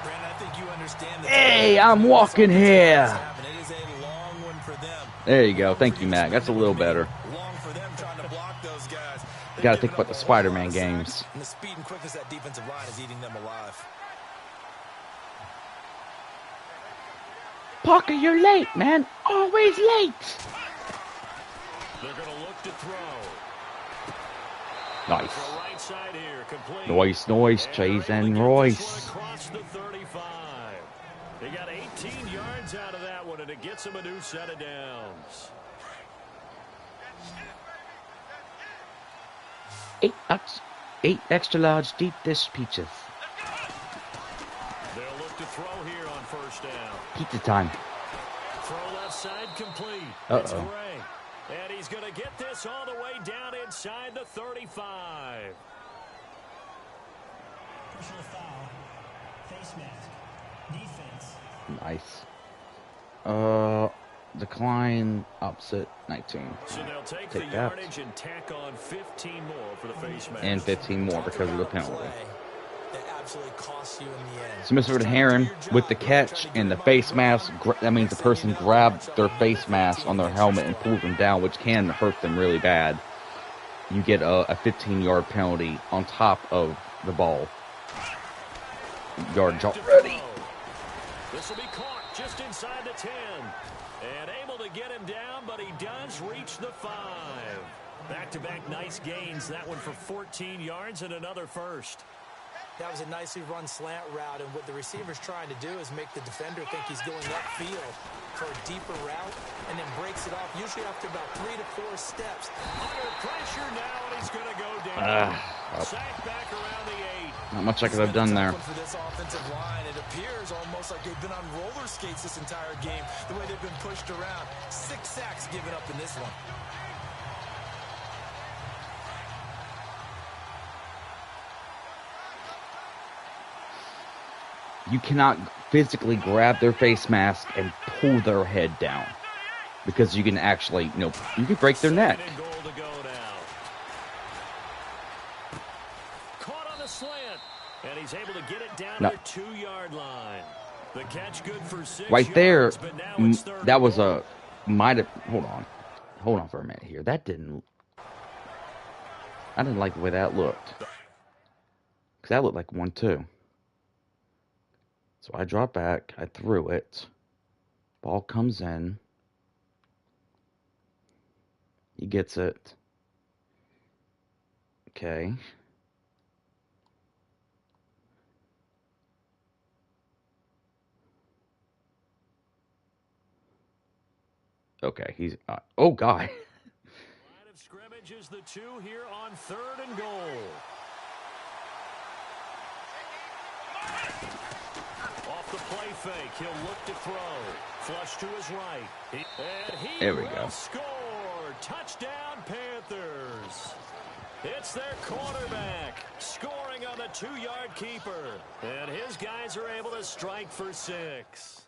Brandon, I think you understand that. Hey, I'm walking here. It is a long one for them. There you go. Thank you, Mac. That's a little better. Long for them trying to block those guys. Gotta think about the Spider-Man games. And the speed and quickness of that defensive line is eating them alive. Parker, you're late, man. Always late. They're going to look to throw. Nice. The right side here, complete. Noise, Chase and Royce. Across the 35. They got 18 yards out of that one, and it gets them a new set of downs. Eight extra large deep dish pizzas. They'll look to throw here on first down. Pizza time. Throw left side complete. Uh-oh. It's Gray. And he's going to get this all the way down inside the 35. Personal foul. Face mask. Defense. Nice. Decline opposite 19. So they'll take Take the that. yardage and tack on 15 more for the face mask. And 15 more because of the penalty. that absolutely costs you in the end. So Mr. Heron with the catch and the face mask, that means the person grabbed their face mask on their helmet and pulled them down, which can hurt them really bad. You get a 15-yard penalty on top of the ball. Yardage already. This will be caught just inside the 10. And able to get him down, but he does reach the 5. Back-to-back nice gains. That one for 14 yards and another first. That was a nicely run slant route, and what the receiver's trying to do is make the defender think he's going upfield for a deeper route, and then breaks it off, usually after about 3 to 4 steps. Under pressure now, and he's going to go down. Sacked back around the 8. Not much I could have done there. For this offensive line, it appears almost like they've been on roller skates this entire game, the way they've been pushed around. 6 sacks given up in this one. You cannot physically grab their face mask and pull their head down, because you can actually, you can break their neck. Caught on the slant, and he's able to get it down to the 2-yard line. The catch good for 6 right there. Yards, but now it's That was a hold on for a minute here. I didn't like the way that looked, because that looked like 1-2. So I drop back, I threw it, ball comes in, he gets it, okay, he's, oh God. Line of scrimmage is the 2 here on 3rd and goal. Off the play fake, he'll look to throw. Flush to his right. And he There we go. Score. Touchdown, Panthers. It's their quarterback scoring on the 2-yard keeper. And his guys are able to strike for 6.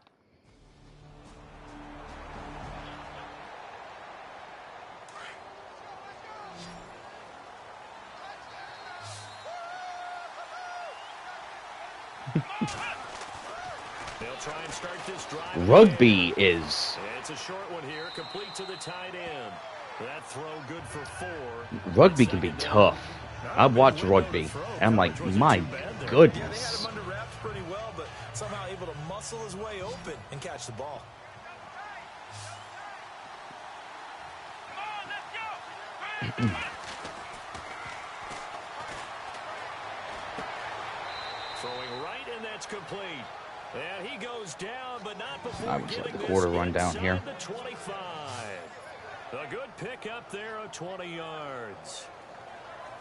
They'll try and start this drive. Rugby is... It's a short one here, complete to the tight end. That throw good for 4. Rugby can be tough. I watch rugby, and I'm like, my goodness. He had him under wraps pretty well, but somehow able to muscle his way open and catch the ball. Throwing right, and that's complete. And he goes down, but not before I would getting let the quarter this run down here. inside the 25. A good pick up there of 20 yards.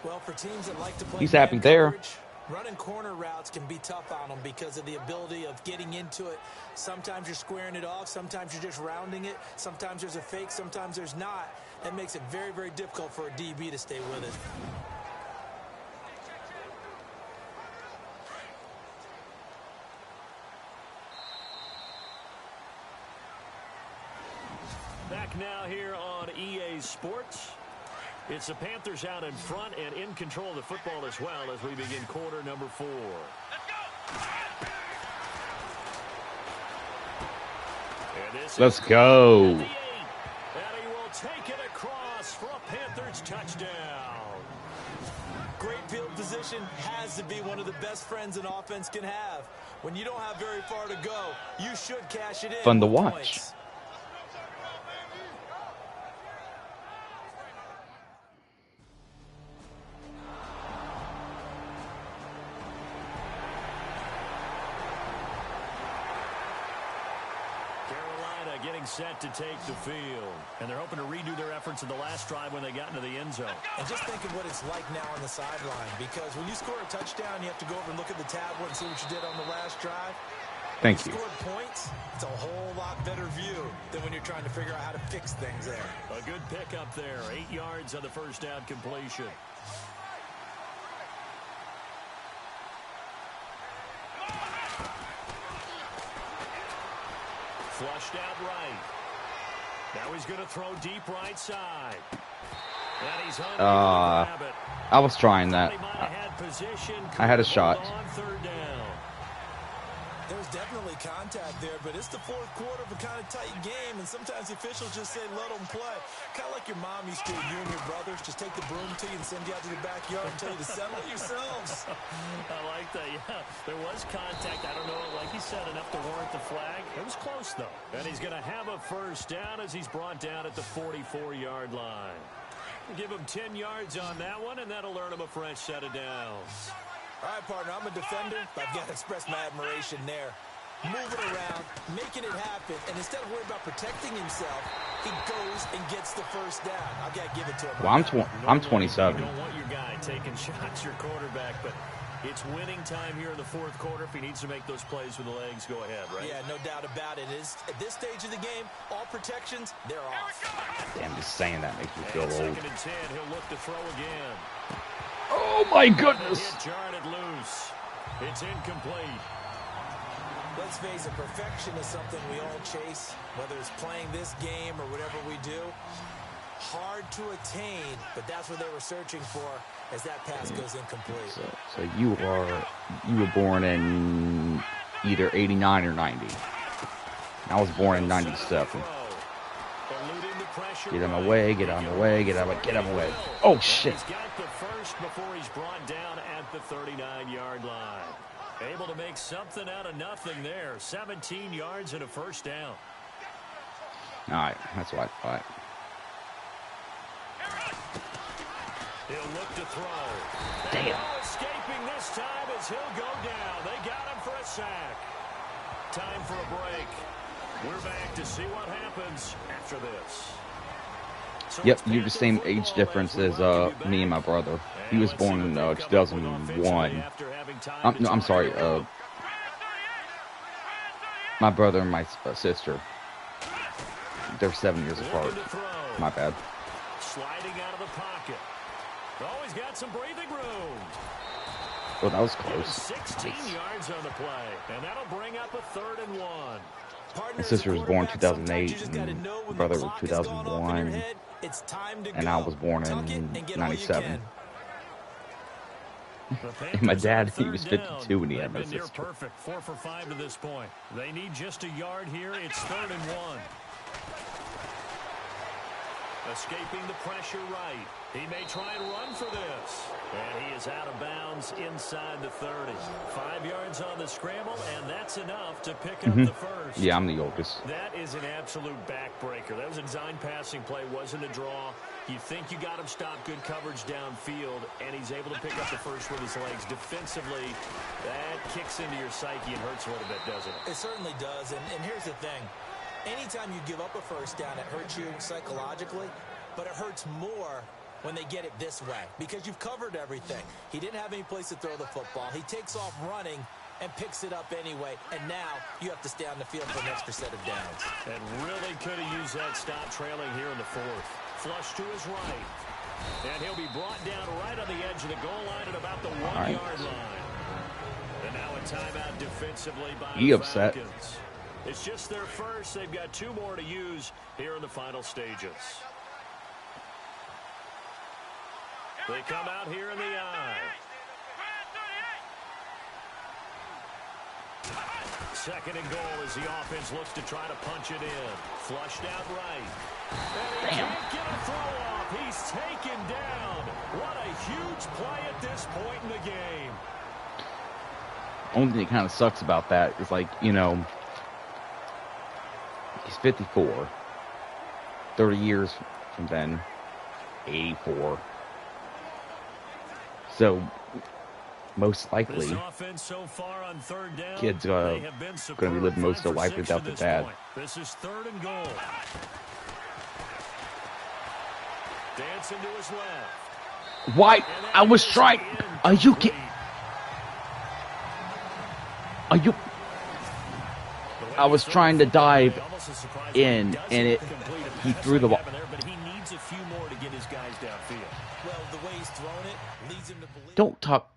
Well, for teams that like to play He's happy there. coverage, running corner routes can be tough on them because of the ability of getting into it. Sometimes you're squaring it off. Sometimes you're just rounding it. Sometimes there's a fake. Sometimes there's not. That makes it very, very difficult for a DB to stay with it. Back now here on EA Sports. It's the Panthers out in front and in control of the football as well as we begin quarter number 4. Let's go. And he will take it across for a Panthers touchdown. Great field position has to be one of the best friends an offense can have. When you don't have very far to go, you should cash it in. Fun to with watch. points. Getting set to take the field. And they're hoping to redo their efforts in the last drive when they got into the end zone. And just think of what it's like now on the sideline, because when you score a touchdown, you have to go over and look at the tablet and see what you did on the last drive. Thank you. Scored points, it's a whole lot better view than when you're trying to figure out how to fix things there. A good pick up there. 8 yards on the first down completion. Flushed out right. Now he's going to throw deep right side. And he's hungry to grab it. I was trying that. He might have had position. I had a Couldn't shot. hold on third down. There's definitely contact there, but it's the fourth quarter of a kind of tight game, and sometimes officials just say, let them play. Kind of like your mom used to do, you and your brothers. Just take the broom to you and send you out to the backyard and tell you to settle it yourselves. I like that, yeah. There was contact. I don't know, like he said, enough to warrant the flag. It was close, though. And he's going to have a first down as he's brought down at the 44-yard line. Give him 10 yards on that one, and that'll earn him a fresh set of downs. All right, partner, I'm a defender. I've got to express my admiration there. Moving around, making it happen, and instead of worrying about protecting himself, he goes and gets the first down. I've got to give it to him. Well, I'm 27. You don't want your guy taking shots, your quarterback, but it's winning time here in the fourth quarter. If he needs to make those plays with the legs, go ahead, right? Yeah, no doubt about it. At this stage of the game, all protections, they're off. Damn, just saying that makes me feel old. Second and 10, he'll look to throw again. Oh my goodness! Hit jarred loose. It's incomplete. Let's face it, perfection is something we all chase, whether it's playing this game or whatever we do. Hard to attain, but that's what they were searching for as that pass goes incomplete. So you were born in either 89 or 90. I was born in 97. Get out of my way, get out of my way, get out of my way. Oh, shit. He's got the first before he's brought down at the 39-yard line. Able to make something out of nothing there. 17 yards and a first down. All right, that's what I thought. He'll look to throw. Damn. And escaping this time as he'll go down. They got him for a sack. Time for a break. We're back to see what happens after this. So Yep, you're the same age difference as me and my brother. He was born in 2001. No, I'm sorry. My brother and my sister. They're 7 years apart. My bad. Sliding out of the pocket. Oh, he's got some breathing room. Well, that was close. 16 yards on the play, and that'll bring up a 3rd and 1. My sister was born in 2008, and my brother was 2001, and I was born in 97. And my dad, he was 52 when he had my sister. Near perfect, 4 for 5 to this point. They need just a yard here. It's 3rd and 1. Escaping the pressure right. He may try and run for this. And he is out of bounds inside the 30. 5 yards on the scramble, and that's enough to pick up the first. Yeah, I'm the oldest. That is an absolute backbreaker. That was a design passing play, wasn't a draw. You think you got him stopped, good coverage downfield, and he's able to pick up the first with his legs. Defensively, that kicks into your psyche and hurts a little bit, doesn't it? It certainly does, and here's the thing. Anytime you give up a first down, it hurts you psychologically, but it hurts more when they get it this way because you've covered everything. He didn't have any place to throw the football. He takes off running and picks it up anyway, and now you have to stay on the field for an extra set of downs. And really could have used that stop trailing here in the 4th. Flush to his right. And he'll be brought down right on the edge of the goal line at about the 1-yard line. And now a timeout defensively by the Falcons. It's just their first. They've got 2 more to use here in the final stages. They come out here in the eye. 2nd and goal as the offense looks to try to punch it in. Flushed out right. And he can't get a throw off. He's taken down. What a huge play at this point in the game. Only thing that kind of sucks about that is, like, you know, he's 54. 30 years from then, 84. So, most likely, so far on 3rd down, kids going to be living most of their life without their dad. This is 3rd and goal. Dancing to his left. Why? I was trying. Are you kidding? Are you? I was trying to dive in, and he threw the ball. But he needs a few more to get his guys downfield. Well, the way he's thrown it leads him to believe. Don't talk.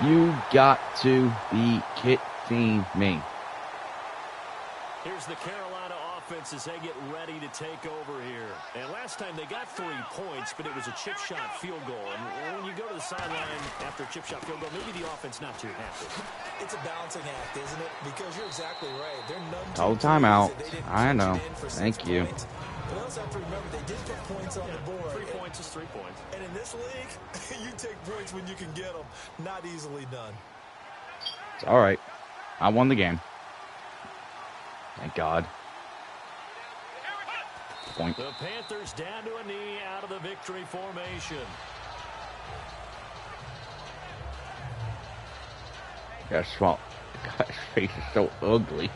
You got to be kidding me. Here's the Carolina offense as they get ready to take over here. And last time they got 3 points, but it was a chip shot field goal. And when you go to the sideline after a chip shot field goal, maybe the offense not too happy. It's a balancing act, isn't it? Because you're exactly right. They're none too Call timeout. I know. Thank you. Points. But also have to remember, they did put points on the board. 3 points is 3 points. And in this league, you take points when you can get them. Not easily done. It's all right. I won the game. Thank God. Point. The Panthers down to a knee out of the victory formation. That swamp. Guy's face is so ugly.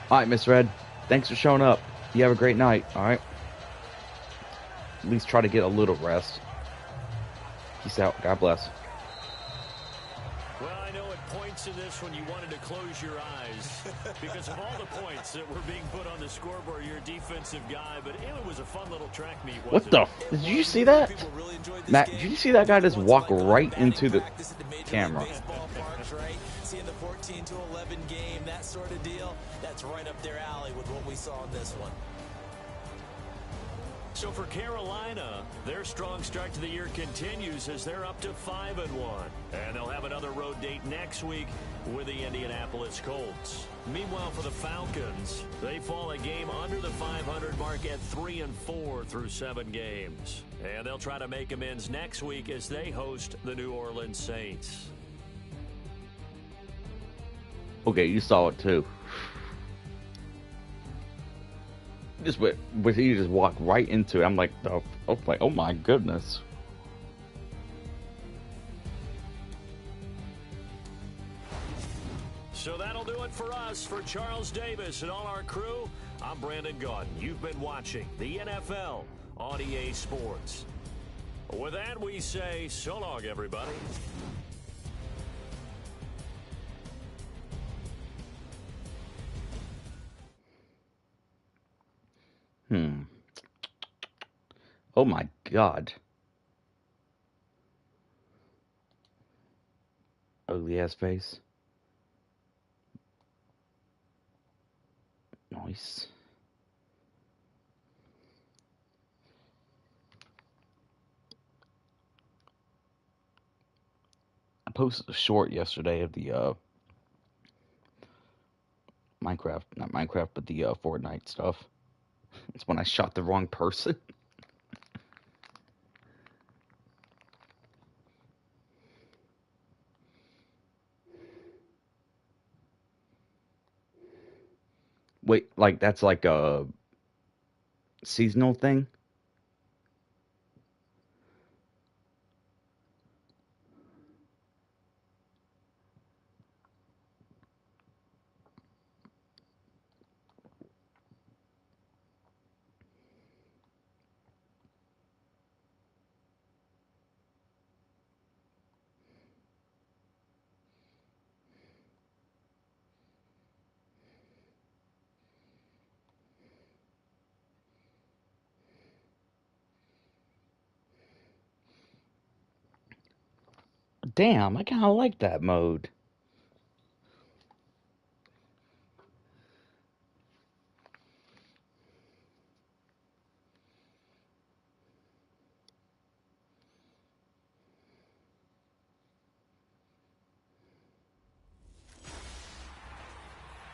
All right, Miss Red. Thanks for showing up. You have a great night. All right. At least try to get a little rest. Peace out. God bless. Well, I know at points in this when you wanted to close your eyes because of all the points that were being put on the scoreboard. You're a defensive guy, but it was a fun little track meet. What the? Did you see that? Matt, did you see that guy just walk right into the camera? Seeing the 14 to 11 game, that sort of deal, that's right up their alley with what we saw in this one. So for Carolina, their strong start to the year continues as they're up to 5-1. And they'll have another road date next week with the Indianapolis Colts. Meanwhile, for the Falcons, they fall a game under the 500 mark at 3-4 through 7 games. And they'll try to make amends next week as they host the New Orleans Saints. Okay, you saw it too. Just but he just walked right into it. I'm like, oh my goodness. So that'll do it for us. For Charles Davis and all our crew, I'm Brandon Gaudin. You've been watching the NFL on EA Sports. With that, we say so long, everybody. Oh my God. Ugly ass face. Nice. I posted a short yesterday of the Minecraft, not Minecraft, but the Fortnite stuff. It's when I shot the wrong person. Wait, like that's like a seasonal thing? Damn, I kind of like that mode.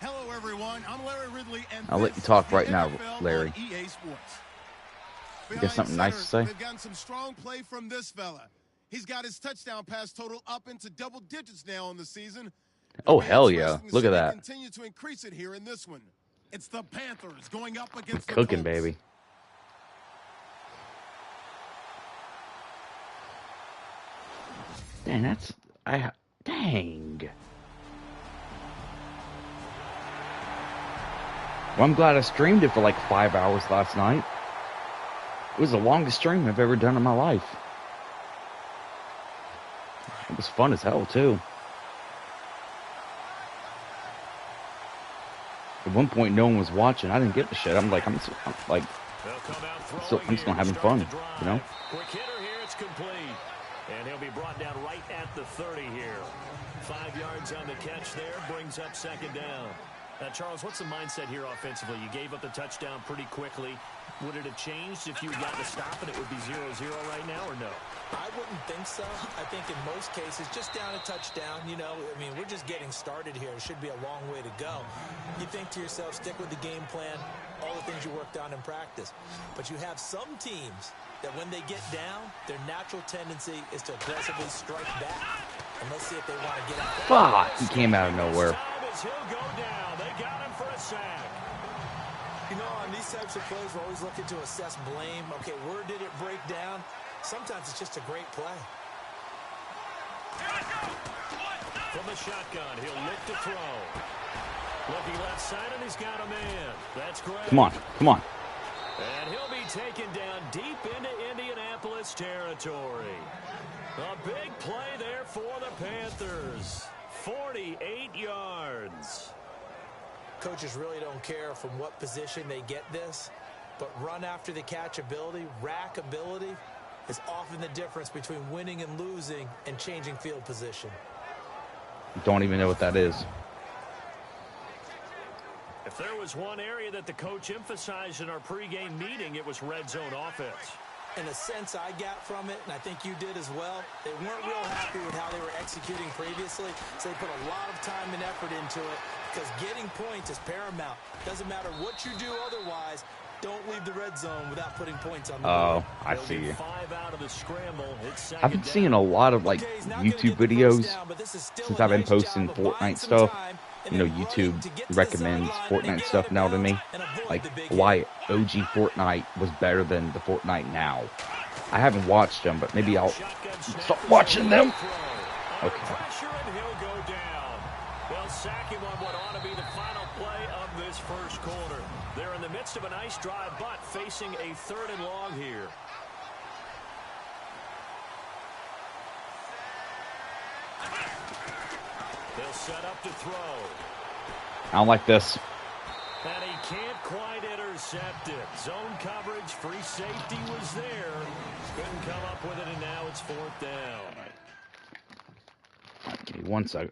Hello, everyone. I'm Larry Ridley, and I'll let you talk right now, Larry. EA Sports. You got something nice to say? They've gotten some strong play from this fella. He's got his touchdown pass total up into double digits now in the season. Oh, hell yeah. Look at that. Continue to increase it here in this one. It's the Panthers going up against the Cooking, Colts. baby. Dang, dang. Well, I'm glad I streamed it for like 5 hours last night. It was the longest stream I've ever done in my life. It was fun as hell, too. At one point, no one was watching. I didn't give a shit. I'm just gonna have fun, you know? Quick hitter here, it's complete. And he'll be brought down right at the 30 here. 5 yards on the catch there, brings up second down. Now, Charles, what's the mindset here offensively? You gave up the touchdown pretty quickly. Would it have changed if you had gotten a stop and it would be 0-0 right now, or no? I wouldn't think so. I think in most cases, just down a touchdown, you know, I mean, we're just getting started here. It should be a long way to go. You think to yourself, stick with the game plan, all the things you worked on in practice. But you have some teams that when they get down, their natural tendency is to aggressively strike back. And let's see if they want to get out. Fuck! He came out of nowhere. He'll go down. They got him for a sack. You know, on these types of plays, we're always looking to assess blame. Okay, where did it break down? Sometimes it's just a great play. From the shotgun, he'll look to throw. Looking left side, and he's got a man. That's great. Come on, come on. And he'll be taken down deep into Indianapolis territory. A big play there for the Panthers. 48 yards. Coaches really don't care from what position they get this, but run after the catch ability, rack ability, is often the difference between winning and losing and changing field position. Don't even know what that is. If there was one area that the coach emphasized in our pregame meeting, it was red zone offense. In a sense I got from it, and I think you did as well, they weren't real happy with how they were executing previously, so they put a lot of time and effort into it because getting points is paramount. Doesn't matter what you do otherwise, don't leave the red zone without putting points on the board. Oh, I see you. 5 out of the scramble. I've been seeing a lot of, like, YouTube videos since I've been posting Fortnite stuff. You know, YouTube recommends Fortnite stuff now to me. Like, why OG Fortnite was better than the Fortnite now. I haven't watched them, but maybe I'll start watching them. Okay. They'll sack him on what ought to be the final play of this first quarter. They're in the midst of a nice drive, but facing a 3rd and long here. They'll set up to throw. I don't like this. And he can't quite intercept it. Zone coverage, free safety was there. Couldn't come up with it, and now it's 4th down. Give me 1 second.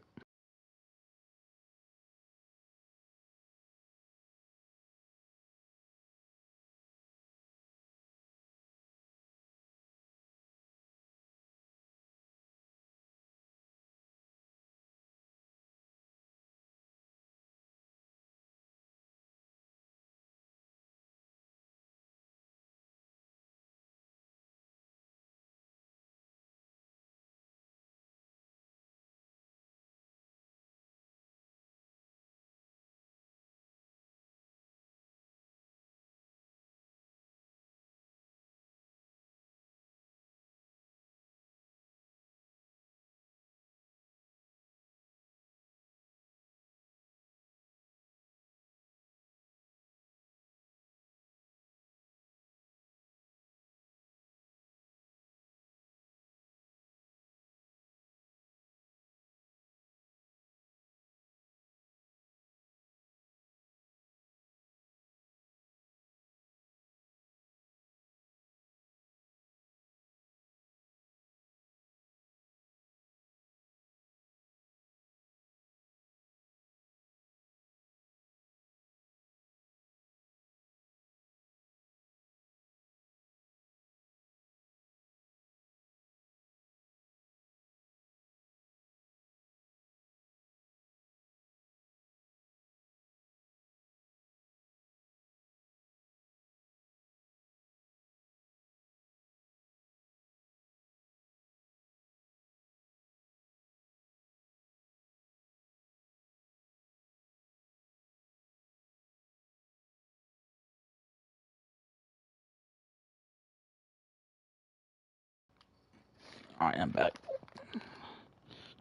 I am back.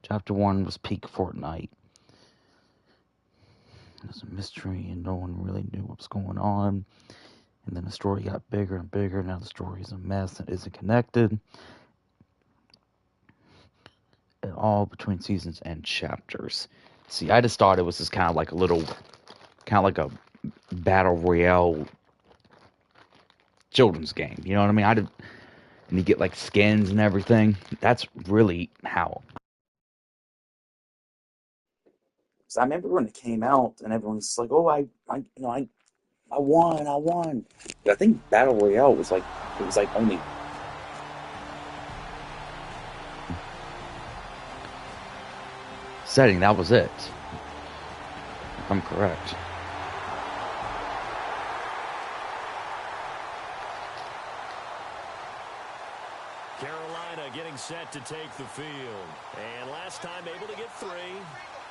Chapter 1 was peak Fortnite. It was a mystery and no one really knew what was going on. And then the story got bigger and bigger. Now the story is a mess and isn't connected. all between seasons and chapters. See, I just thought it was just kind of like a battle royale children's game. You know what I mean? And you get like skins and everything. That's really how. So I remember when it came out, and everyone's like, "Oh, I won." But I think Battle Royale was like only. Setting, that was it. If I'm correct. Carolina getting set to take the field. And last time able to get 3.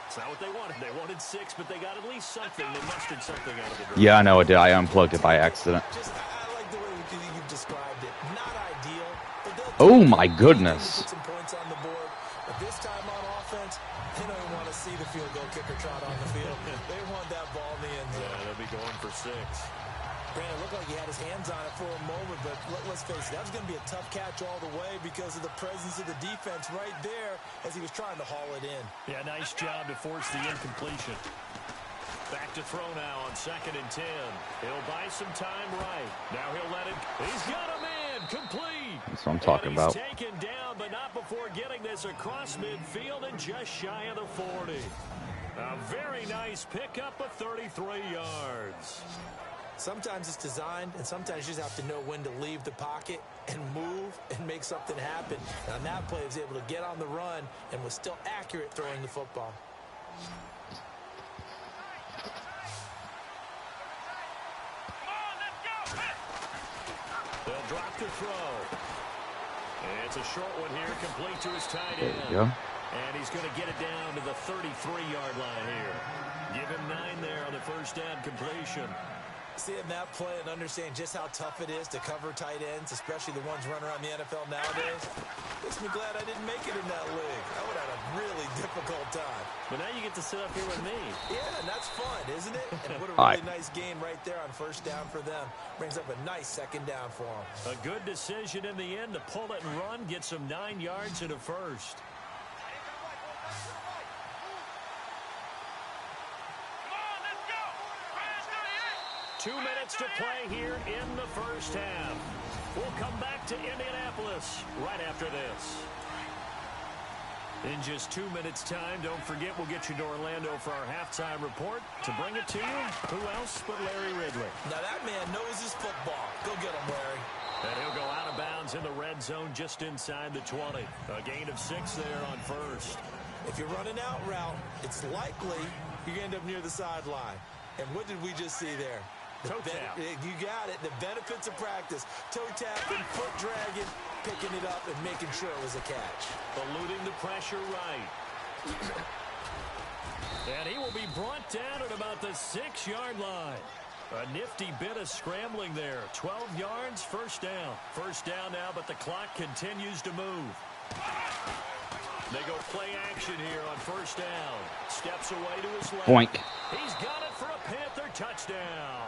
It's not what they wanted. They wanted 6, but they got at least something. They mustered something out of the drive. Yeah, I know it did. I unplugged it by accident. I like the way you've described it. Not ideal, but oh my goodness. Put some points on the board. But this time on offense, they don't even want to see the field goal kicker trot on the field. They want that ball in the end zone. Yeah, they'll be going for 6. Brandon, it looked like he had his hands on it for a moment, but let's face it, that was going to be a tough catch all the way because of the presence of the defense right there as he was trying to haul it in. Yeah, nice job to force the incompletion. Back to throw now on 2nd and 10. He'll buy some time right. Now he'll let it. He's got a man complete. That's what I'm talking about. He's taken down, but not before getting this across midfield and just shy of the 40. A very nice pickup of 33 yards. Sometimes it's designed, and sometimes you just have to know when to leave the pocket and move and make something happen. And on that play, he was able to get on the run and was still accurate throwing the football. They'll drop to throw. And it's a short one here, complete to his tight end. There you go. And he's going to get it down to the 33-yard line here. Give him 9 there on the first down completion. Seeing that play and understand just how tough it is to cover tight ends, especially the ones running around the NFL nowadays, makes me glad I didn't make it in that league. I would have had a really difficult time. But now you get to sit up here with me. Yeah, and that's fun, isn't it? And what a really nice gain right there on first down for them. Brings up a nice second down for them. A good decision in the end to pull it and run, get some 9 yards and a first. 2 minutes to play here in the first half. We'll come back to Indianapolis right after this. In just 2 minutes' time, don't forget we'll get you to Orlando for our halftime report. To bring it to you, who else but Larry Ridley? Now that man knows his football. Go get him, Larry. And he'll go out of bounds in the red zone just inside the 20. A gain of 6 there on first. If you're running out route, it's likely you end up near the sideline. And what did we just see there? Toe tap. You got it. The benefits of practice. Toe tapping, foot dragging, picking it up, and making sure it was a catch. Eluding the pressure right. And he will be brought down at about the 6-yard line. A nifty bit of scrambling there. 12 yards, first down. First down now, but the clock continues to move. They go play action here on first down. Steps away to his left. Boink. He's got it for a Panther touchdown.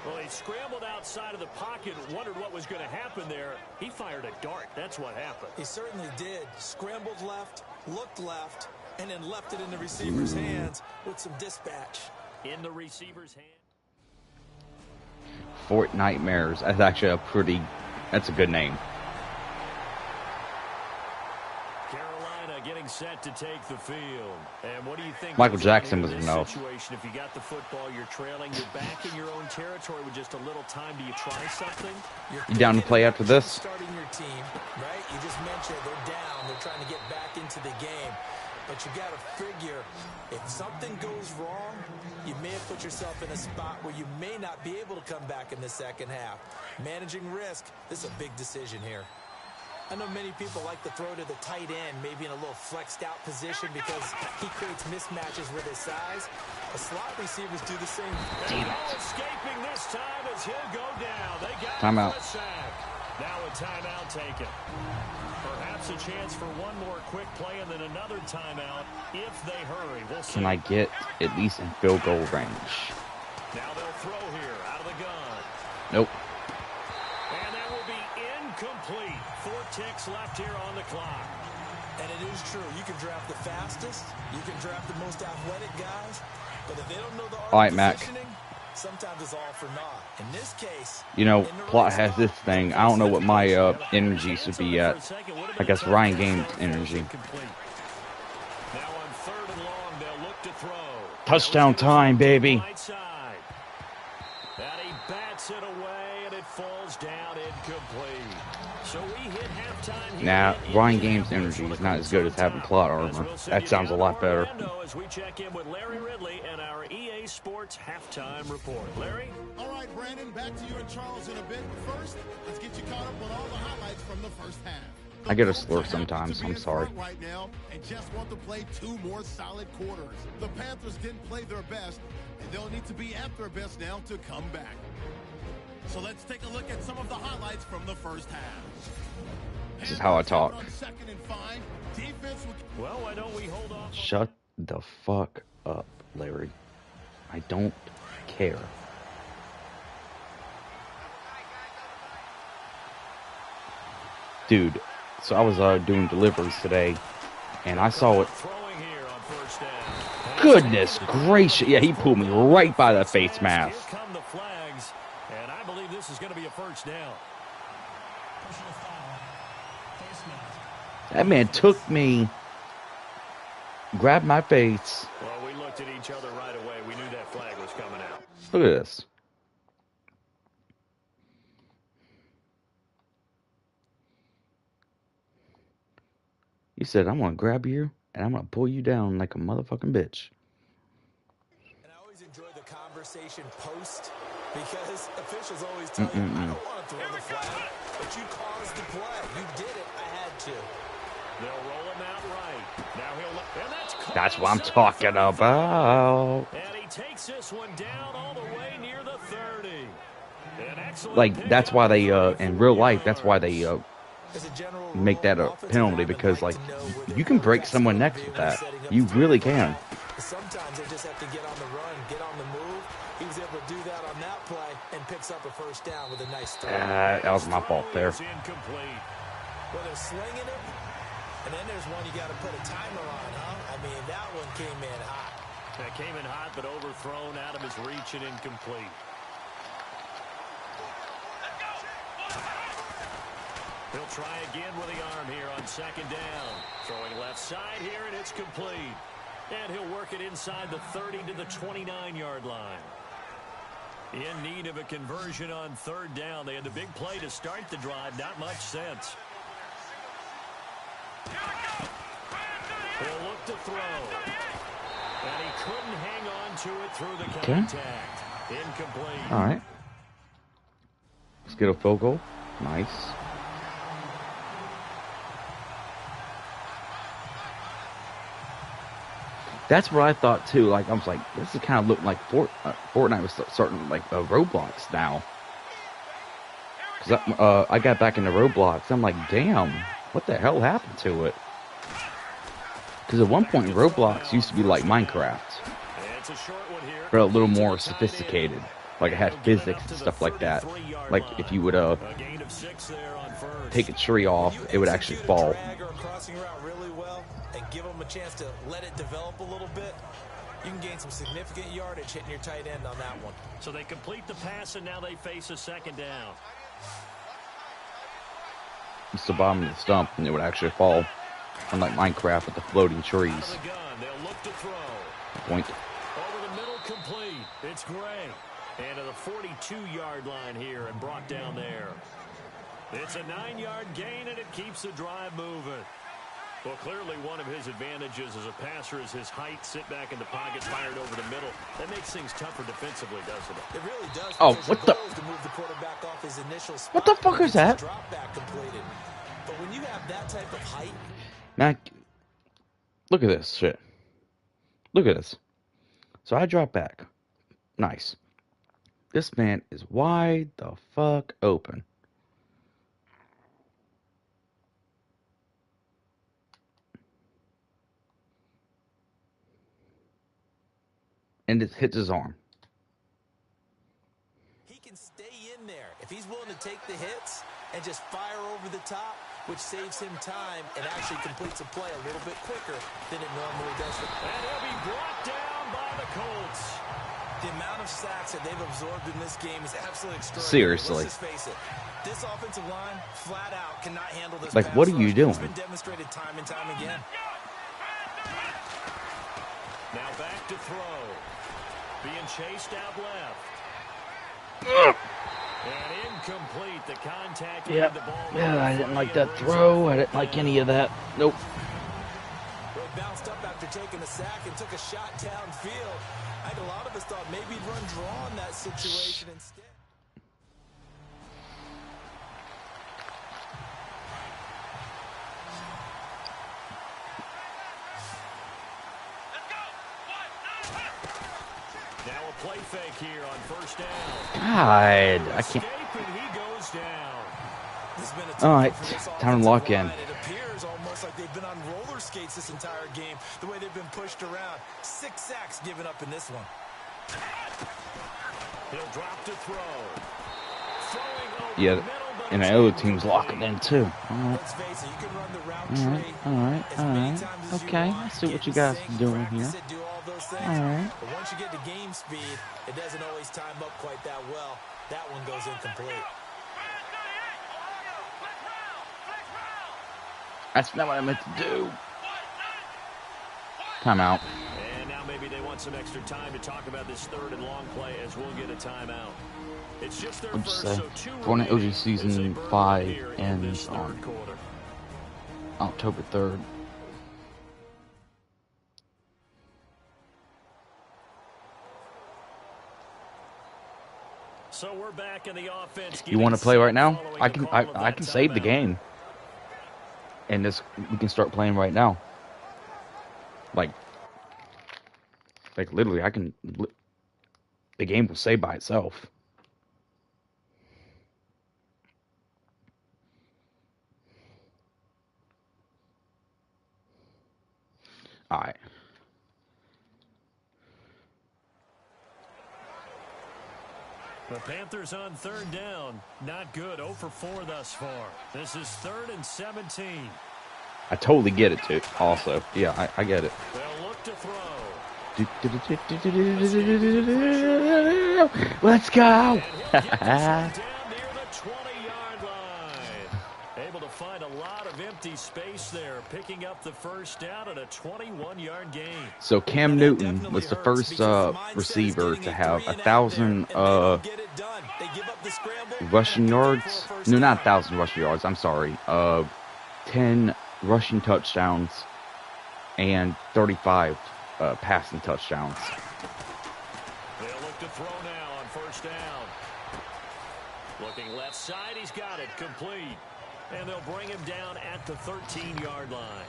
Well, he scrambled outside of the pocket, wondered what was going to happen there. He fired a dart. That's what happened. He certainly did. Scrambled left, looked left, and then left it in the receiver's hands with some dispatch. In the receiver's hand. Fort Nightmares. That's actually that's a good name. Carolina getting set to take the field. And what do you think? Michael Jackson was enough. Situation, if you got the football, you're trailing, you're back in your own territory with just a little time. Do you try something? You down to play after this? Starting your team, right? You just mentioned they're down. They're trying to get back into the game. But you got to figure, if something goes wrong, you may have put yourself in a spot where you may not be able to come back in the second half. Managing risk, this is a big decision here. I know many people like to throw to the tight end, maybe in a little flexed out position because he creates mismatches with his size. The slot receivers do the same. Damn it. Escaping this time as he'll go down. They got timeout. A sack. Now a timeout taken. Perhaps a chance for one more quick play and then another timeout if they hurry. We'll see. Can I get at least in field goal range? Now they'll throw here out of the gun. Nope. And that will be incomplete. ticks left here on the clock. And it is true. You can draft the fastest. You can draft the most athletic guys. But if they don't know the art of positioning, sometimes it's all for naught. In this case, you know, Plot has this thing. I don't know what my energy should be at. I guess Ryan Gaines' energy. Now on 3rd and long, they'll look to throw. Touchdown time, baby. And he bats it away, and it falls down incomplete. So we hit halftime. Nah, Ryan Gaines' energy is not as good as having plot armor. That sounds a lot better. As we check in with Larry Ridley and our EA Sports halftime report. Larry? All right, Brandon, back to you and Charles in a bit. But first, let's get you caught up on all the highlights from the first half. I get a slur sometimes. I'm sorry. Right now, and just want to play 2 more solid quarters. The Panthers didn't play their best, and they'll need to be at their best now to come back. So let's take a look at some of the highlights from the first half. This is how I talk. Well, why don't we hold off? Shut the fuck up, Larry. I don't care. Dude, so I was doing deliveries today, and I saw it. Goodness gracious. Yeah, he pulled me right by the face mask. Here come the flags, and I believe this is going to be a first down. That man took me, grabbed my face. Well, we looked at each other right away. We knew that flag was coming out. Look at this. He said, I'm going to grab you, and I'm going to pull you down like a motherfucking bitch. And I always enjoy the conversation post, because officials always tell you, I don't want to throw the flag, but you caused the play. You did it. I had to. They'll roll him out right. Now he'll, and that's what I'm talking about. And he takes this one down all the way near the 30. Like, that's why they, in real life, that's why they, make that a penalty, because, like, you can break someone's neck with that. You really can. Sometimes they just have to get on the run, get on the move. He was able to do that on that play and picks up a first down with a nice throw. That was my fault there. Well, they're slinging it, and then there's one you got to put a timer on, huh? I mean, that one came in hot. That came in hot, but overthrown out of his reach and incomplete. He'll try again with the arm here on 2nd down. Throwing left side here, and it's complete. And he'll work it inside the 30 to the 29-yard line. In need of a conversion on 3rd down. They had the big play to start the drive. Not much sense. He'll look to throw. And he couldn't hang on to it through the contact. Incomplete. All right. Let's get a field goal. Nice. That's what I thought too. Like, I was like, this is kind of looking like Fortnite was starting like Roblox now. Cause I got back into Roblox. I'm like, damn, what the hell happened to it? Because at one point, Roblox used to be like Minecraft, but a little more sophisticated. Like, it had physics and stuff like that. Like, if you would take a tree off, it would actually fall. Give them a chance to let it develop a little bit, you can gain some significant yardage hitting your tight end on that one. So they complete the pass, and now they face a 2nd down. It's the bottom of the stump, and it would actually fall. Unlike Minecraft with the floating trees. They'll look to throw. Point. Over the middle, complete. It's Gray. And to the 42-yard line here and brought down there. It's a 9-yard gain, and it keeps the drive moving. Well, clearly one of his advantages as a passer is his height, sit back in the pocket, fired over the middle. That makes things tougher defensively, doesn't it? It really does. Oh, what the? To move the quarterback off his initial spot, what the fuck is that? Drop back completed. But when you have that type of height, Mac, look at this shit. Look at this. So I drop back. Nice. This man is wide the fuck open. And it hits his arm. He can stay in there. If he's willing to take the hits and just fire over the top, which saves him time and actually completes a play a little bit quicker than it normally does. And he'll be brought down by the Colts. The amount of sacks that they've absorbed in this game is absolutely extraordinary. Seriously. Let's just face it. This offensive line, flat out, cannot handle this. Like, what are you doing? It's been demonstrated time and time again. Now back to throw. Being chased out left. And incomplete. The contact. Yeah. The ball Yeah, I didn't like that throw. I didn't like any of that. Nope. Well, he bounced up after taking a sack and took a shot downfield. I think a lot of us thought maybe he'd run draw in that situation instead. Now a play fake here on first down. God, I can't. And he goes down. All right, time to lock in. It appears almost like they've been on roller skates this entire game, the way they've been pushed around. 6 sacks given up in this one. He'll drop to throw. Yeah, and the other team's locking in too. All right. Let's face it, you can run the route All right, tree all right, as all many right. times as you Okay, want. I see what Get you in guys sync, are doing here. practice it, do all those things. All right. But once you get to game speed, it doesn't always time up quite that well. That one goes incomplete. That's not what I meant to do. Timeout. And now maybe they want some extra time to talk about this third and long play as we'll get a timeout. It's just their What'd you first, say? so 2 Fortnite OG remaining Season as they burn 5 here in ends this on third quarter. October 3rd. So we're back in the offense. You want to play right now? I can I I can save the game. And this we can start playing right now. Like literally I can the game will save by itself. All right. The Panthers on third down. Not good. 0 for 4 thus far. This is 3rd and 17. I totally get it too. Also, yeah, I get it. They'll look to throw. Let's go. Down near the 20-yard line. Able to find a lot of empty space there, picking up the first down at a 21-yard gain. So Cam Newton was the first receiver to have 1,000 rushing yards. No, not 1,000 rushing yards. I'm sorry. 10 rushing touchdowns and 35 passing touchdowns. They'll look to throw now on first down. Looking left side, he's got it complete. And they'll bring him down at the 13-yard line.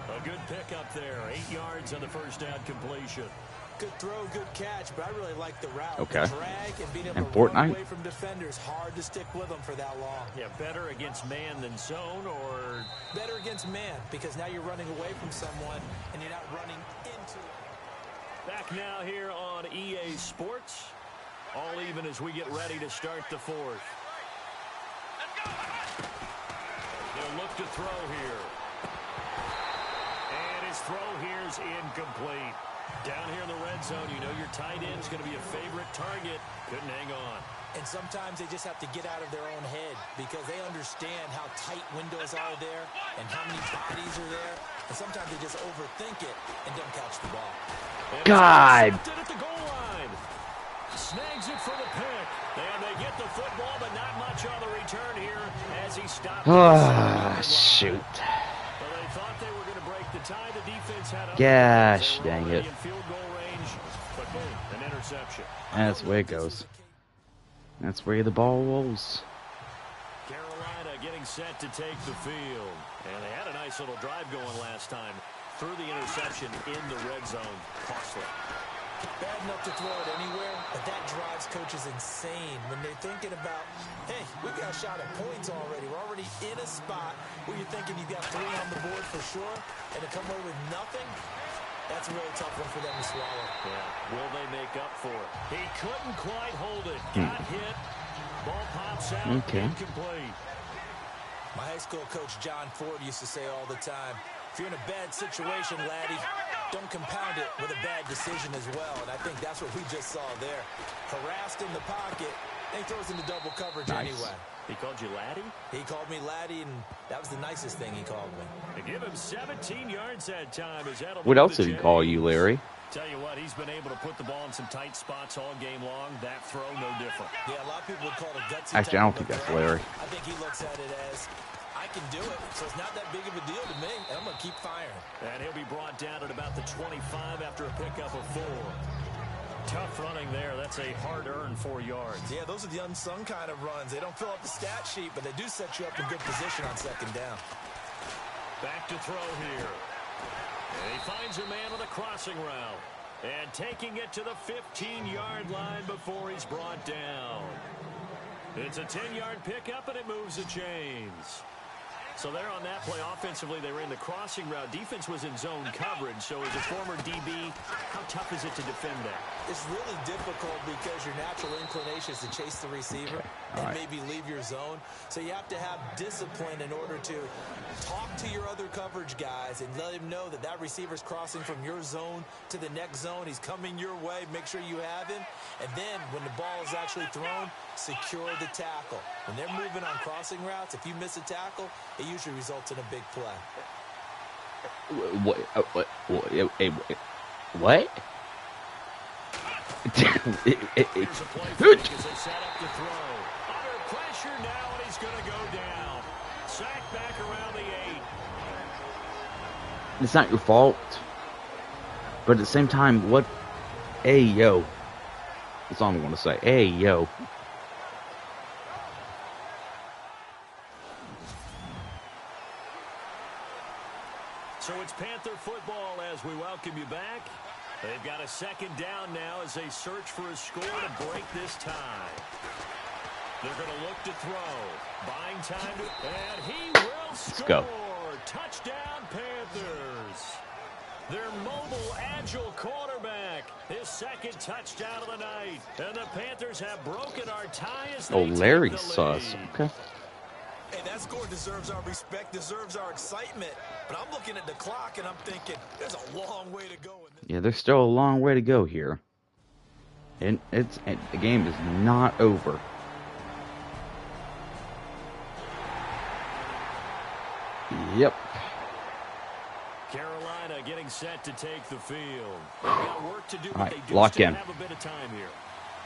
A good pickup there. 8 yards on the first down completion. Good throw, good catch, but I really like the route. Okay. The drag and being able And to run Fortnite? away from defenders. Hard to stick with them for that long. Yeah, better against man than zone, or better against man, because now you're running away from someone and you're not running into it. Back now here on EA Sports. All even as we get ready to start the fourth. They'll look to throw here. And his throw here is incomplete. Down here in the red zone, you know your tight end's going to be a favorite target. Couldn't hang on. And sometimes they just have to get out of their own head because they understand how tight windows are there and how many bodies are there. And sometimes they just overthink it and don't catch the ball. And God. at the goal line. Snags it for the pick. And they get the football, but not much on the return here as he stopped. Shoot. Well, they thought they were going to break the tie. The defense had Gosh, dang it. in field goal range, but boom, an interception. That's the way it goes. That's where the ball rolls. Carolina getting set to take the field. And they had a nice little drive going last time. Threw the interception in the red zone. Costly. Bad enough to throw it anywhere, but that drives coaches insane when they're thinking about, hey, we've got a shot at points already. We're already in a spot where you're thinking you've got 3 on the board for sure, and to come away with nothing, that's a really tough one for them to swallow. Yeah, will they make up for it? He couldn't quite hold it. Got hit. Ball pops out. Okay. Incomplete. My high school coach John Ford used to say all the time, if you're in a bad situation, laddie, don't compound it with a bad decision as well. And I think that's what we just saw there. Harassed in the pocket, and he throws into double coverage anyway. He called you laddie? He called me laddie, and that was the nicest thing he called me. To give him 17 yards that time. What else did he call you, Larry? Tell you what, he's been able to put the ball in some tight spots all game long. That throw, no different. Yeah, a lot of people would call it a gutsy. Actually, I don't think that's Larry. I think he looks at it as, I can do it, so it's not that big of a deal to me, and I'm going to keep firing. And he'll be brought down at about the 25 after a pickup of 4. Tough running there. That's a hard-earned 4 yards. Yeah, those are the unsung kind of runs. They don't fill up the stat sheet, but they do set you up in good position on second down. Back to throw here. And he finds a man on a crossing route. And taking it to the 15-yard line before he's brought down. It's a 10-yard pickup, and it moves the chains. So there on that play, offensively, they were in the crossing route. Defense was in zone coverage. So as a former DB, how tough is it to defend that? It's really difficult because your natural inclination is to chase the receiver and maybe leave your zone. So you have to have discipline in order to talk to your other coverage guys and let him know that that receiver's crossing from your zone to the next zone. He's coming your way. Make sure you have him. And then when the ball is actually thrown, secure the tackle. When they're moving on crossing routes, if you miss a tackle, it usually results in a big play. What? Here's a play fake as they set up to throw. Under pressure now, and he's going to go down. Sacked back around the 8. It's not your fault. But at the same time, what? Hey, yo. That's all I want to say. Hey, yo. So it's Panther football as we welcome you back. They've got a second down now as they search for a score to break this tie. They're going to look to throw. Buying time to... And he will score. Let's go. Touchdown, Panthers. Their mobile, agile quarterback. His second touchdown of the night. And the Panthers have broken our tie as they Larry take the sus. lead. Okay. Hey, that score deserves our respect, deserves our excitement. But I'm looking at the clock, and I'm thinking, there's a long way to go. Yeah, there's still a long way to go here. And the game is not over. Yep. Carolina getting set to take the field. They've got work to do, but Alright, they do lock still in. have a bit of time here.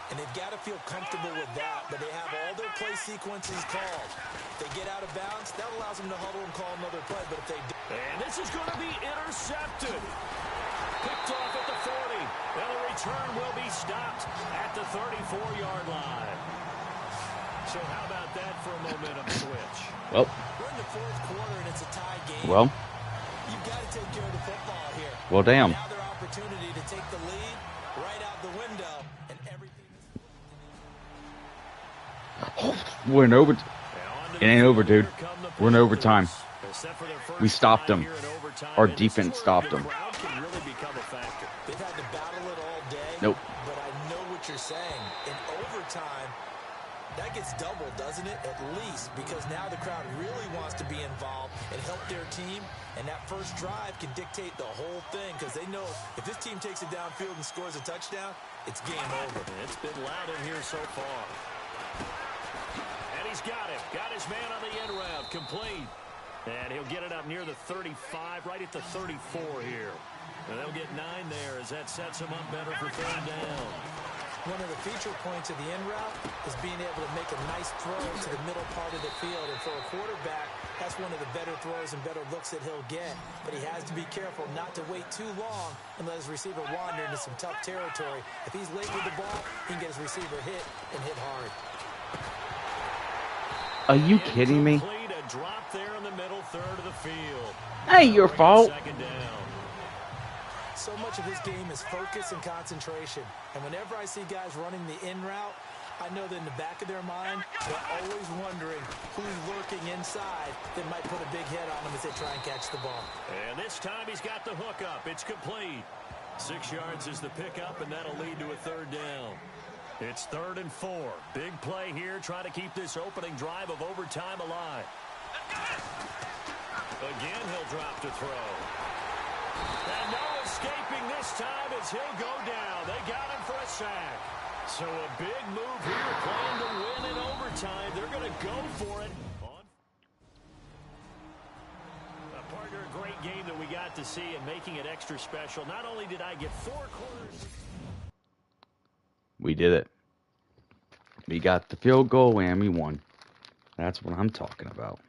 And they've got to feel comfortable with that, but they have all their play sequences called. If they get out of bounds, that allows them to huddle and call another play, but if they do... And this is going to be intercepted. Picked off at the 40. And the return will be stopped at the 34-yard line. So how about that for a momentum switch? Well. We're in the fourth quarter, and it's a tie game. Well. You've got to take care of the football here. Well, damn. Now their opportunity to take the lead right out the window, and everything... We're in over. It ain't over, dude. We're in overtime. We stopped them. Our defense stopped them. They've had to battle it all day. Nope. But I know what you're saying. In overtime, that gets doubled, doesn't it? At least, because now the crowd really wants to be involved and help their team. And that first drive can dictate the whole thing because they know if this team takes it downfield and scores a touchdown, it's game over. It's been loud in here so far. And he's got it. Got his man on the end route. Complete. And he'll get it up near the 35, right at the 34 here. And they'll get 9 there as that sets him up better for third down. One of the feature points of the end route is being able to make a nice throw to the middle part of the field. And for a quarterback, that's one of the better throws and better looks that he'll get. But he has to be careful not to wait too long and let his receiver wander into some tough territory. If he's late with the ball, he can get his receiver hit and hit hard. Are you kidding me? A drop there in the middle third of the field. Ain't your fault. Second down. So much of this game is focus and concentration. And whenever I see guys running the in route, I know that in the back of their mind, they're always wondering who's lurking inside that might put a big hit on them as they try and catch the ball. And this time he's got the hook up. It's complete. 6 yards is the pickup, and that'll lead to a third down. It's 3rd and 4. Big play here, trying to keep this opening drive of overtime alive. Again, he'll drop to throw. And no escaping this time as he'll go down. They got him for a sack. So a big move here, playing to win in overtime. They're going to go for it. Partner, a great game that we got to see and making it extra special. Not only did I get 4 quarters. We did it. We got the field goal and we won. That's what I'm talking about.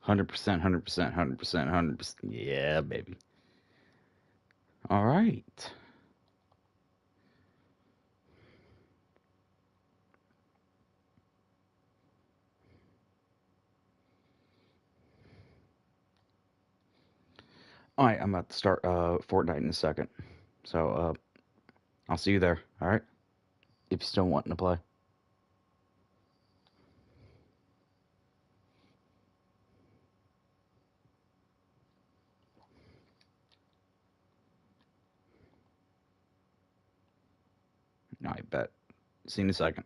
$100%, 100%, 100%, 100%. Yeah, baby. All right. All right, I'm about to start Fortnite in a second. So I'll see you there, all right? If you're still wanting to play. I bet. See you in a second.